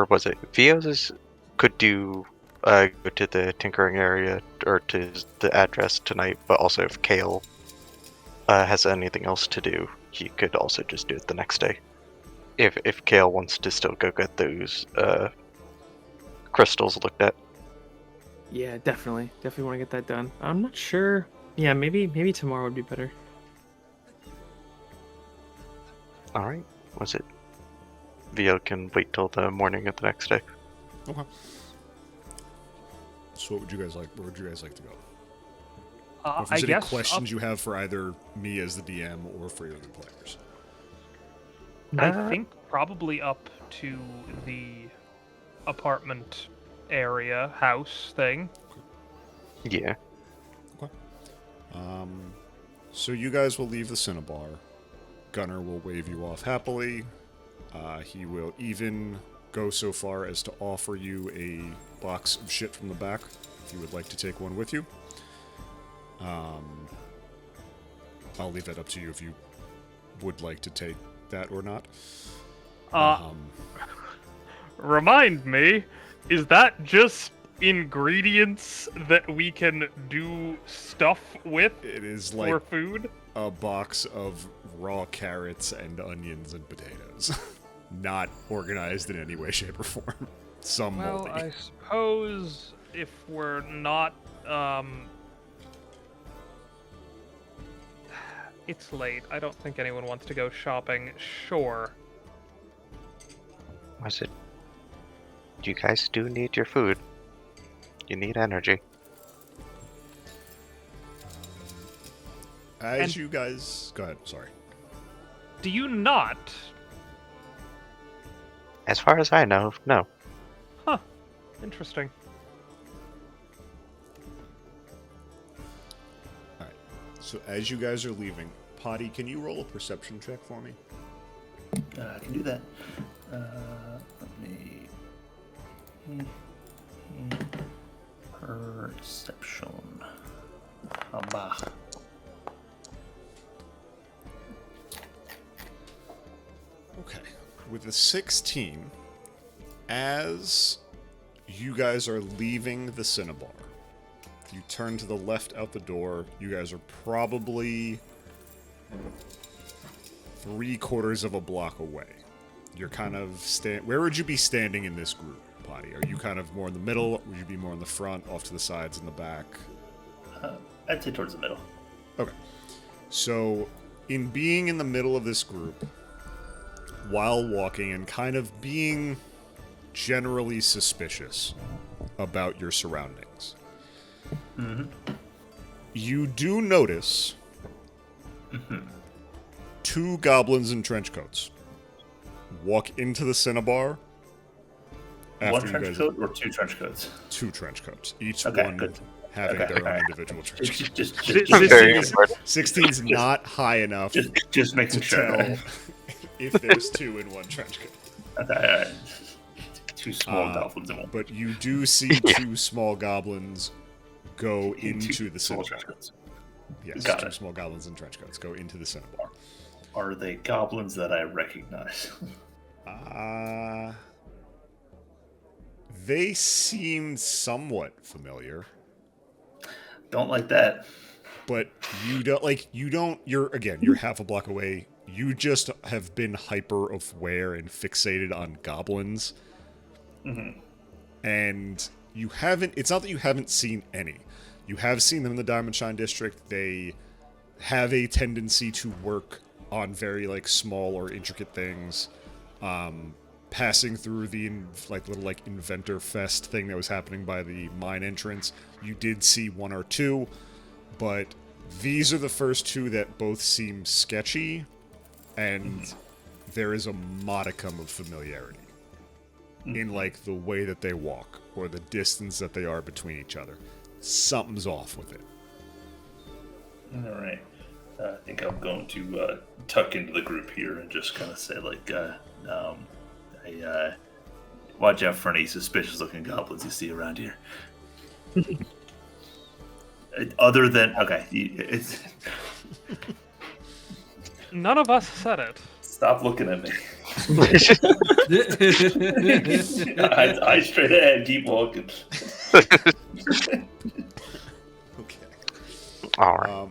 was it? Vio's could go to the tinkering area, or to the address tonight, but also if Kale has anything else to do, he could also just do it the next day. If Kale wants to still go get those, crystals looked at. Yeah, definitely. Definitely want to get that done. I'm not sure. Yeah, maybe tomorrow would be better. Alright, was it? Vio can wait till the morning of the next day. Okay. So what would you guys like? Where would you guys like to go? Or if I there's any guess questions you have for either me as the DM or for your other players. I think probably up to the apartment area, house thing. Yeah. Okay. So you guys will leave the Cinnabar. Gunnar will wave you off happily. He will even go so far as to offer you a box of shit from the back if you would like to take one with you. I'll leave that up to you if you would like to take that or not. Remind me, is that just ingredients that we can do stuff with It is for like food? a box of raw carrots and onions and potatoes. Not organized in any way, shape, or form. Some Well, moldy. I suppose if we're not, it's late. I don't think anyone wants to go shopping. Sure. Was it? You guys do need your food. You need energy. As and- you guys... Go ahead, sorry. Do you not? As far as I know, no. Huh. Interesting. Alright. So as you guys are leaving, Potty, can you roll a perception check for me? I can do that. Let me. Perception. Bah. Okay. With a 16, as you guys are leaving the Cinnabar, if you turn to the left out the door, you guys are probably 3/4 of a block away. You're kind of where would you be standing in this group, Potty? Are you kind of more in the middle? Would you be more in the front, off to the sides, in the back? I'd say towards the middle. Okay. So, in being in the middle of this group, while walking and kind of being generally suspicious about your surroundings, you do notice two goblins in trench coats walk into the Cinnabar. One trench coat or two trench coats? Two trench coats. Each Okay, one good. having Okay, their own alright. individual trench coat. Just 16's not high enough just making to sure. tell if there's two in one trench coat. Okay, all right. Two small goblins in one. But you do see two small goblins go into the small Cinnabar. trench coats. Yes, Got two it. small goblins in trench coats go into the Cinnabar. Are they goblins that I recognize? They seem somewhat familiar, Don't like that. but you're half a block away. You just have been hyper aware and fixated on goblins. And you haven't, it's not that you haven't seen any. You have seen them in the Diamond Shine District. They have a tendency to work on very, small or intricate things. Passing through the, little, Inventor Fest thing that was happening by the mine entrance, you did see one or two, but these are the first two that both seem sketchy, and there is a modicum of familiarity in, the way that they walk, or the distance that they are between each other. Something's off with it. All right. I think I'm going to tuck into the group here and just kind of say, watch out for any suspicious-looking goblins you see around here. Other than, okay, it's... None of us said it. Stop looking at me. I straight ahead, keep walking. Okay. All right.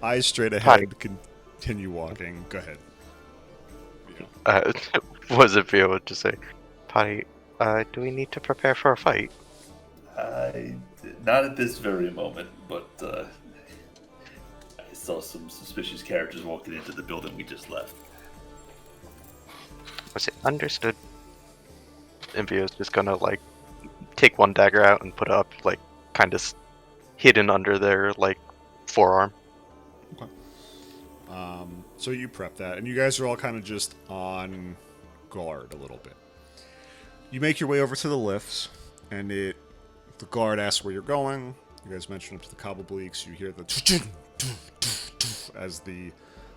Eyes straight ahead, continue walking. Go ahead. Was it be able to say, Potty, do we need to prepare for a fight? Not at this very moment, but I saw some suspicious characters walking into the building we just left. Was it understood? Envio's just gonna, take one dagger out and put it up, kind of hidden under their, forearm. Okay. So you prep that, and you guys are all kind of just on guard a little bit. You make your way over to the lifts, and the guard asks where you're going. You guys mention up to the cobble bleaks. You hear the as the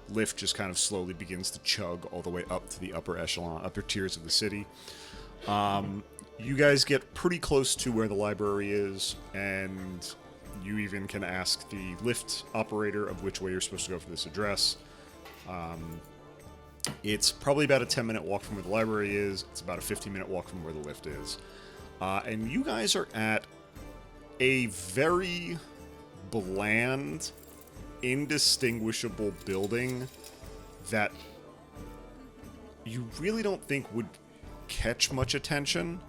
lift just kind of slowly begins to chug all the way up to the upper tiers of the city. You guys get pretty close to where the library is, and you even can ask the lift operator of which way you're supposed to go for this address. It's probably about a 10-minute walk from where the library is. It's about a 15-minute walk from where the lift is. And you guys are at a very bland, indistinguishable building that you really don't think would catch much attention,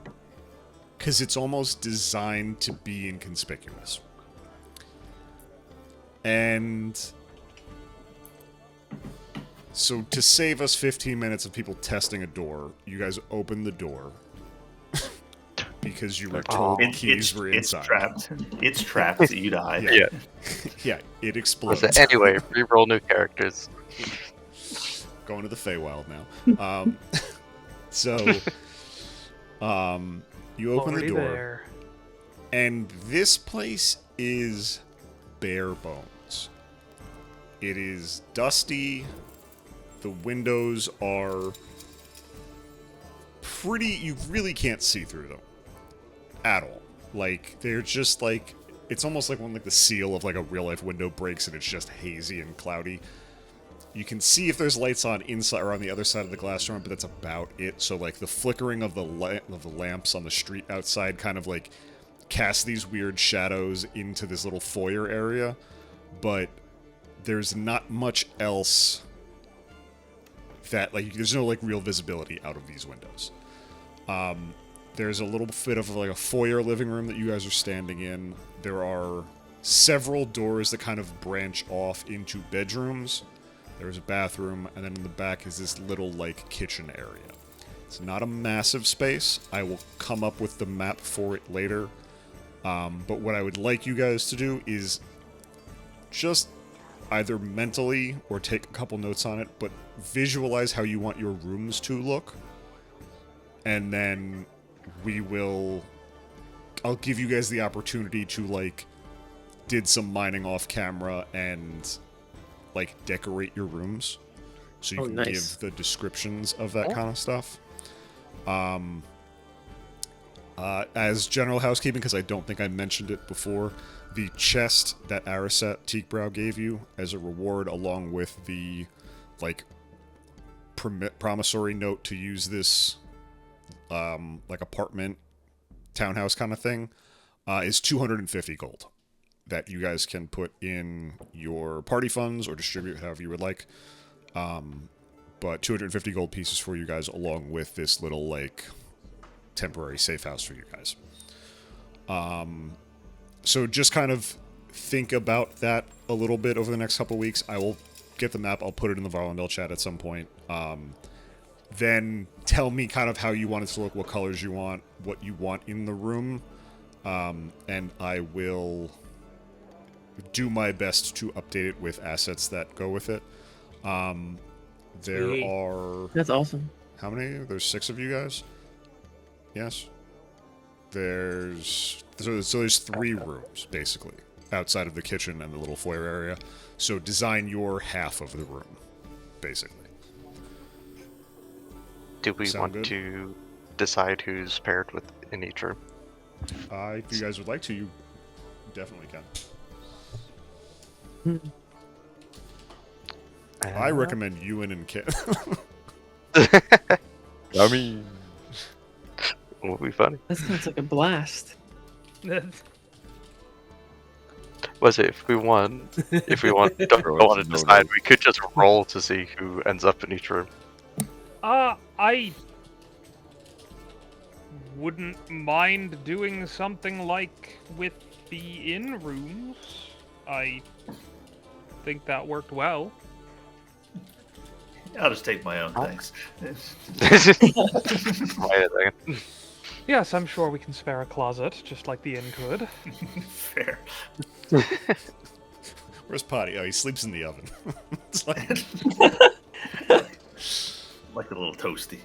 because it's almost designed to be inconspicuous. And so to save us 15 minutes of people testing a door, you guys open the door because you were told keys were inside. It's trapped. You die. Yeah. Yeah, it explodes. Anyway, re-roll new characters. Going to the Feywild now. You open the Already door, there. and this place is bare bones. It is dusty. The windows are pretty... You really can't see through them at all. Like, they're just like... It's almost like when like the seal of like a real-life window breaks and it's just hazy and cloudy. You can see if there's lights on inside or on the other side of the glass door, but that's about it. So like the flickering of the lamps on the street outside kind of like cast these weird shadows into this little foyer area, but there's not much else that like there's no like real visibility out of these windows. There's a little bit of like a foyer living room that you guys are standing in. There are several doors that kind of branch off into bedrooms. There's a bathroom, and then in the back is this little, like, kitchen area. It's not a massive space. I will come up with the map for it later. But what I would like you guys to do is just either mentally or take a couple notes on it, but visualize how you want your rooms to look. And then I'll give you guys the opportunity to, like, did some mining off camera and... like decorate your rooms so you can nice. give the descriptions of that kind of stuff. As general housekeeping, because I don't think I mentioned it before, the chest that Arisat Teakbrow gave you as a reward, along with the like promissory note to use this like apartment townhouse kind of thing, is 250 gold. That you guys can put in your party funds or distribute however you would like. But 250 gold pieces for you guys, along with this little, like, temporary safe house for you guys. So just kind of think about that a little bit over the next couple weeks. I will get the map. I'll put it in the Varlindel chat at some point. Then tell me kind of how you want it to look, what colors you want, what you want in the room. And I will... do my best to update it with assets that go with it. There are... That's awesome. How many? There's 6 of you guys? Yes? There's 3 rooms, basically, outside of the kitchen and the little foyer area. So design your half of the room, basically. Do we Sound want good? to decide who's paired with in each room? If you guys would like to, you definitely can. I recommend Ewan and Kit. I mean, It would be funny. That sounds like a blast. Was it if we don't want to decide, we could just roll to see who ends up in each room. I wouldn't mind doing something like with the inn rooms. I think that worked well. I'll just take my own, thanks. Wait a second. Yes, I'm sure we can spare a closet, just like the inn could. Fair. Where's Potty? Oh, he sleeps in the oven. It's like... Like a little toasty.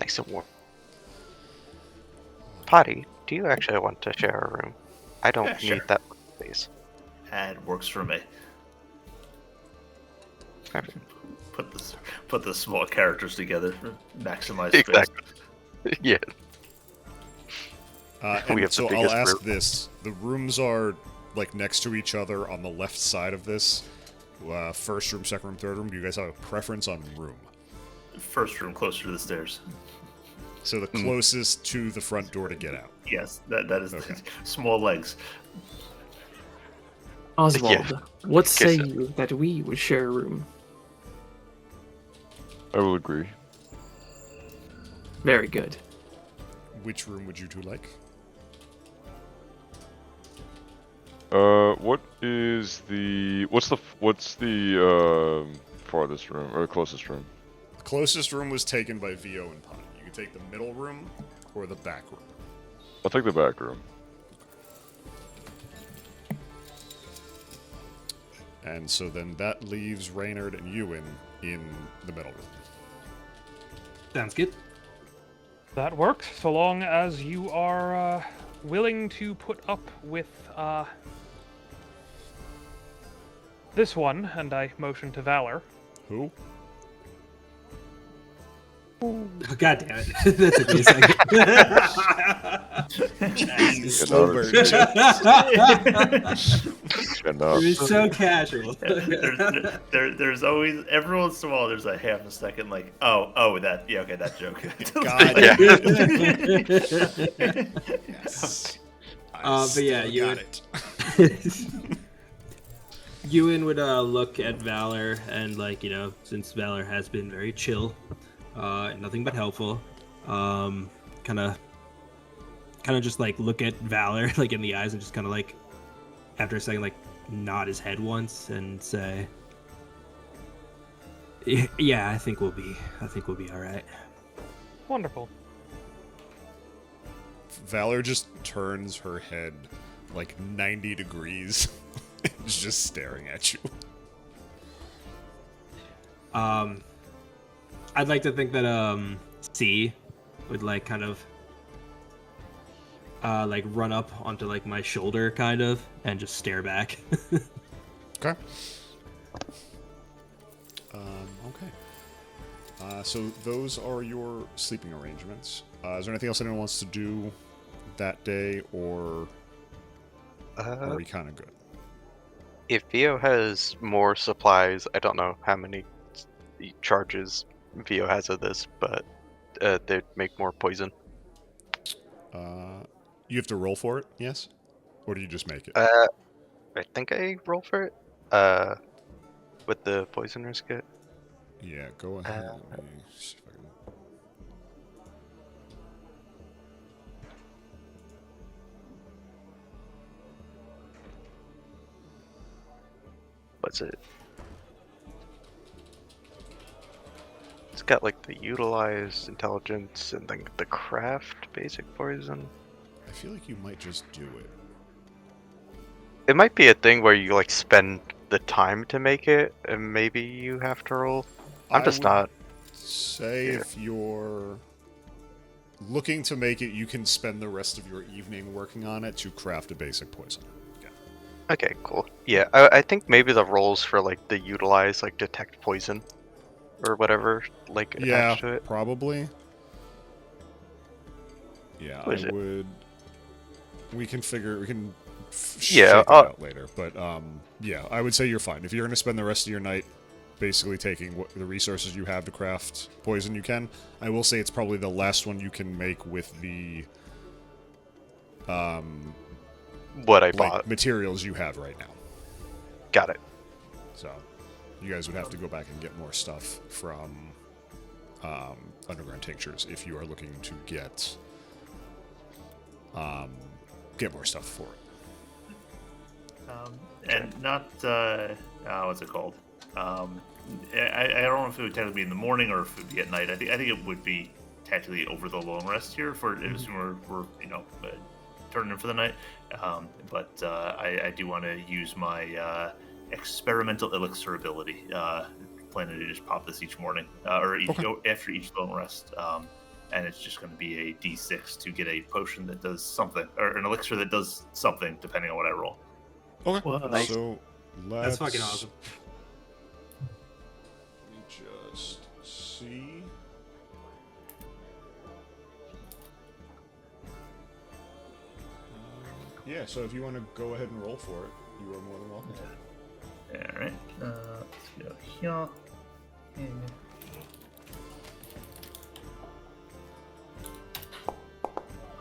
Nice and warm. Potty, do you actually want to share a room? I don't Yeah, sure. need that much space. It works for me. Put the small characters together, maximize space. Exactly. Yeah. We And have the so I'll biggest ask room. this: the rooms are like next to each other on the left side of this. First room, second room, third room. Do you guys have a preference on room? First room closer to the stairs. So the closest to the front door to get out. Yes, that is Okay. small legs. Oswald, what say so. you that we would share a room? I will agree. Very good. Which room would you two like? What's the farthest room or closest room? The closest room was taken by Vio and Pun. You can take the middle room or the back room. I'll take the back room. And so then that leaves Reynard and Ewan in the middle room. Sounds good. That works, so long as you are willing to put up with this one, and I motion to Valor. Who? Oh, God damn it. That took me a second. Slow burn. Enough. It was so casual. There's always every once in a while there's a half a second like that that joke. God. Yes. But yeah, still you got would- it. Ewan would look at Valor and, since Valor has been very chill, nothing but helpful, kind of just look at Valor in the eyes and just after a second nod his head once and say, "Yeah, I think we'll be all right." Wonderful. Valor just turns her head 90 degrees. Is just staring at you. I'd like to think that C would run up onto my shoulder and just stare back. Okay. Okay. So those are your sleeping arrangements. Is there anything else anyone wants to do that day, or are we kind of good? If Vio has more supplies, I don't know how many charges Vio has of this, but they'd make more poison. You have to roll for it, yes? Or do you just make it? I think I roll for it. With the poisoner's kit. Yeah, go ahead. Let me see if I can... What's it? It's got the utilized intelligence and then the craft basic poison. I feel like you might just do it. It might be a thing where you spend the time to make it, and maybe you have to roll. I'm just not. Say Yeah. if you're looking to make it, you can spend the rest of your evening working on it to craft a basic poison. Yeah. Okay, cool. Yeah, I think maybe the rolls for the utilize detect poison or whatever Yeah, attached to it. probably. Yeah, What is I it? would. We can Yeah, shake that out later. But yeah, I would say you're fine. If you're going to spend the rest of your night basically taking the resources you have to craft poison, you can. I will say it's probably the last one you can make with the What I bought. materials you have right now. Got it. So you guys would have to go back and get more stuff from Underground Tinctures if you are looking to get more stuff for it. And not what's it called? I don't know if it would technically be in the morning or if it would be at night. I think it would be technically over the long rest here for assuming we're turning in for the night. But I do want to use my experimental elixir ability. Planning to just pop this each morning or after each long rest. And it's just going to be a D6 to get a potion that does something, or an elixir that does something, depending on what I roll. Okay. Whoa. Nice. So That's fucking awesome. Let me just see. Yeah, so if you want to go ahead and roll for it, you are more than welcome. Alright, let's go here. And...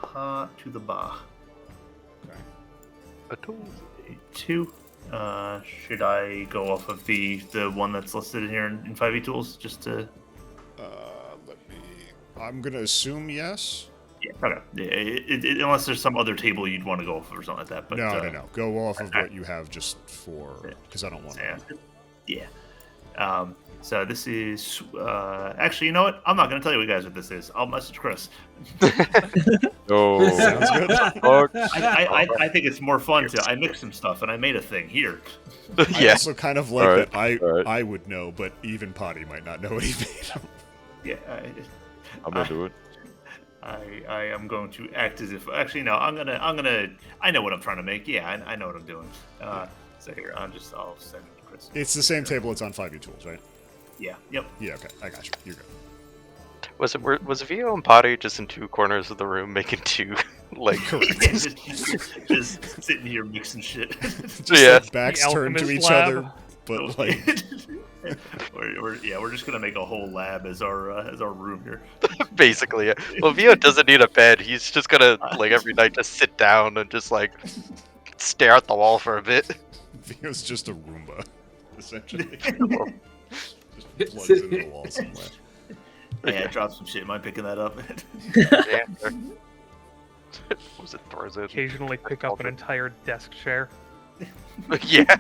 Ha to the bar. Okay. A tool. 2. Should I go off of the one that's listed here in 5e tools just to? Let me. I'm gonna assume yes. Yeah. Okay. Yeah, unless there's some other table you'd want to go off of or something like that. But No. Go off of what you have just for, because I don't want to. Yeah. So this is actually, you know what? I'm not going to tell you guys what this is. I'll message Chris. Oh, Sounds good. fuck. I think it's more fun to. I mixed some stuff and I made a thing here. I Yeah. also kind of like Alright, that I alright. would know, but even Potty might not know what he made. Yeah. I'm into it. I am going to act as if. Actually, no. I know what I'm trying to make. Yeah, I know what I'm doing. So here, I'll send it to Chris. It's the same table it's on 5e tools, right? Yeah. Yep. Yeah, okay. I got you. You're good. Was Vio and Potty just in two corners of the room making two like just sitting here mixing shit. Just Yeah. like backs The turned to alchemist each lab. other, but like we're just gonna make a whole lab as our room here. basically? Yeah. Well, Vio doesn't need a bed. He's just gonna like every night just sit down and just like stare at the wall for a bit. Vio's just a Roomba, essentially. Just plugs into the wall somewhere. Yeah, drop some shit. Am I picking that up? Yeah. Was it throws it? Occasionally pick up an entire desk chair. Yeah.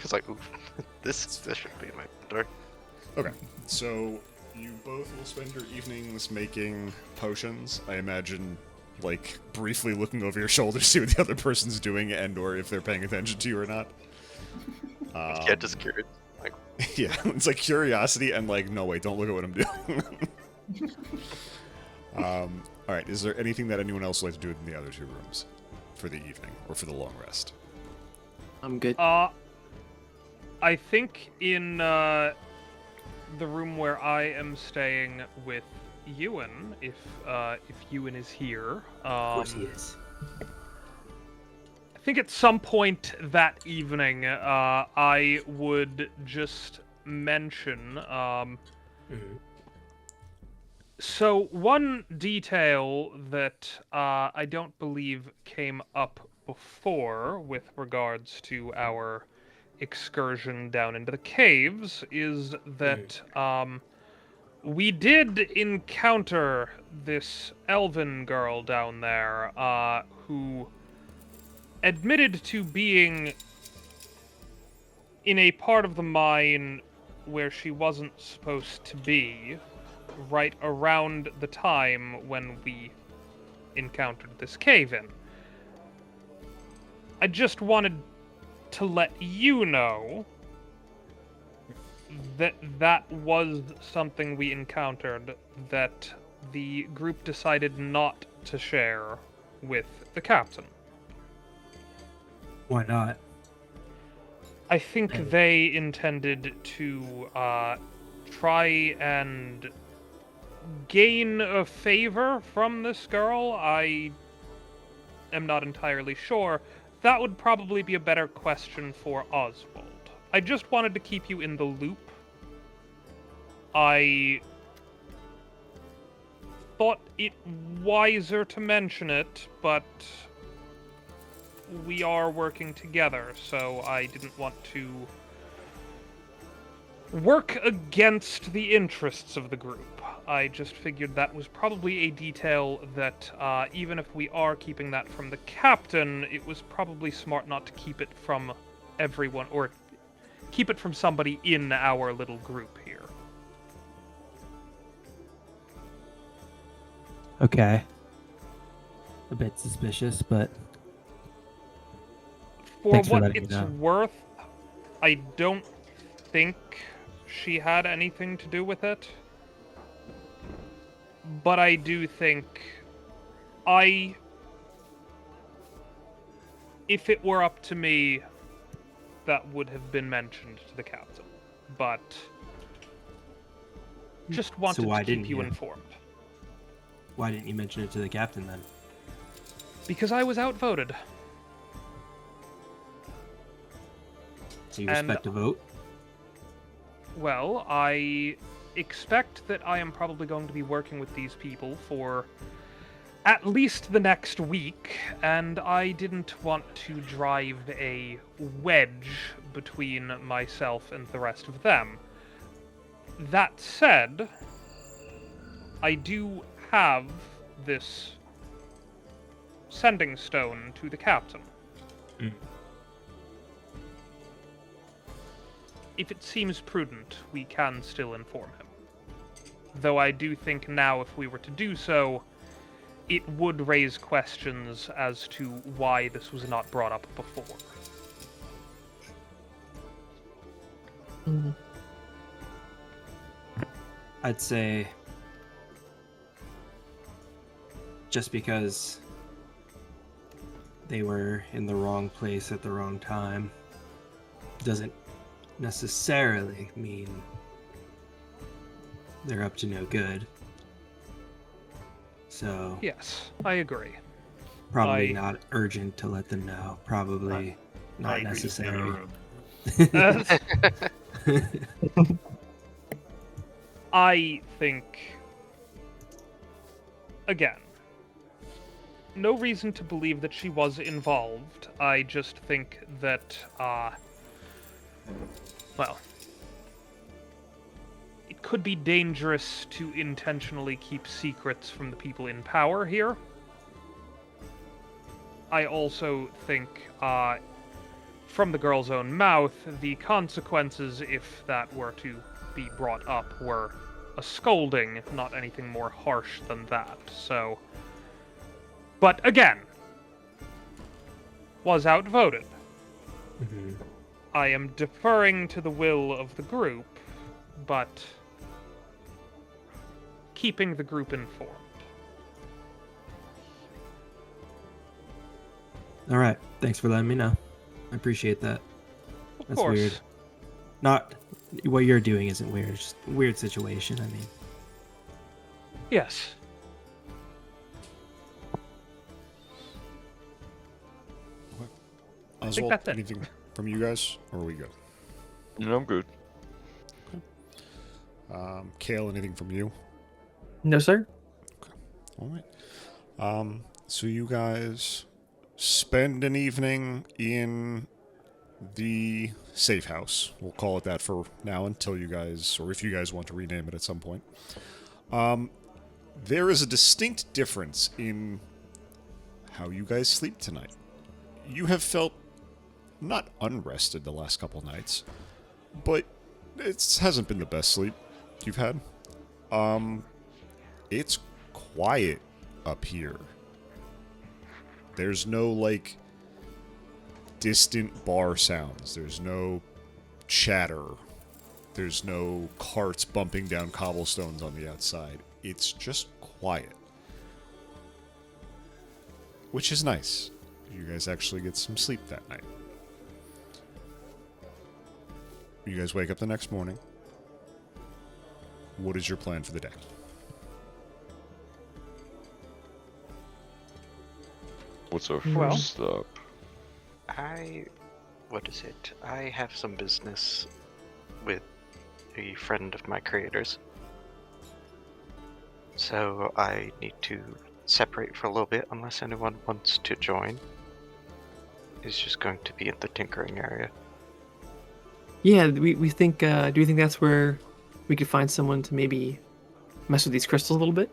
It's like, oof, this should be in my inventory. Okay, so you both will spend your evenings making potions. I imagine, like, briefly looking over your shoulder to see what the other person's doing and or if they're paying attention to you or not. Yeah, just curious. Like, Yeah, it's like curiosity and like, no, wait, don't look at what I'm doing. Alright, is there anything that anyone else would like to do in the other two rooms for the evening or for the long rest? I'm good. I think in the room where I am staying with Ewan, if Ewan is here, Of course he is. I think at some point that evening, I would just mention. So one detail that I don't believe came up before with regards to our excursion down into the caves is that we did encounter this elven girl down there who admitted to being in a part of the mine where she wasn't supposed to be, right around the time when we encountered this cave-in. I just wanted to let you know that that was something we encountered that the group decided not to share with the captain. Why not? I think they intended to try and gain a favor from this girl. I am not entirely sure. That would probably be a better question for Oswald. I just wanted to keep you in the loop. I thought it wiser to mention it, but we are working together, so I didn't want to work against the interests of the group. I just figured that was probably a detail that, even if we are keeping that from the captain, it was probably smart not to keep it from everyone, or keep it from somebody in our little group here. Okay. A bit suspicious, but For Thanks for what letting me it's know. worth, I don't think she had anything to do with it. But I do think I If it were up to me, that would have been mentioned to the captain. But just wanted why to keep didn't you you? informed. Why didn't you mention it to the captain then? Because I was outvoted. So you And- respect a vote? Well, I expect that I am probably going to be working with these people for at least the next week, and I didn't want to drive a wedge between myself and the rest of them. That said, I do have this sending stone to the captain. Mm. If it seems prudent, we can still inform him. Though I do think now if we were to do so, it would raise questions as to why this was not brought up before. I'd say just because they were in the wrong place at the wrong time doesn't necessarily mean they're up to no good. So Yes, I agree. probably I- not urgent to let them know. Probably I not agree with the other necessary. room. I think, again, no reason to believe that she was involved. I just think that, well, it could be dangerous to intentionally keep secrets from the people in power here. I also think, from the girl's own mouth, the consequences, if that were to be brought up, were a scolding, not anything more harsh than that. So, but again, was outvoted. Mhm. I am deferring to the will of the group, but keeping the group informed. All right. Thanks for letting me know. I appreciate that. Of That's course. weird. Not what you're doing isn't weird. It's just a weird situation. I mean, Yes. Oswald, that's it. anything from you guys, or are we good? No, I'm good. Kale, anything from you? No, sir. All right. So you guys spend an evening in the safe house. We'll call it that for now until you guys, or if you guys want to rename it at some point. There is a distinct difference in how you guys sleep tonight. You have felt not unrested the last couple nights, but it hasn't been the best sleep you've had. It's quiet up here. There's no, like, distant bar sounds. There's no chatter. There's no carts bumping down cobblestones on the outside. It's just quiet. Which is nice. You guys actually get some sleep that night. You guys wake up the next morning. What is your plan for the day? What's our Well- first stop? What is it? I have some business with a friend of my creators. So I need to separate for a little bit unless anyone wants to join. It's just going to be in the tinkering area. Yeah, we think. Do you think that's where we could find someone to maybe mess with these crystals a little bit?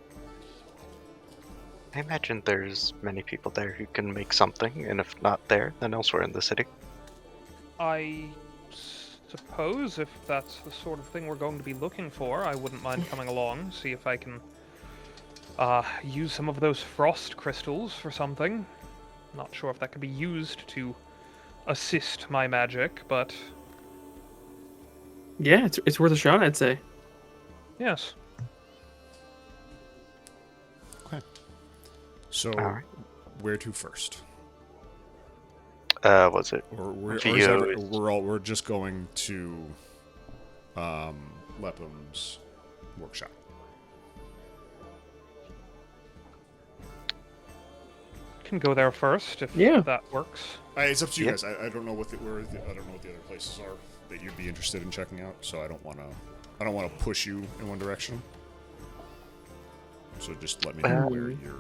I imagine there's many people there who can make something, and if not there, then elsewhere in the city. I suppose if that's the sort of thing we're going to be looking for, I wouldn't mind coming along, see if I can use some of those frost crystals for something. Not sure if that could be used to assist my magic, but Yeah, it's worth a shot, I'd say. yes. So, Alright. where to first? Was it? Or Vio is- we're just going to Lepham's workshop. Can go there first if Yeah. that works. It's up to you Yeah. guys. I don't know I don't know what the other places are that you'd be interested in checking out. So I don't want to push you in one direction. So just let me know where you're.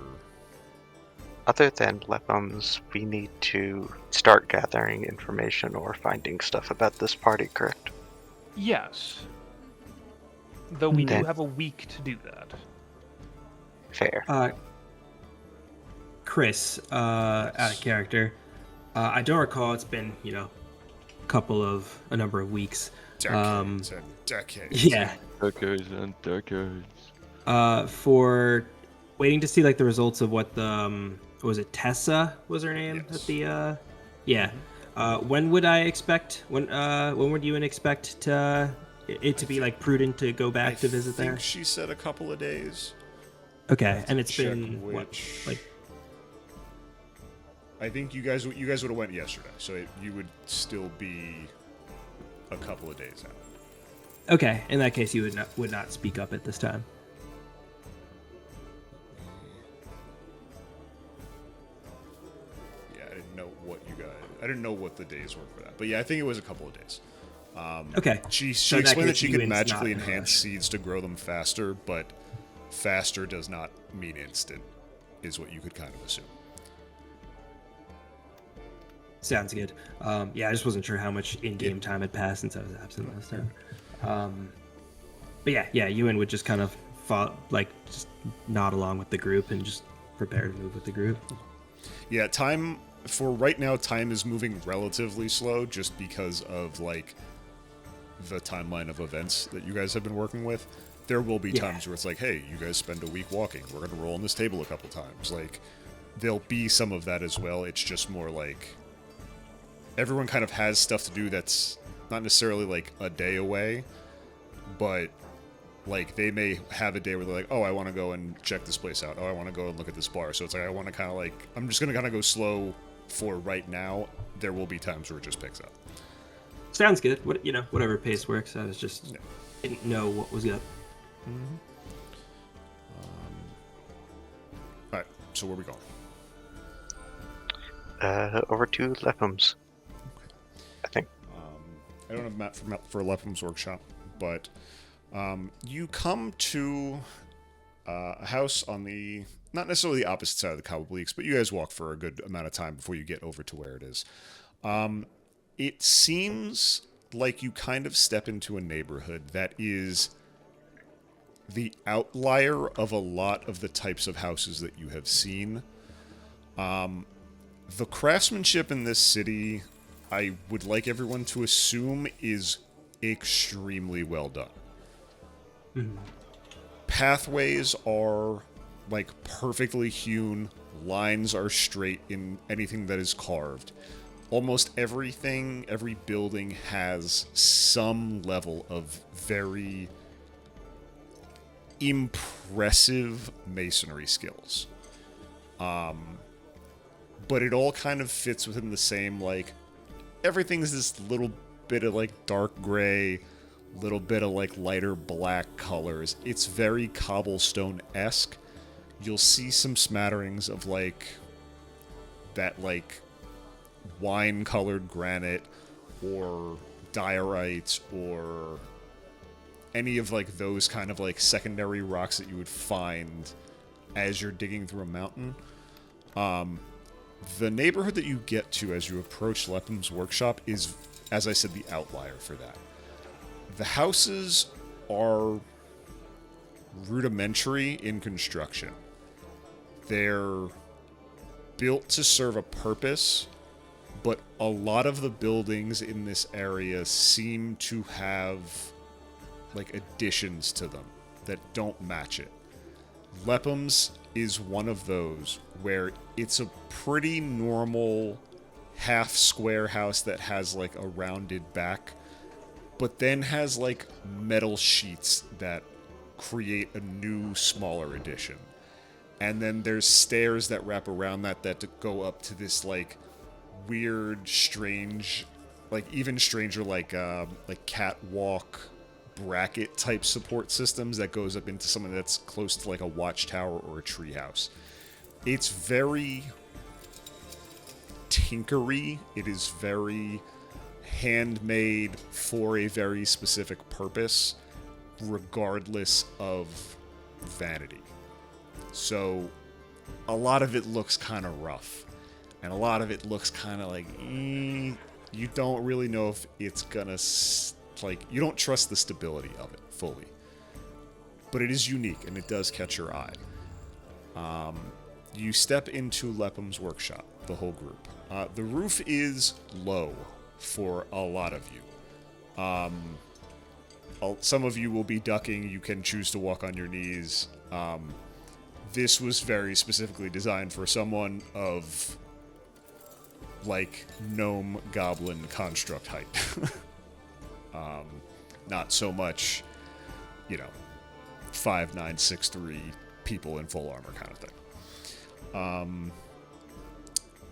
Other than Lepham's, we need to start gathering information or finding stuff about this party, correct? Yes. Though we do Then- have a week to do that. Fair. Chris, out of character. I don't recall. It's been, a number of weeks. Decades and decades. Yeah. Decades and decades. For waiting to see like the results of what the was it Tessa was her name Yes. at the yeah. When would I expect? When would you expect it to be like prudent to go back to visit I there? think she said a couple of days. Okay, and it's Check been what, which. like I think you guys would have went yesterday, so you would still be a couple of days out. okay. In that case, you would not speak up at this time. Yeah, I didn't know what the days were for that, but yeah, I think it was a couple of days. Okay. She So in that explained that case, she you could it's not magically in a enhance rush. seeds to grow them faster, but faster does not mean instant, is what you could kind of assume. Sounds good. Yeah, I just wasn't sure how much in-game time had passed since I was absent last time. But yeah, Ewan would just kind of just nod along with the group and just prepare to move with the group. Yeah, time for right now, time is moving relatively slow just because of like the timeline of events that you guys have been working with. There will be Yeah. times where it's like, hey, you guys spend a week walking. We're gonna roll on this table a couple times. Like, there'll be some of that as well. It's just more like everyone kind of has stuff to do that's not necessarily like a day away, but like they may have a day where they're like, oh, I want to go and check this place out. Oh, I want to go and look at this bar. So it's like I want to kind of like I'm just gonna kind of go slow for right now. There will be times where it just picks up. Sounds good. Whatever pace works. I was just Yeah. didn't know what was up. All right, so where are we going? Over to Lepham's. I think. I don't have a map for Lepham's workshop, but you come to a house on the not necessarily the opposite side of the Cobblebleaks, but you guys walk for a good amount of time before you get over to where it is. It seems like you kind of step into a neighborhood that is the outlier of a lot of the types of houses that you have seen. The craftsmanship in this city, I would like everyone to assume, is extremely well done. Pathways are like perfectly hewn, lines are straight in anything that is carved. Almost everything, every building has some level of very impressive masonry skills. But it all kind of fits within the same, like, everything's this little bit of, like, dark gray, little bit of, like, lighter black colors. It's very cobblestone-esque. You'll see some smatterings of, like, that, like, wine-colored granite or diorite or any of, like, those kind of, like, secondary rocks that you would find as you're digging through a mountain. The neighborhood that you get to as you approach Lepham's workshop is, as I said, the outlier for that. The houses are rudimentary in construction. They're built to serve a purpose, but a lot of the buildings in this area seem to have, like, additions to them that don't match it. Lepham's is one of those where it's a pretty normal half-square house that has, like, a rounded back, but then has, like, metal sheets that create a new, smaller addition. And then there's stairs that wrap around that go up to this, like, weird, strange, like even stranger, like catwalk bracket type support systems that goes up into something that's close to like a watchtower or a treehouse. It's very tinkery. It is very handmade for a very specific purpose, regardless of vanity. So a lot of it looks kind of rough, and a lot of it looks kind of like you don't really know if it's gonna you don't trust the stability of it fully. But it is unique and it does catch your eye. You step into Lepham's workshop, the whole group. The roof is low for a lot of you. Some of you will be ducking. You can choose to walk on your knees. This was very specifically designed for someone of, like, gnome goblin construct height. Not so much, 5'9", 6'3", people in full armor kind of thing.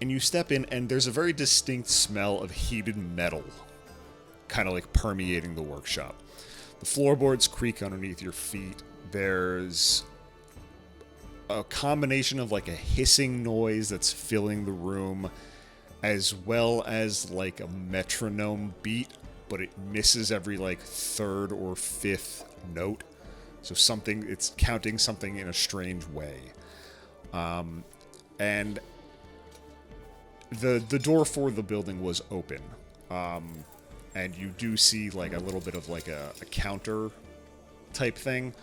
And you step in, and there's a very distinct smell of heated metal, kind of like permeating the workshop. The floorboards creak underneath your feet. There's a combination of like a hissing noise that's filling the room, as well as like a metronome beat, but it misses every like third or fifth note. So it's counting something in a strange way. And the door for the building was open. And you do see like a little bit of like a counter type thing.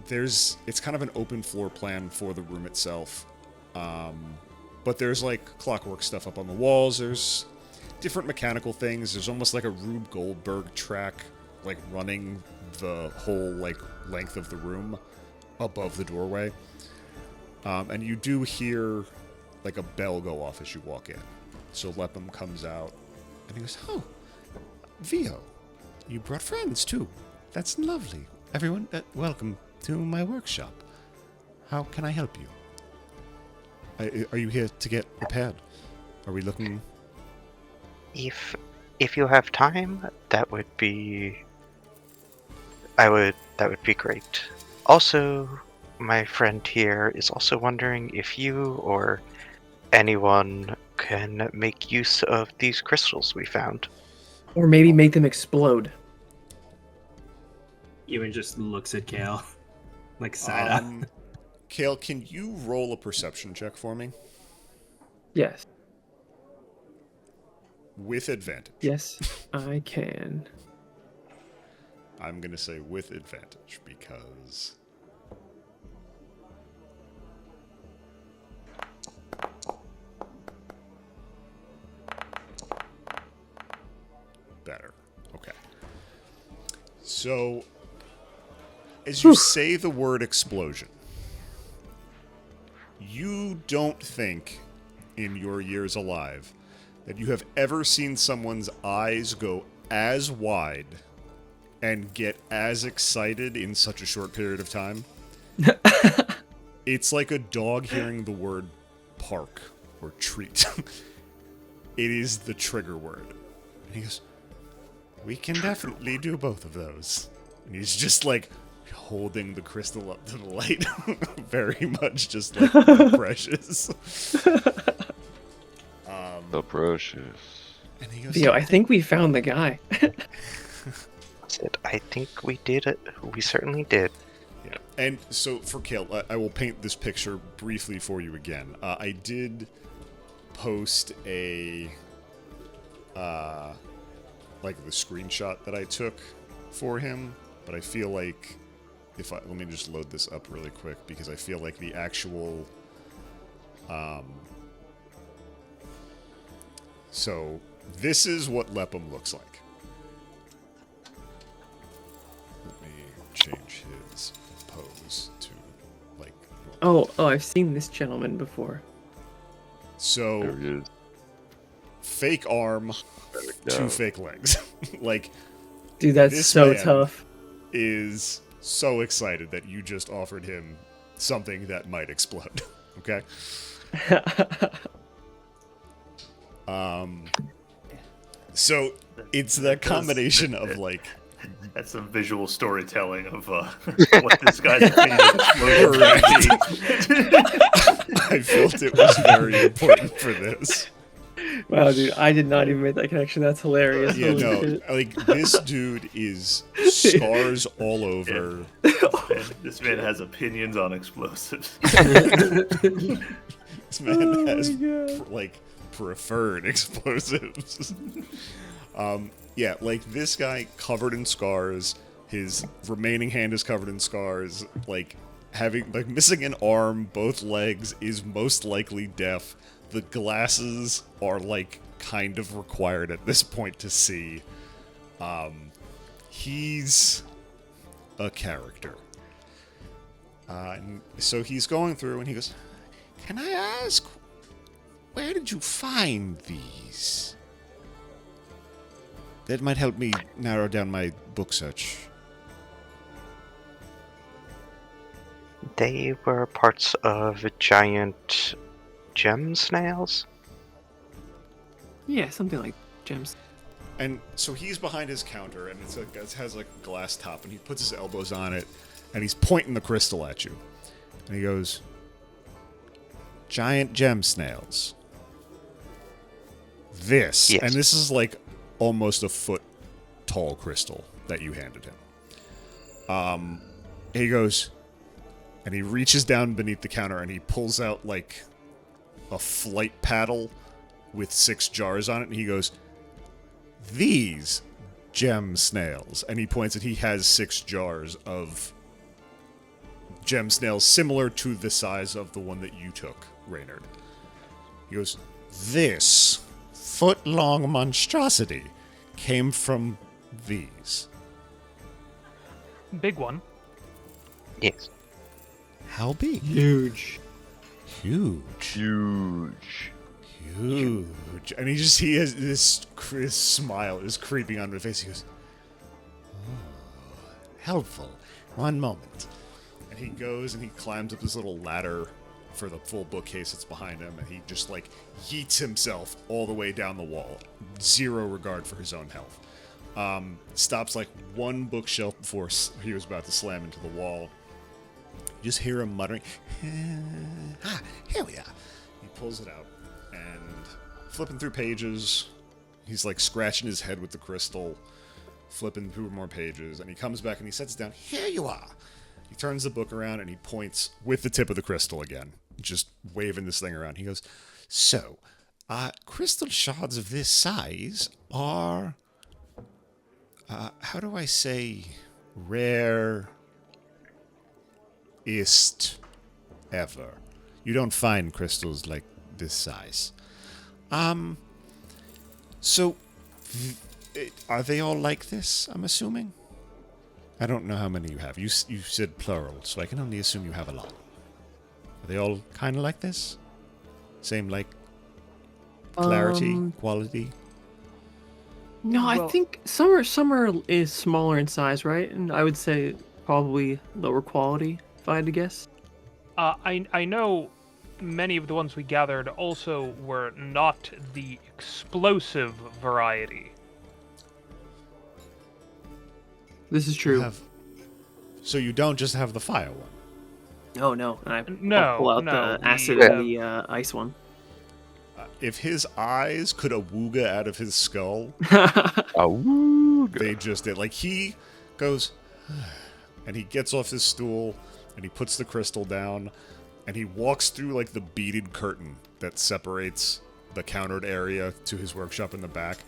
It's kind of an open floor plan for the room itself. But there's like clockwork stuff up on the walls. There's different mechanical things. There's almost like a Rube Goldberg track, like running the whole like length of the room above the doorway. And you do hear like a bell go off as you walk in. So Lepham comes out and he goes, "Oh, Vio, you brought friends too. That's lovely. Everyone, welcome to my workshop. How can I help you? Are you here to get repaired? Are we looking?" If you have time, that would be great. Also, my friend here is also wondering if you or anyone can make use of these crystals we found. Or maybe make them explode. Ewan just looks at Kale, like side-eye. Kale, can you roll a perception check for me? Yes. With advantage. Yes, I can. I'm going to say with advantage because... Better. Okay. So, as you say the word explosion, you don't think, in your years alive, that you have ever seen someone's eyes go as wide and get as excited in such a short period of time. It's like a dog hearing the word park or treat. It is the trigger word. And he goes, "We can definitely do both of those." And he's just like holding the crystal up to the light. Very much just like my precious. The precious. And he goes, Theo, I think we found the guy. I think we did it. We certainly did. Yeah. And so for Kale, I will paint this picture briefly for you again. I did post a like the screenshot that I took for him, but I feel like let me just load this up really quick because I feel like the actual so this is what Lepham looks like. Let me change his pose to like Oh, I've seen this gentleman before. so There he is. fake arm, two fake legs. Like, Dude, that's this so man tough. is so excited that you just offered him something that might explode. Okay? So it's that combination of like. That's some visual storytelling of what this guy's opinion of explosions might be. I felt it was very important for this. Wow, dude, I did not even make that connection. That's hilarious. Yeah, Holy no, shit. like this dude is scars all over. This man has opinions on explosives. This man has like preferred explosives. Yeah, like this guy covered in scars. His remaining hand is covered in scars. Like missing an arm, both legs, is most likely deaf. The glasses are like kind of required at this point to see. He's a character. And so he's going through and he goes, "Can I ask, where did you find these? That might help me narrow down my book search." They were parts of giant gem snails. Yeah, something like gems. And so he's behind his counter, and it has like a glass top, and he puts his elbows on it, and he's pointing the crystal at you. And he goes, "Giant gem snails. This." Yes. And this is like almost a foot tall crystal that you handed him. He goes, and he reaches down beneath the counter, and he pulls out like a flight paddle with 6 jars on it, and he goes, "These gem snails." And he points at, he has 6 jars of gem snails similar to the size of the one that you took, Reynard. He goes, "This foot-long monstrosity came from these." Big one. Yes. How big? Huge. Huge. Huge. Huge. And he has this smile is creeping on his face. He goes, "Oh, helpful. One moment." And he goes and he climbs up this little ladder for the full bookcase that's behind him, and he just like yeets himself all the way down the wall. 0 regard for his own health. Stops like one bookshelf before he was about to slam into the wall. You just hear him muttering, "Here we are." He pulls it out, and flipping through pages, he's like scratching his head with the crystal, flipping through more pages, and he comes back and he sets it down. "Here you are." He turns the book around and he points with the tip of the crystal again, just waving this thing around. He goes, "So, crystal shards of this size are, how do I say, rare-ist ever. You don't find crystals like this size. So, are they all like this, I'm assuming? I don't know how many you have. You said plural, so I can only assume you have a lot. Are they all kind of like this? Same, like, clarity, quality? No, I think summer is smaller in size, right? And I would say probably lower quality, if I had to guess. I know many of the ones we gathered also were not the explosive variety. This is true. So you don't just have the fire one? Oh no! And I No, pull out no, the acid we and the ice one. If his eyes could awooga out of his skull, they just did. Like, he goes, and he gets off his stool, and he puts the crystal down, and he walks through, like, the beaded curtain that separates the countered area to his workshop in the back,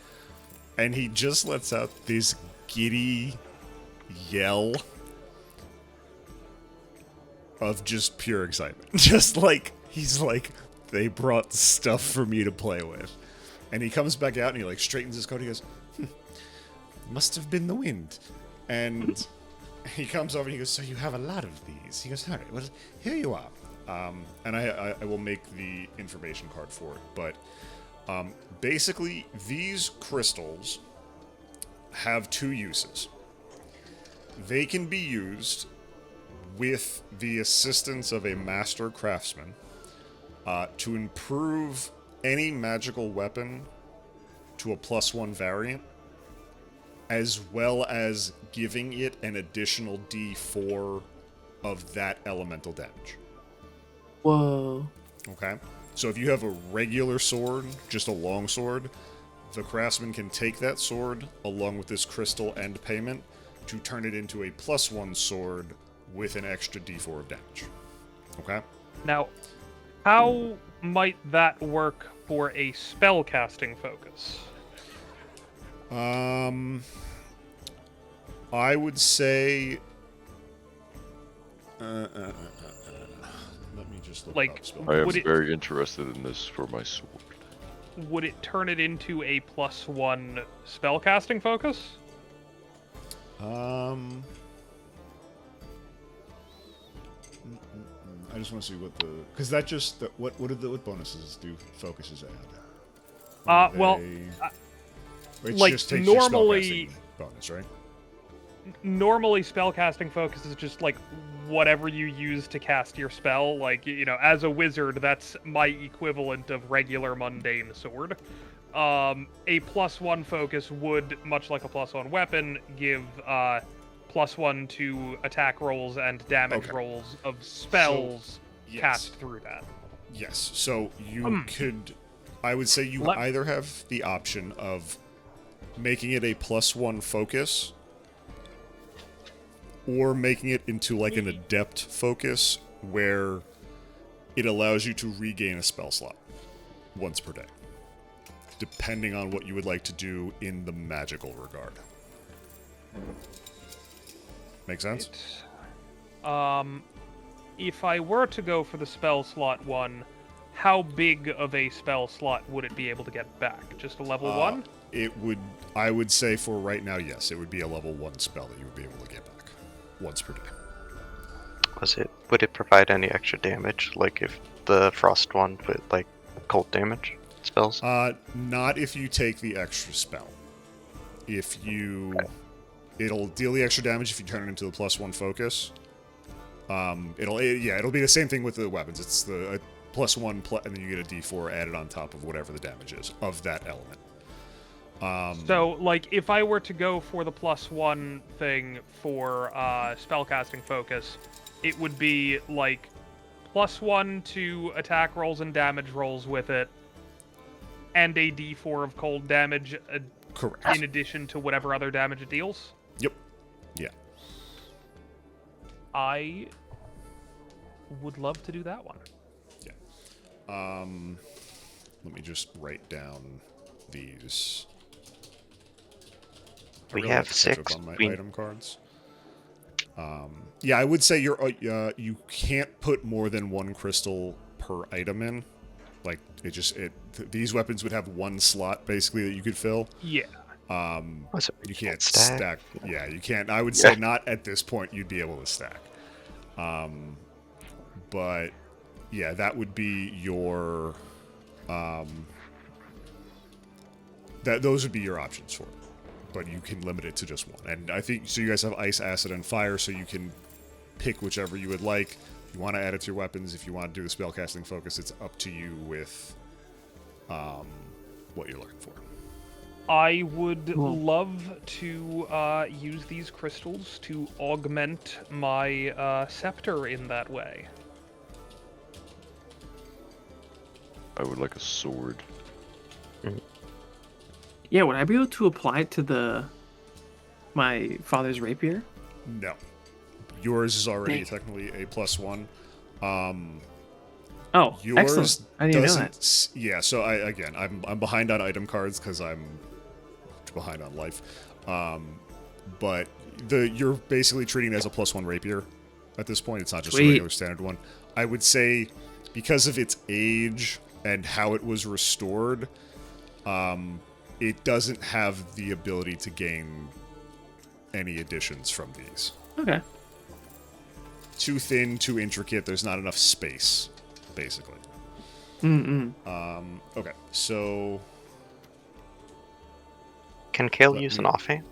and he just lets out this giddy yell of just pure excitement. Just like, he's like, they brought stuff for me to play with. And he comes back out and he like straightens his coat. He goes, must have been the wind. And he comes over and he goes, so you have a lot of these? He goes, all right, well, here you are. And I will make the information card for it. But basically, these crystals have 2 uses. They can be used with the assistance of a master craftsman to improve any magical weapon to a +1 variant, as well as giving it an additional D4 of that elemental damage. Whoa. Okay? So if you have a regular sword, just a long sword, the craftsman can take that sword along with this crystal end payment to turn it into a +1 sword with an extra D4 of damage. Okay? Now, how might that work for a spellcasting focus? I would say. Let me just look Like, up spell. I am Would it- very interested in this for my sword. Would it turn it into a +1 spellcasting focus? I just want to see what the because that just what what bonuses do focuses add? Well, It like, just takes normally- your spellcasting bonus, right? Normally, spellcasting focus is just like whatever you use to cast your spell. Like, you know, as a wizard, that's my equivalent of regular mundane sword. A +1 focus would, much like a +1 weapon, give +1 to attack rolls and damage Okay. rolls of spells Yes. cast through that. Yes. So you could, I would say you Let- either have the option of making it a +1 focus, or making it into like an adept focus where it allows you to regain a spell slot once per day, depending on what you would like to do in the magical regard. Make sense? If I were to go for the spell slot one, how big of a spell slot would it be able to get back? Just a level 1? It would, I would say for right now, yes, it would be a level 1 spell that you would be able to get back once per day. Would it provide any extra damage, like if the frost one with like cold damage spells? Not if you take the extra spell. If you, it'll deal the extra damage if you turn it into the +1 focus. It'll be the same thing with the weapons. It's the +1 and then you get a D4 added on top of whatever the damage is of that element. So, like, if I were to go for the +1 thing for spellcasting focus, it would be, like, +1 to attack rolls and damage rolls with it, and a D4 of cold damage Correct. in addition to whatever other damage it deals. Yep. Yeah. I would love to do that one. Yeah. Let me just write down these. I We really have to catch up 6. on my We- item cards. Yeah, I would say you can't put more than 1 crystal per item in. Like these weapons would have 1 slot basically that you could fill. Yeah. You can't stack? stack. Yeah, you can't. I would say not at this point. You'd be able to stack. But yeah, that would be your. Those would be your options for it. But you can limit it to just 1. And I think so. You guys have ice, acid, and fire, so you can pick whichever you would like. If you want to add it to your weapons, if you want to do the spellcasting focus, it's up to you with what you're looking for. I would Cool. love to use these crystals to augment my scepter in that way. I would like a sword. Yeah, would I be able to apply it to my father's rapier? No, yours is already Dang. technically a +1. Oh, Yours excellent. I didn't know doesn't. that. Yeah, so I'm behind on item cards because I'm behind on life. But you're basically treating it as a +1 rapier at this point. It's not just a Sweet. regular standard one. I would say because of its age and how it was restored, it doesn't have the ability to gain any additions from these. Okay. Too thin, too intricate. There's not enough space, basically. Okay, so Can Kale Let use me- an offhand?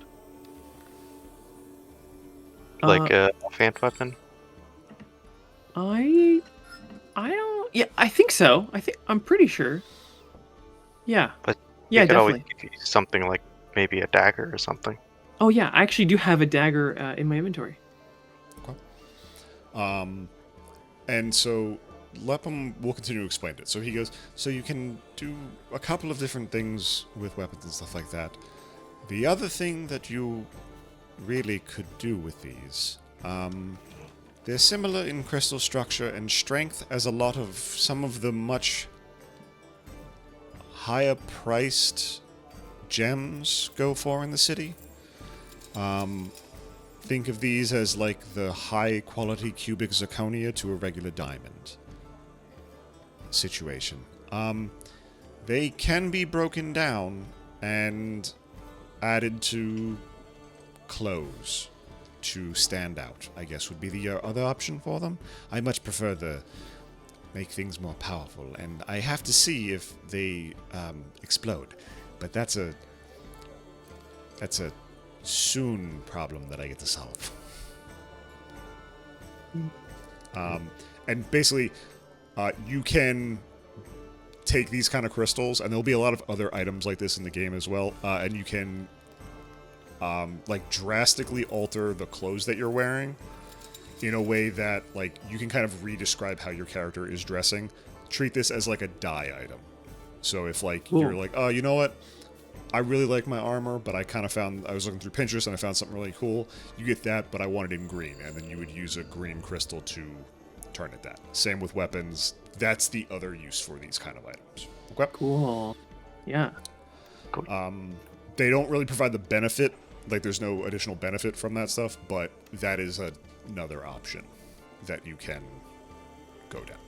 Like a offhand weapon? I don't. Yeah, I think so. I'm pretty sure. Yeah. But Yeah, we could always definitely. give you something like maybe a dagger or something. Oh yeah, I actually do have a dagger in my inventory. And so Lepum will continue to explain it. So he goes, so you can do a couple of different things with weapons and stuff like that. The other thing that you really could do with these, they're similar in crystal structure and strength as a lot of some of the much higher priced gems go for in the city. Think of these as like the high quality cubic zirconia to a regular diamond situation. They can be broken down and added to clothes to stand out, I guess would be the other option for them. I much prefer the make things more powerful, and I have to see if they explode. But that's a soon problem that I get to solve. And basically, you can take these kind of crystals, and there'll be a lot of other items like this in the game as well, and you can like drastically alter the clothes that you're wearing in a way that like you can kind of re-describe how your character is dressing. Treat this as like a dye item. So if like you're like, oh, you know what? I really like my armor, but I was looking through Pinterest and I found something really cool. You get that, but I want it in green, and then you would use a green crystal to turn it that. Same with weapons. That's the other use for these kind of items. Okay? Cool. Yeah. They don't really provide the benefit, like there's no additional benefit from that stuff, but that is another option that you can go down.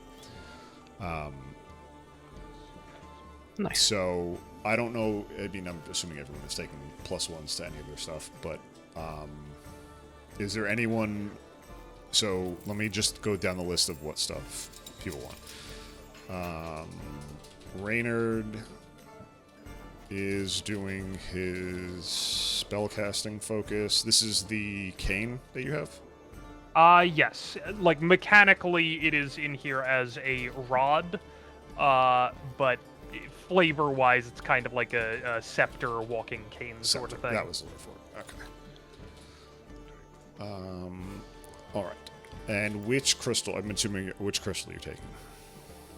Nice. So I don't know. I mean, I'm assuming everyone is taking +1s to any of their stuff, but is there anyone? So let me just go down the list of what stuff people want. Reynard is doing his spellcasting focus. This is the cane that you have? Yes. Like, mechanically, it is in here as a rod, but flavor-wise, it's kind of like a scepter walking cane sort of thing. That was the word for it. Okay. Alright. And which crystal, I'm assuming, which crystal you're taking?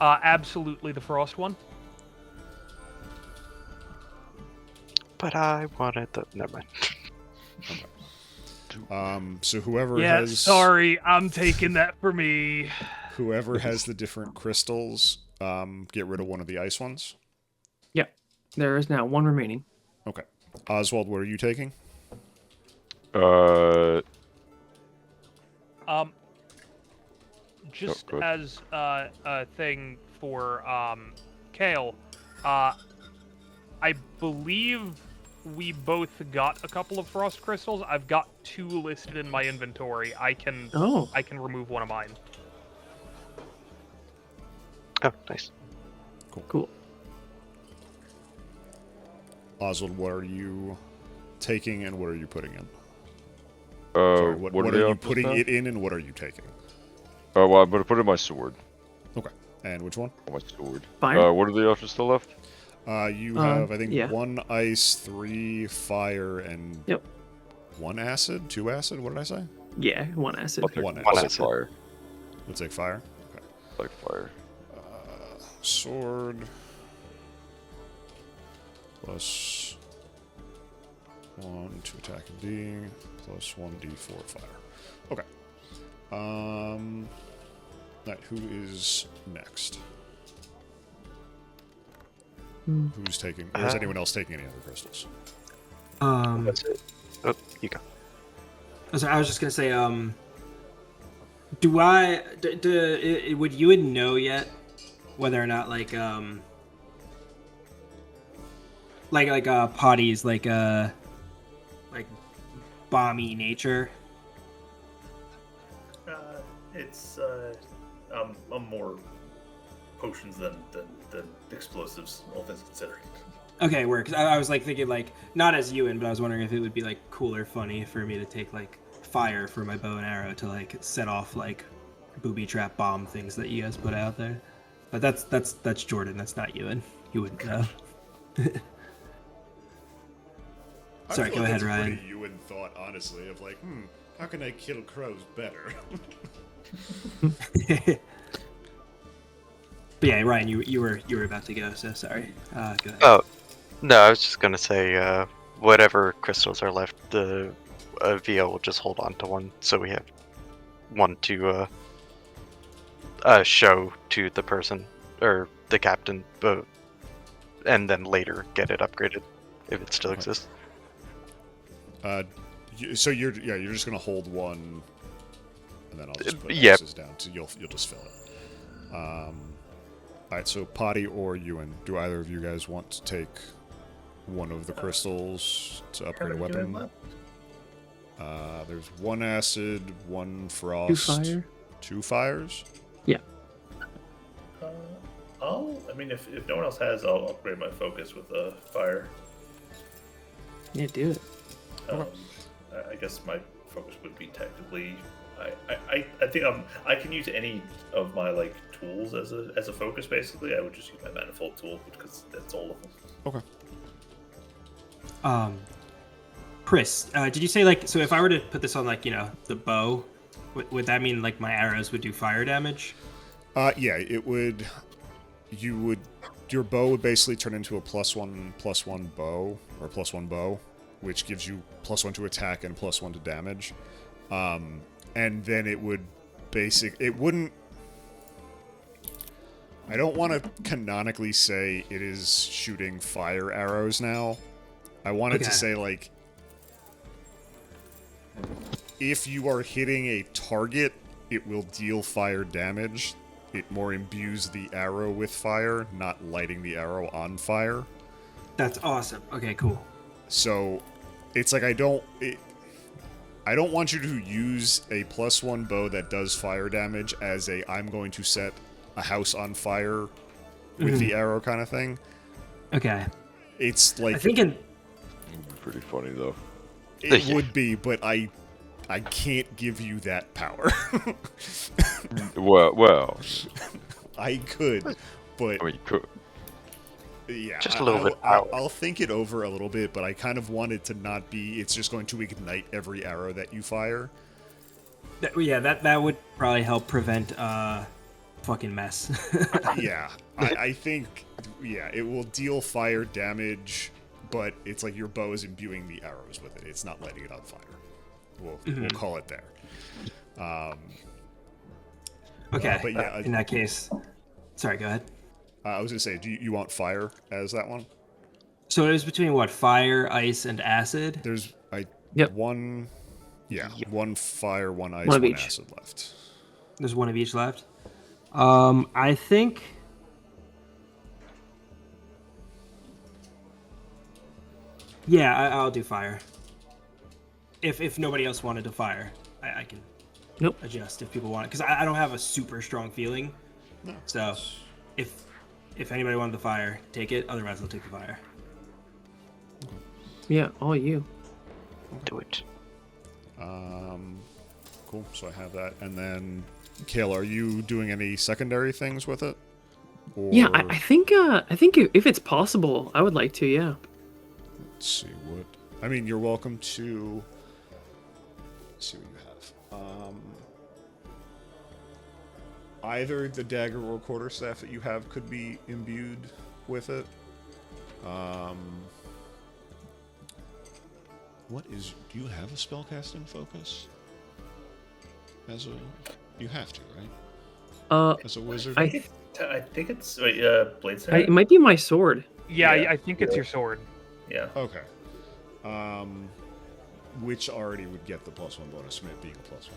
Absolutely the frost one. But I wanted the... Never mind. So whoever Yeah, has... sorry, I'm taking that for me. Whoever has the different crystals, get rid of one of the ice ones. Yep. There is now one remaining. Okay. Oswald, what are you taking? Just good. as a thing for Kale, I believe we both got a couple of frost crystals. I've got 2 listed in my inventory. I can remove one of mine. Oh, nice. Cool. Oswald, what are you taking and what are you putting in? Sorry, What are are they you on just putting now? it in and what are you taking? Well, I'm gonna put it in my sword. Okay. And which one? My sword. Fire. What are the options still left? You have, I think, yeah. 1 ice, 3 fire, and Yep. 1 acid? 2 acid? What did I say? Yeah, one acid. I'll take One I'll take acid. fire. Let's take fire. Okay. Like fire. Sword. Plus 1 to attack and D. Plus 1d4 fire. Okay. Right, who is next? Who's taking... Or is anyone else taking any other crystals? That's it. Oh, you go. I was just gonna say, would you know yet whether or not like Potty's like bomby nature? It's I'm more potions than explosives, all things considered. Okay, works. I was like thinking like not as Ewan, but I was wondering if it would be like cool or funny for me to take like fire for my bow and arrow to like set off like booby trap bomb things that you guys put out there. But that's Jordan. That's not Ewan. You wouldn't know. I Sorry, feel go like ahead, that's a Ryan. pretty Ewan thought, honestly, of like, how can I kill crows better? But yeah, Ryan, you were about to go, so sorry. Go ahead. Oh, no, I was just gonna say, whatever crystals are left, the VO will just hold on to one, so we have one to show to the person or the captain, and then later get it upgraded if it still Okay. exists. So you're just gonna hold one, and then I'll just put yeah. X's down, so you'll just fill it. All right, so Potty or Ewan, do either of you guys want to take one of the crystals to upgrade a How many do I have weapon? left? There's one acid, one frost, 2 fire. 2 fires. I mean, if no one else has, I'll upgrade my focus with a fire. Yeah, do it. I guess my focus would be technically. I think I can use any of my like tools as a focus. Basically, I would just use my manifold tool because that's all of them. Okay. Chris, did you say like so? If I were to put this on like the bow, would that mean like my arrows would do fire damage? Yeah, it would. Your bow would basically turn into a +1/+1 bow, or +1 bow, which gives you +1 to attack and +1 to damage. And then it would it wouldn't. I don't want to canonically say it is shooting fire arrows now. I wanted to say like, if you are hitting a target, it will deal fire damage. It more imbues the arrow with fire, not lighting the arrow on fire. That's awesome. Okay, cool. So, it's like I don't want you to use a +1 bow that does fire damage as I'm going to set a house on fire with the arrow kind of thing. Okay. It's like I think It'd be pretty funny though. it would be, but I can't give you that power. Well, I could, but I mean, you could. yeah, Just a little bit power. I'll think it over a little bit, but I kind of want it to not be. It's just going to ignite every arrow that you fire. That would probably help prevent fucking mess. Yeah, I think it will deal fire damage, but it's like your bow is imbuing the arrows with it. It's not lighting it on fire. We'll call it there. Okay. But yeah, in that case, sorry. Go ahead. I was gonna say, do you want fire as that one? So it was between what? Fire, ice, and acid. There's Yep. one, one fire, one ice, One of one each. acid left. There's one of each left. I think. Yeah, I'll do fire. If nobody else wanted to fire, I can Nope. adjust if people want it, because I don't have a super strong feeling. No. So if anybody wanted the fire, take it. Otherwise, I'll take the fire. Yeah, all you. Do it. Cool. So I have that, and then Kale, are you doing any secondary things with it? Or... Yeah, I think if it's possible, I would like to. Yeah. Let's see what. I mean, you're welcome to. Let's see what you have. Either the dagger or quarterstaff that you have could be imbued with it. What is? Do you have a spellcasting focus? You have to, right? As a wizard. I think it's blade snap. It might be my sword. Yeah, Yeah. I think it's your sword. Yeah. Okay. Which already would get the +1 bonus from it being a +1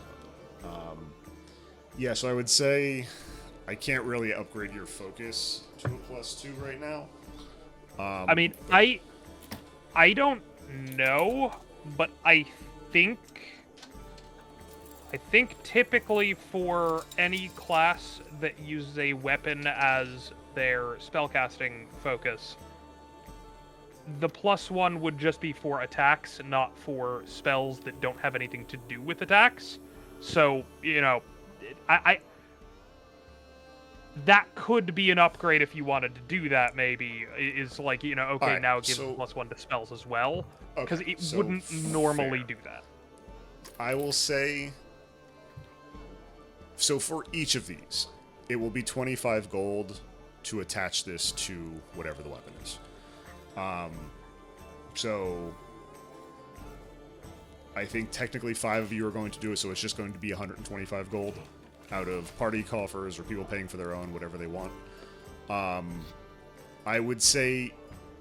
weapon. Yeah, so I would say I can't really upgrade your focus to a +2 right now. I mean, I don't know, but I think typically for any class that uses a weapon as their spellcasting focus, the +1 would just be for attacks, not for spells that don't have anything to do with attacks. So, that could be an upgrade if you wanted to do that. Maybe is like okay, Alright, now it gives so- +1 to spells as well, because Okay, it so wouldn't normally fair. do that. I will say. So for each of these, it will be 25 gold to attach this to whatever the weapon is. So I think technically 5 of you are going to do it, so it's just going to be 125 gold out of party coffers or people paying for their own, whatever they want. I would say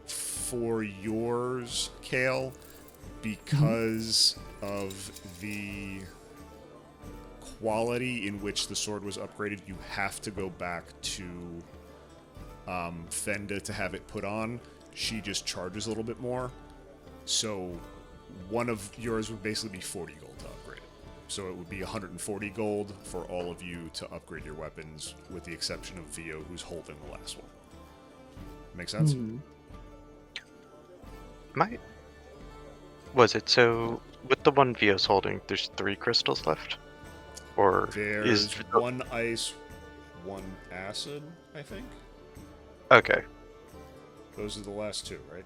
for yours, Kale, because of the quality in which the sword was upgraded, you have to go back to Fenda to have it put on. She just charges a little bit more. So one of yours would basically be 40 gold to upgrade it. So it would be 140 gold for all of you to upgrade your weapons, with the exception of Vio, who's holding the last one. Make sense? Was it so with the one Vio's holding, there's 3 crystals left? Or There's one ice, one acid, I think. Okay, Those are the last 2, right?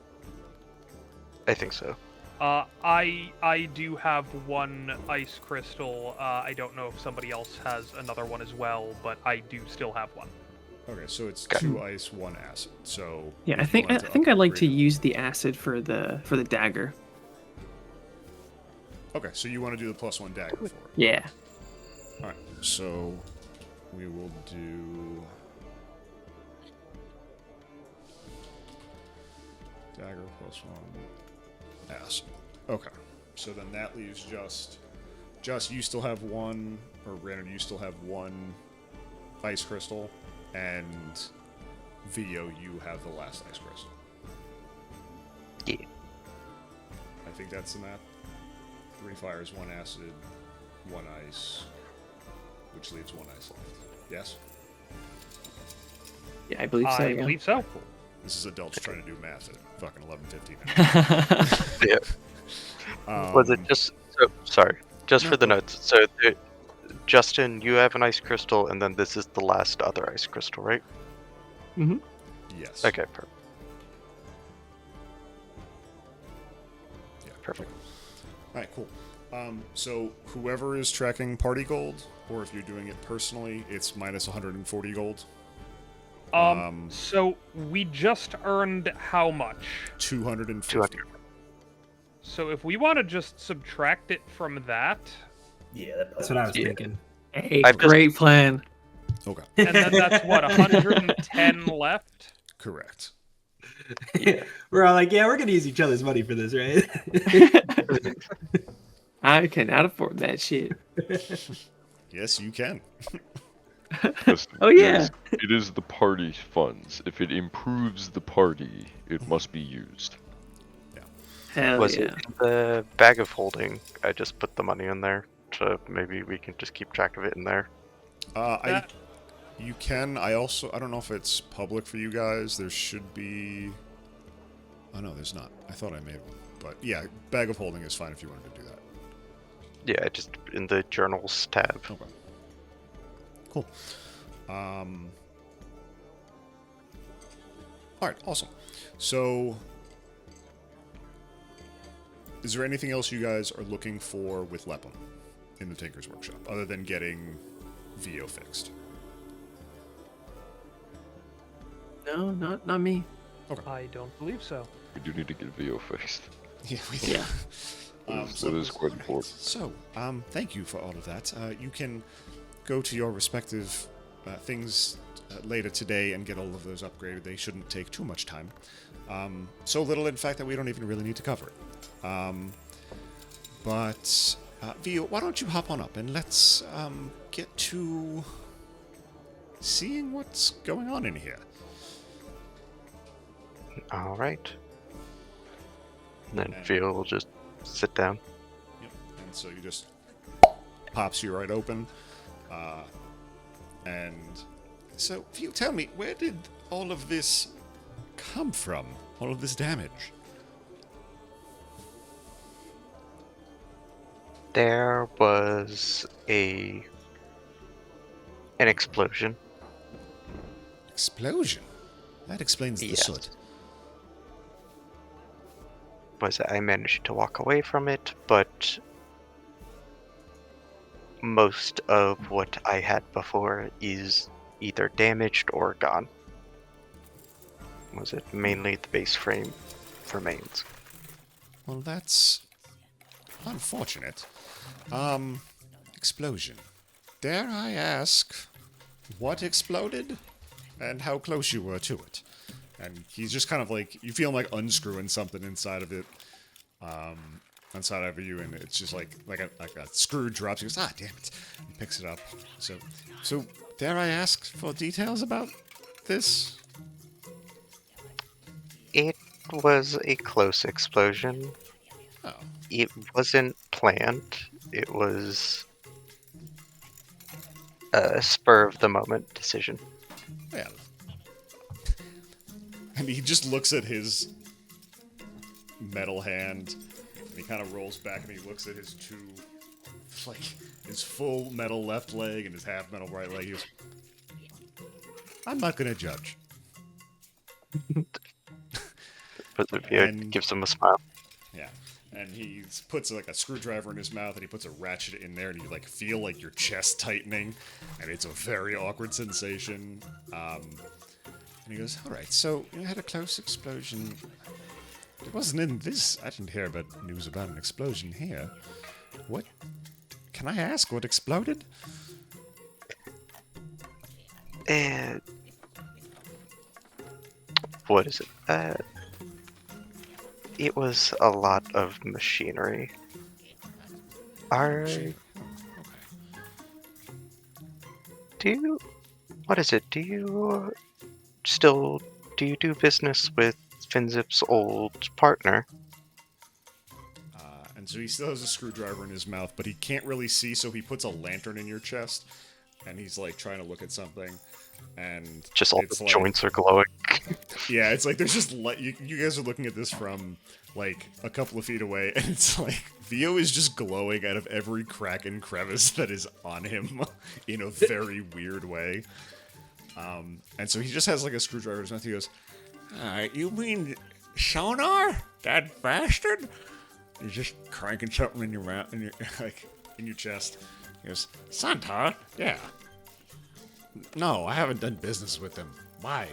I think so. I do have one ice crystal. I don't know if somebody else has another one as well, but I do still have one. Okay, so it's Okay. 2 ice, 1 acid. So Yeah, I if you think I wanted to think I'd like to upgrade- use the acid for the dagger. Okay, so you want to do the +1 dagger for it. Yeah. Alright, so we will do dagger +1 acid. Okay, so then that leaves just you still have 1, or Random, you still have 1 ice crystal, and Vio, you have the last ice crystal. Yeah. I think that's the map. 3 fires, 1 acid, 1 ice, which leaves 1 ice left. Yes? Yeah, I believe so. I Yeah. believe so. Cool. This is adults trying to do math at fucking 11:15. Yeah. Was it just sorry, just no, for the go. notes. So Justin, you have an ice crystal, and then this is the last other ice crystal, right? Yes. Okay, perfect. Yeah. Perfect. All right, cool. So whoever is tracking party gold, or if you're doing it personally, it's minus 140 gold. So we just earned how much? 250. 200. So if we want to just subtract it from that, Yeah, That's what I was Yeah. thinking. Hey, I've just- great plan. Okay, and then that's what 110 left. correct. We're all like, yeah, we're gonna use each other's money for this, right? I cannot afford that shit. Yes, you can. Yes, Oh, yeah. It is the party funds. If it improves the party, it must be used. Hell Was yeah. it in the bag of holding? I just put the money in there, so maybe we can just keep track of it in there. You can. I don't know if it's public for you guys. There should be. Oh no, there's not. I thought I made one, but yeah, bag of holding is fine if you wanted to do that. Yeah, just in the journals tab. Okay. Cool. All right. Awesome. So, is there anything else you guys are looking for with Lepum in the Tinker's Workshop, other than getting Vio fixed? No, not me. I don't believe so. We do need to get VO fixed. Yeah. Yeah. That is quite important. So, thank you for all of that. You can go to your respective things later today and get all of those upgraded. They shouldn't take too much time. So little, in fact, that we don't even really need to cover it. But, Vio, why don't you hop on up and let's get to seeing what's going on in here. All right. And then And- Phil will just sit down. Yep. And so you just pops you right open. And so, Vio, tell me, where did all of this come from? All of this damage? There was an explosion Explosion? That explains the Yes. soot. I managed to walk away from it, but most of what I had before is either damaged or gone. Mainly the base frame remains. Well, that's unfortunate. Explosion. Dare I ask what exploded and how close you were to it? And he's just kind of like, you feel him like unscrewing something inside of it, inside of you, and it's just like a screw drops. He goes, ah, damn it. He picks it up. So dare I ask for details about this? It was a close explosion. Oh, It wasn't planned. It was a spur of the moment decision. well. And he just looks at his metal hand, and he kind of rolls back and he looks at his two, like, his full metal left leg and his half metal right leg. He goes, I'm not gonna judge. But the beard And- gives him a smile. Yeah. And he puts like a screwdriver in his mouth and he puts a ratchet in there and you like feel like your chest tightening and it's a very awkward sensation. And he goes, all right, so you had a close explosion. It wasn't in this. I didn't hear about news about an explosion here. What? Can I ask what exploded? And what is it? It was a lot of machinery. What is it? Do you do business with Finzip's old partner? And so he still has a screwdriver in his mouth, but he can't really see, so he puts a lantern in your chest, and he's like trying to look at something, and Just all it's the like, joints are glowing. yeah, it's like there's just light. You guys are looking at this from like a couple of feet away, and it's like Vio is just glowing out of every crack and crevice that is on him in a very weird way. And so he just has like a screwdriver in his mouth. He goes, "You mean sonar? That bastard?" He's just cranking something in your mouth, in your chest. He goes, "Santar? Yeah. No, I haven't done business with him. Why?"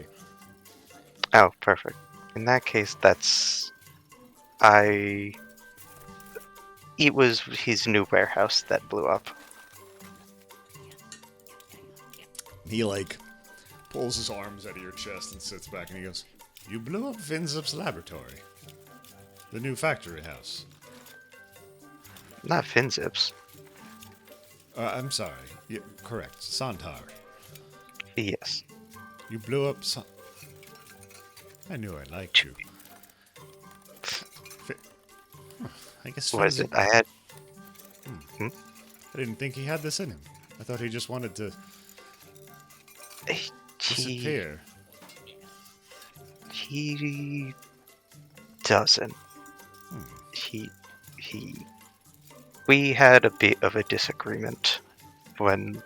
Oh, perfect. In that case, it was his new warehouse that blew up. He like pulls his arms out of your chest and sits back and he goes, "You blew up Vinzip's laboratory. The new factory house." Not Finzip's. I'm sorry. Yeah, correct. Santar. Yes. You blew up I knew I liked you. I guess What is it? Finzip- I didn't think he had this in him. I thought he just wanted to He disappear. he doesn't. We had a bit of a disagreement when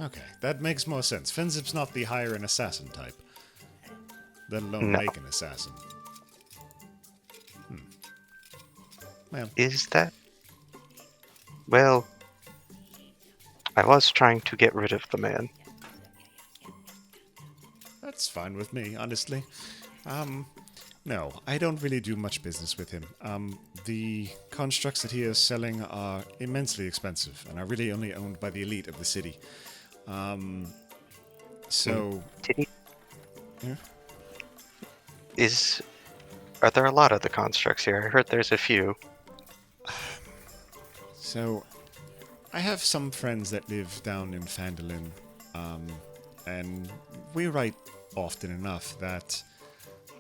Okay, that makes more sense. Finzip's not the hire an assassin type. Let alone No. make an assassin. Well, is that. Well, I was trying to get rid of the man. that's fine with me, honestly. No, I don't really do much business with him. The constructs that he is selling are immensely expensive and are really only owned by the elite of the city. So, Did he? Yeah? Are there a lot of the constructs here? I heard there's a few. So, I have some friends that live down in Phandalin, and we write often enough that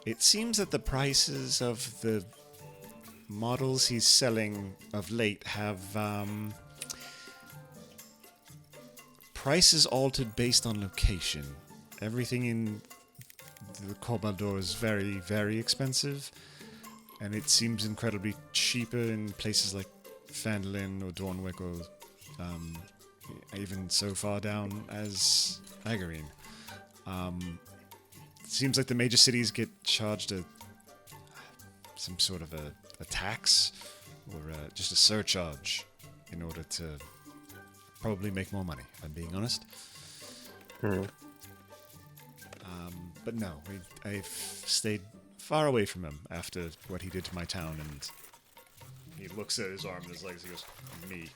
it seems that the prices of the models he's selling of late have prices altered based on location. Everything in the Corbaldor is very, very expensive, and it seems incredibly cheaper in places like Phandalin or Dornwick or even so far down as Agarine. seems like the major cities get charged some sort of a tax or just a surcharge in order to probably make more money, if I'm being honest. But no, I've stayed far away from him after what he did to my town, and he looks at his arm and his legs, he goes, me.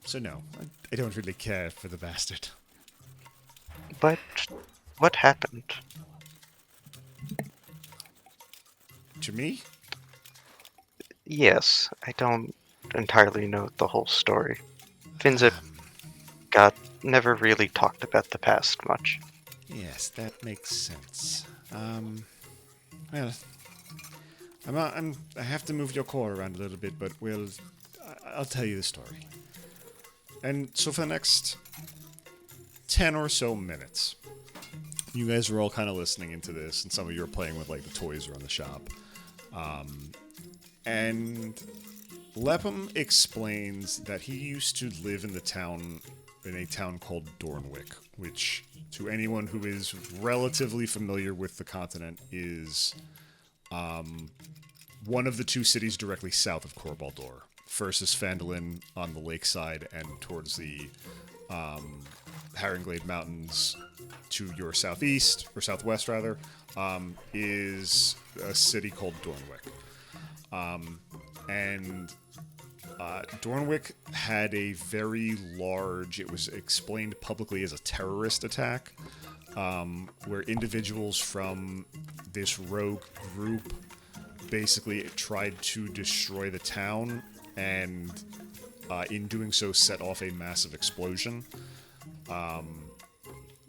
So no, I don't really care for the bastard. But what happened? To me? Yes, I don't entirely know the whole story. Finzip never really talked about the past much. Yes, that makes sense. Well, I have to move your core around a little bit, but I'll tell you the story. And so for the next 10 or so minutes, you guys are all kind of listening into this, and some of you are playing with, like, the toys around the shop. And Lepham explains that he used to live in a town called Dornwick, which, to anyone who is relatively familiar with the continent, is one of the two cities directly south of Corbaldor. First is Phandalin on the lakeside, and towards the Harenglade Mountains to your southeast, or southwest rather, is a city called Dornwick. And Dornwick had a very large, it was explained publicly as a terrorist attack, where individuals from this rogue group basically tried to destroy the town, and in doing so set off a massive explosion.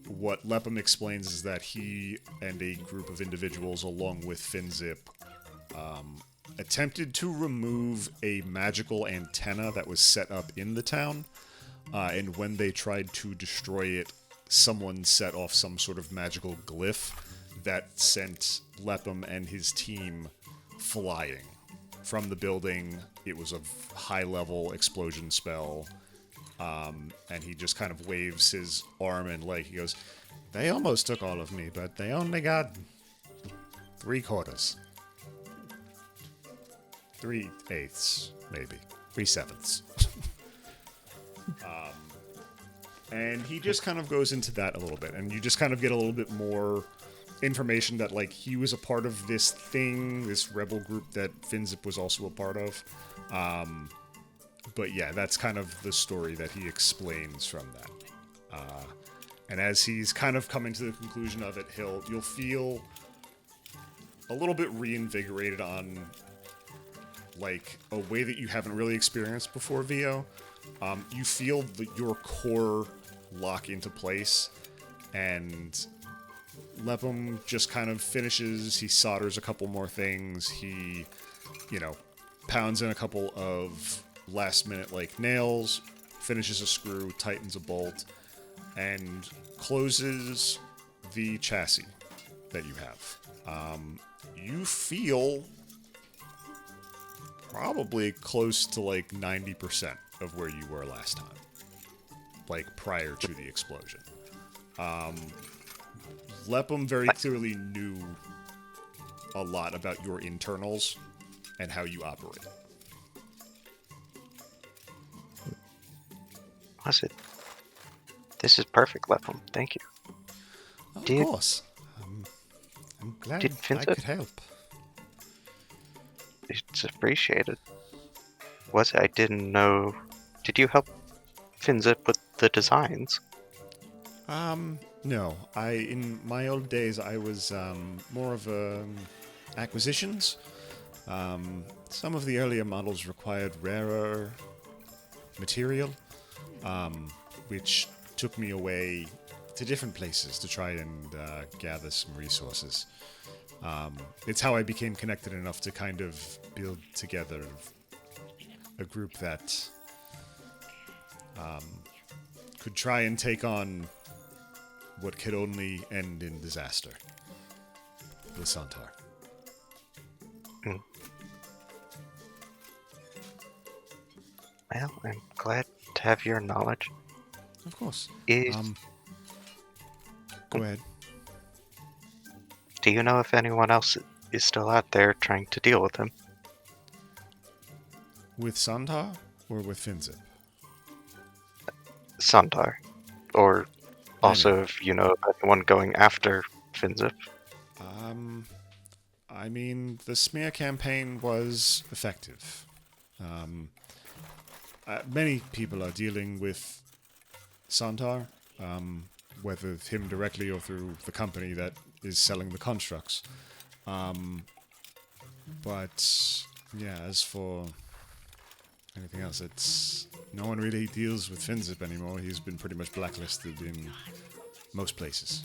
What Lepham explains is that he and a group of individuals, along with Finzip, attempted to remove a magical antenna that was set up in the town, and when they tried to destroy it, someone set off some sort of magical glyph that sent Lepham and his team flying from the building. It was a high-level explosion spell, and he just kind of waves his arm and leg. He goes, "They almost took all of me, but they only got 3/4. 3/8, maybe. 3/7. And he just kind of goes into that a little bit, and you just kind of get a little bit more information that, like, he was a part of this thing, this rebel group that Finzip was also a part of. But yeah, that's kind of the story that he explains from that. And as he's kind of coming to the conclusion of it, you'll feel a little bit reinvigorated on, like, a way that you haven't really experienced before, VO. You feel your core lock into place, and Lepham just kind of finishes, he solders a couple more things, he, pounds in a couple of last-minute, like, nails, finishes a screw, tightens a bolt, and closes the chassis that you have. You feel probably close to, like, 90% of where you were last time, like, prior to the explosion. Lepham very clearly knew a lot about your internals and how you operate. Was it? This is perfect, Lepham. Thank you. Of Did- course. I'm glad did I Finzip- could help. It's appreciated. I didn't know. Did you help Finzip with the designs? No. In my old days, I was more of acquisitions. Some of the earlier models required rarer material, which took me away to different places to try and gather some resources. It's how I became connected enough to kind of build together a group that could try and take on what could only end in disaster. The Centaur. Well, I'm glad to have your knowledge. Of course. Is Go ahead. Do you know if anyone else is still out there trying to deal with him? With Sandar or with Finzip? Sundar. Or also Anyone. if you know of anyone going after Finzip. I mean, the smear campaign was effective. Many people are dealing with Santar, whether him directly or through the company that is selling the constructs. But yeah, as for anything else, it's no one really deals with Finzip anymore. He's been pretty much blacklisted in most places.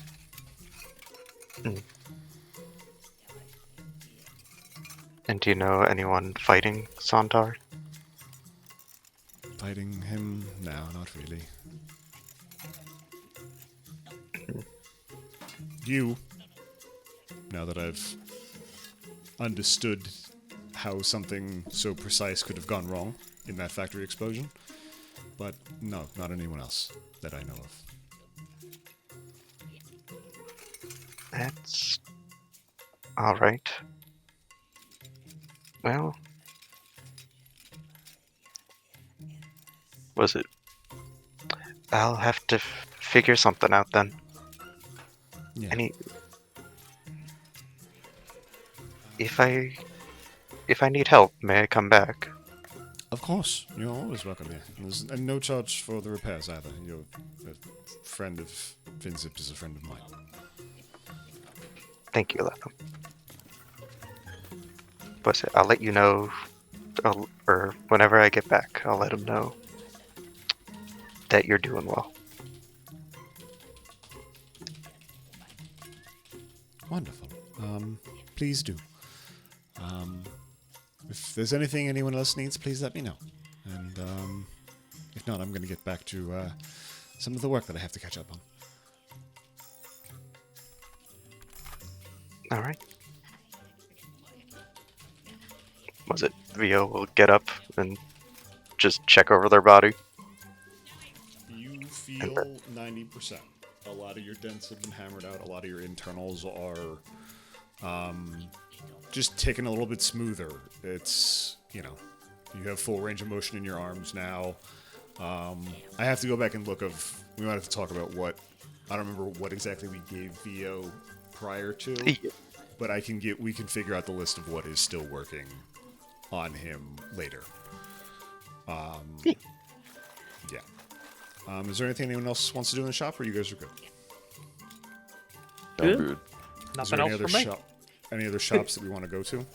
And do you know anyone fighting Santar? Fighting him? No, not really. You, now that I've understood how something so precise could have gone wrong in that factory explosion, but no, not anyone else that I know of. That's alright. Well, was it? I'll have to figure something out then. Yeah. If I need help, may I come back? Of course, you're always welcome here. There's no charge for the repairs either. You're a friend of Finzip is a friend of mine. Thank you, Letham. But I'll let you know, or whenever I get back, I'll let him know that you're doing well. Wonderful. Please do. If there's anything anyone else needs, please let me know. And if not, I'm going to get back to some of the work that I have to catch up on. All right. Was it Rio will get up and just check over their body? You feel 90%. A lot of your dents have been hammered out. A lot of your internals are just taking a little bit smoother. It's, you have full range of motion in your arms now. I have to go back and look we might have to talk about I don't remember what exactly we gave VO prior to, but we can figure out the list of what is still working on him later. Yeah. Is there anything anyone else wants to do in the shop, or you guys are good? I'm good. Nothing else for me. Any other shops that we want to go to?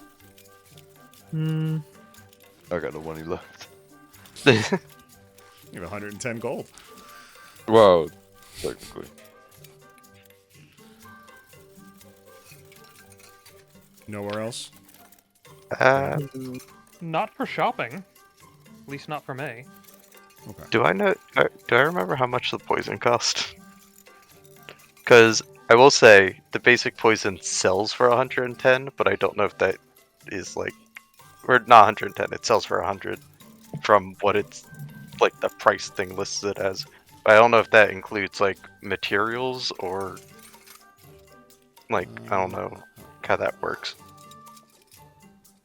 I got no money left. You have 110 gold. Well, technically. Nowhere else? Not for shopping. At least not for me. Okay. Do I remember how much the poison cost? Because I will say the basic poison sells for 110, but I don't know if that is or not 110. It sells for 100 from what it's the price thing lists it as. But I don't know if that includes materials or I don't know how that works.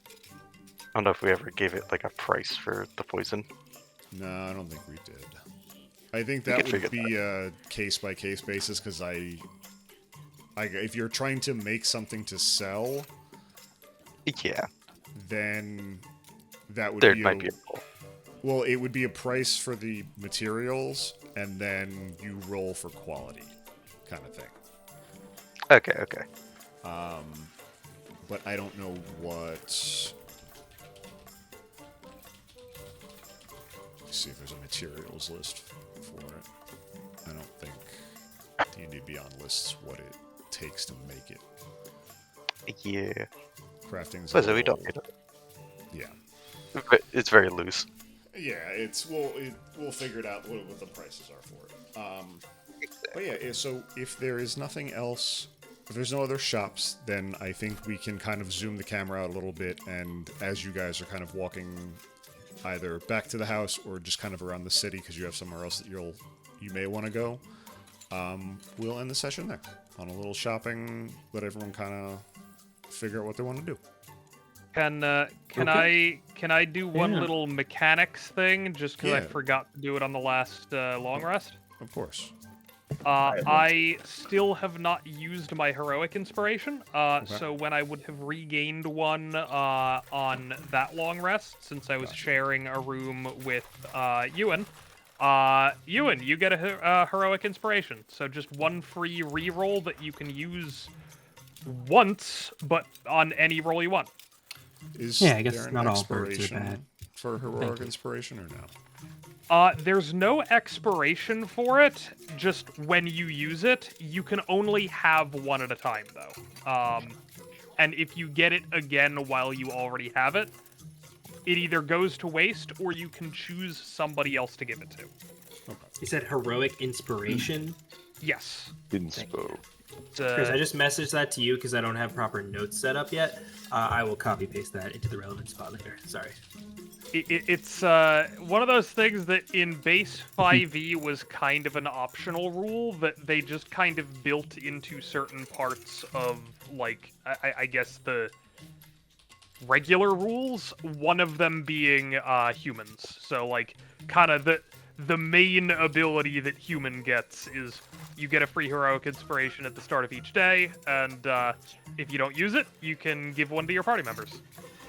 I don't know if we ever gave it a price for the poison. No, I don't think we did. I think that would be a case-by-case basis, because if you're trying to make something to sell, Yeah, then that would there be might be a well, it would be a price for the materials, and then you roll for quality, kind of thing. Okay. But I don't know what. Let's see if there's a materials list for it. I don't think D&D Beyond lists what it takes to make it. Yeah. Crafting's So we don't need it. Yeah. It's very loose. Yeah, we'll figure it out what the prices are for it. But yeah, so if there is nothing else, if there's no other shops, then I think we can kind of zoom the camera out a little bit, and as you guys are kind of walking either back to the house or just kind of around the city because you have somewhere else that you may want to go, we'll end the session there on a little shopping. Let everyone kind of figure out what they want to do. Can Okay. I do one Yeah. little mechanics thing just because I Yeah. forgot to do it on the last long rest? Of course. I still have not used my heroic inspiration. So when I would have regained one on that long rest, since I was sharing a room with Ewan, Ewan, you get a heroic inspiration. So just one free reroll that you can use once, but on any roll you want. Is Yeah, I guess there an not all birds are expiration bad. for heroic inspiration or no? There's no expiration for it. Just when you use it, you can only have one at a time, though. And if you get it again while you already have it, it either goes to waste or you can choose somebody else to give it to. You said heroic inspiration. Yes. Inspo. Chris, I just messaged that to you because I don't have proper notes set up yet. I will copy paste that into the relevant spot later. Sorry. It's one of those things that in base 5e was kind of an optional rule that they just kind of built into certain parts of, like, I guess the regular rules, one of them being humans. So, like, kind of the main ability that human gets is you get a free heroic inspiration at the start of each day, and if you don't use it, you can give one to your party members.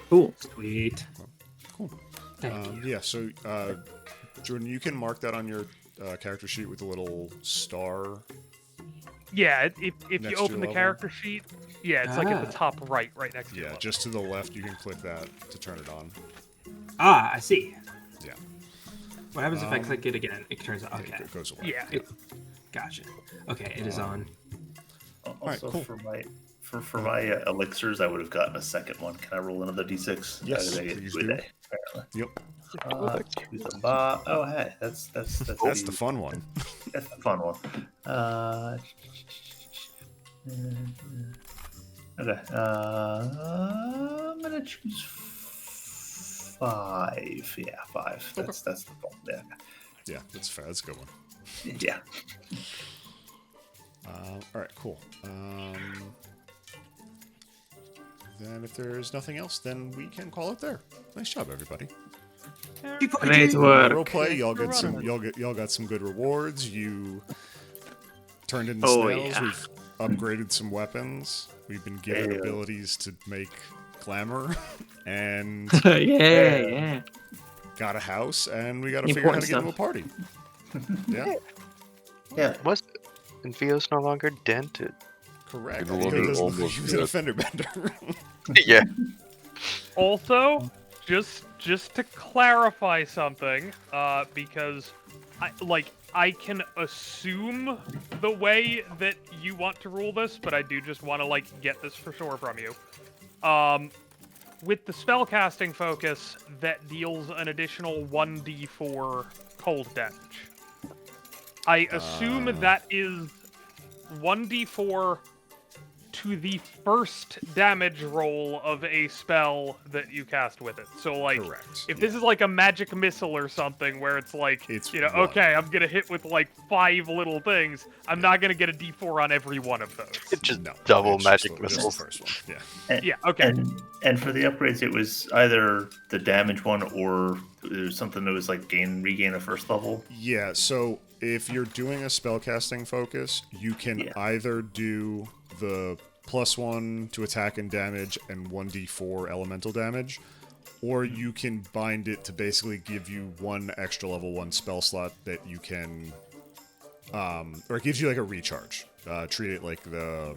Cool. Sweet. Cool. Thank you. Yeah, so Jordan, you can mark that on your character sheet with a little star. Yeah, if Next you to open your the level? character sheet, yeah, it's like at the top right next to your Yeah, level. just to the left, you can click that to turn it on. Ah, I see. Yeah, What happens if I click it again? It turns out. Okay. it goes away. Yeah. Gotcha. Okay, it is on. Also, cool. for my elixirs, I would have gotten a second one. Can I roll another d6? Yes, I get please two a do. day, apparently. Yep, Choose a bot. Oh, hey, that's that's the fun one. That's the fun one. Okay. I'm gonna choose 5. Yeah, 5. That's the fun. Yeah. Yeah, that's fair. That's a good one. Yeah. All right, cool. Then if there's nothing else, then we can call it there. Nice job, everybody. Great work. Role play, y'all We're get some. running Y'all got some good rewards. You turned into Oh, snails. yeah. We've upgraded some weapons. We've been given Yeah. abilities to make glamour, and yeah. got a house, and we got to The figure out how to get important into a party. Yeah, Yeah. Was and Vio's no longer dented. correct. No He longer doesn't look like almost he was in a dead. fender bender. Yeah. Also, just to clarify something, because I can assume the way that you want to rule this, but I do just want to get this for sure from you. With the spellcasting focus, that deals an additional 1d4 cold damage. I assume that is 1d4 to the first damage roll of a spell that you cast with it. So, Correct. if this is like a magic missile or something where it's It's you know, one. okay, I'm gonna hit with 5 little things, I'm not gonna get a d4 on every one of those. Just No, double it's magic just missiles. the first one. Yeah. And, Yeah, okay. And for the upgrades, it was either the damage one or there was something that was like regain a first level. Yeah, so if you're doing a spellcasting focus, you can Yeah. either do the +1 to attack and damage and 1d4 elemental damage, or you can bind it to basically give you one extra level 1 spell slot that you can, or it gives you like a recharge. Treat it like the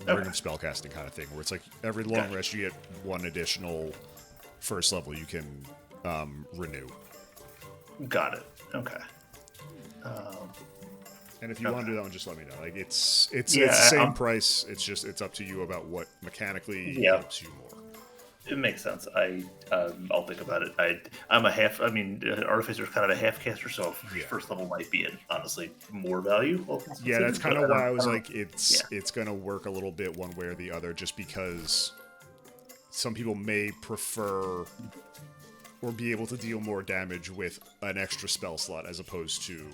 Ring of Spellcasting kind of thing, where it's like every long Gotcha. rest you get one additional first level you can renew. Got it. Okay. And if you want to do that one, just let me know. Like it's Yeah, the same I'm- price. It's up to you about what mechanically Yeah. helps you more. It makes sense. I'll think about it. I'm a half. I mean, Artificer's kind of a half caster, so Yeah. first level might be honestly more value. Yeah, that's kind of why I was don't- like, it's gonna work a little bit one way or the other, just because some people may prefer or be able to deal more damage with an extra spell slot as opposed to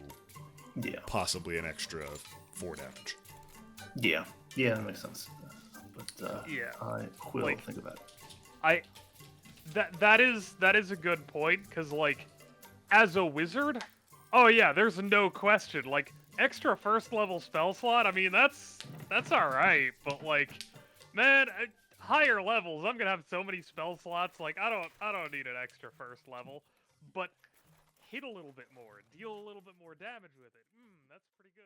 Yeah. possibly an extra 4 damage. Yeah, that makes sense. But Yeah. I will Like- think about it. That is a good point, because like, as a wizard, oh yeah, there's no question. Like, extra first level spell slot, I mean that's alright, but like, man, higher levels, I'm gonna have so many spell slots, like I don't need an extra first level. But hit a little bit more, deal a little bit more damage with it. That's pretty good.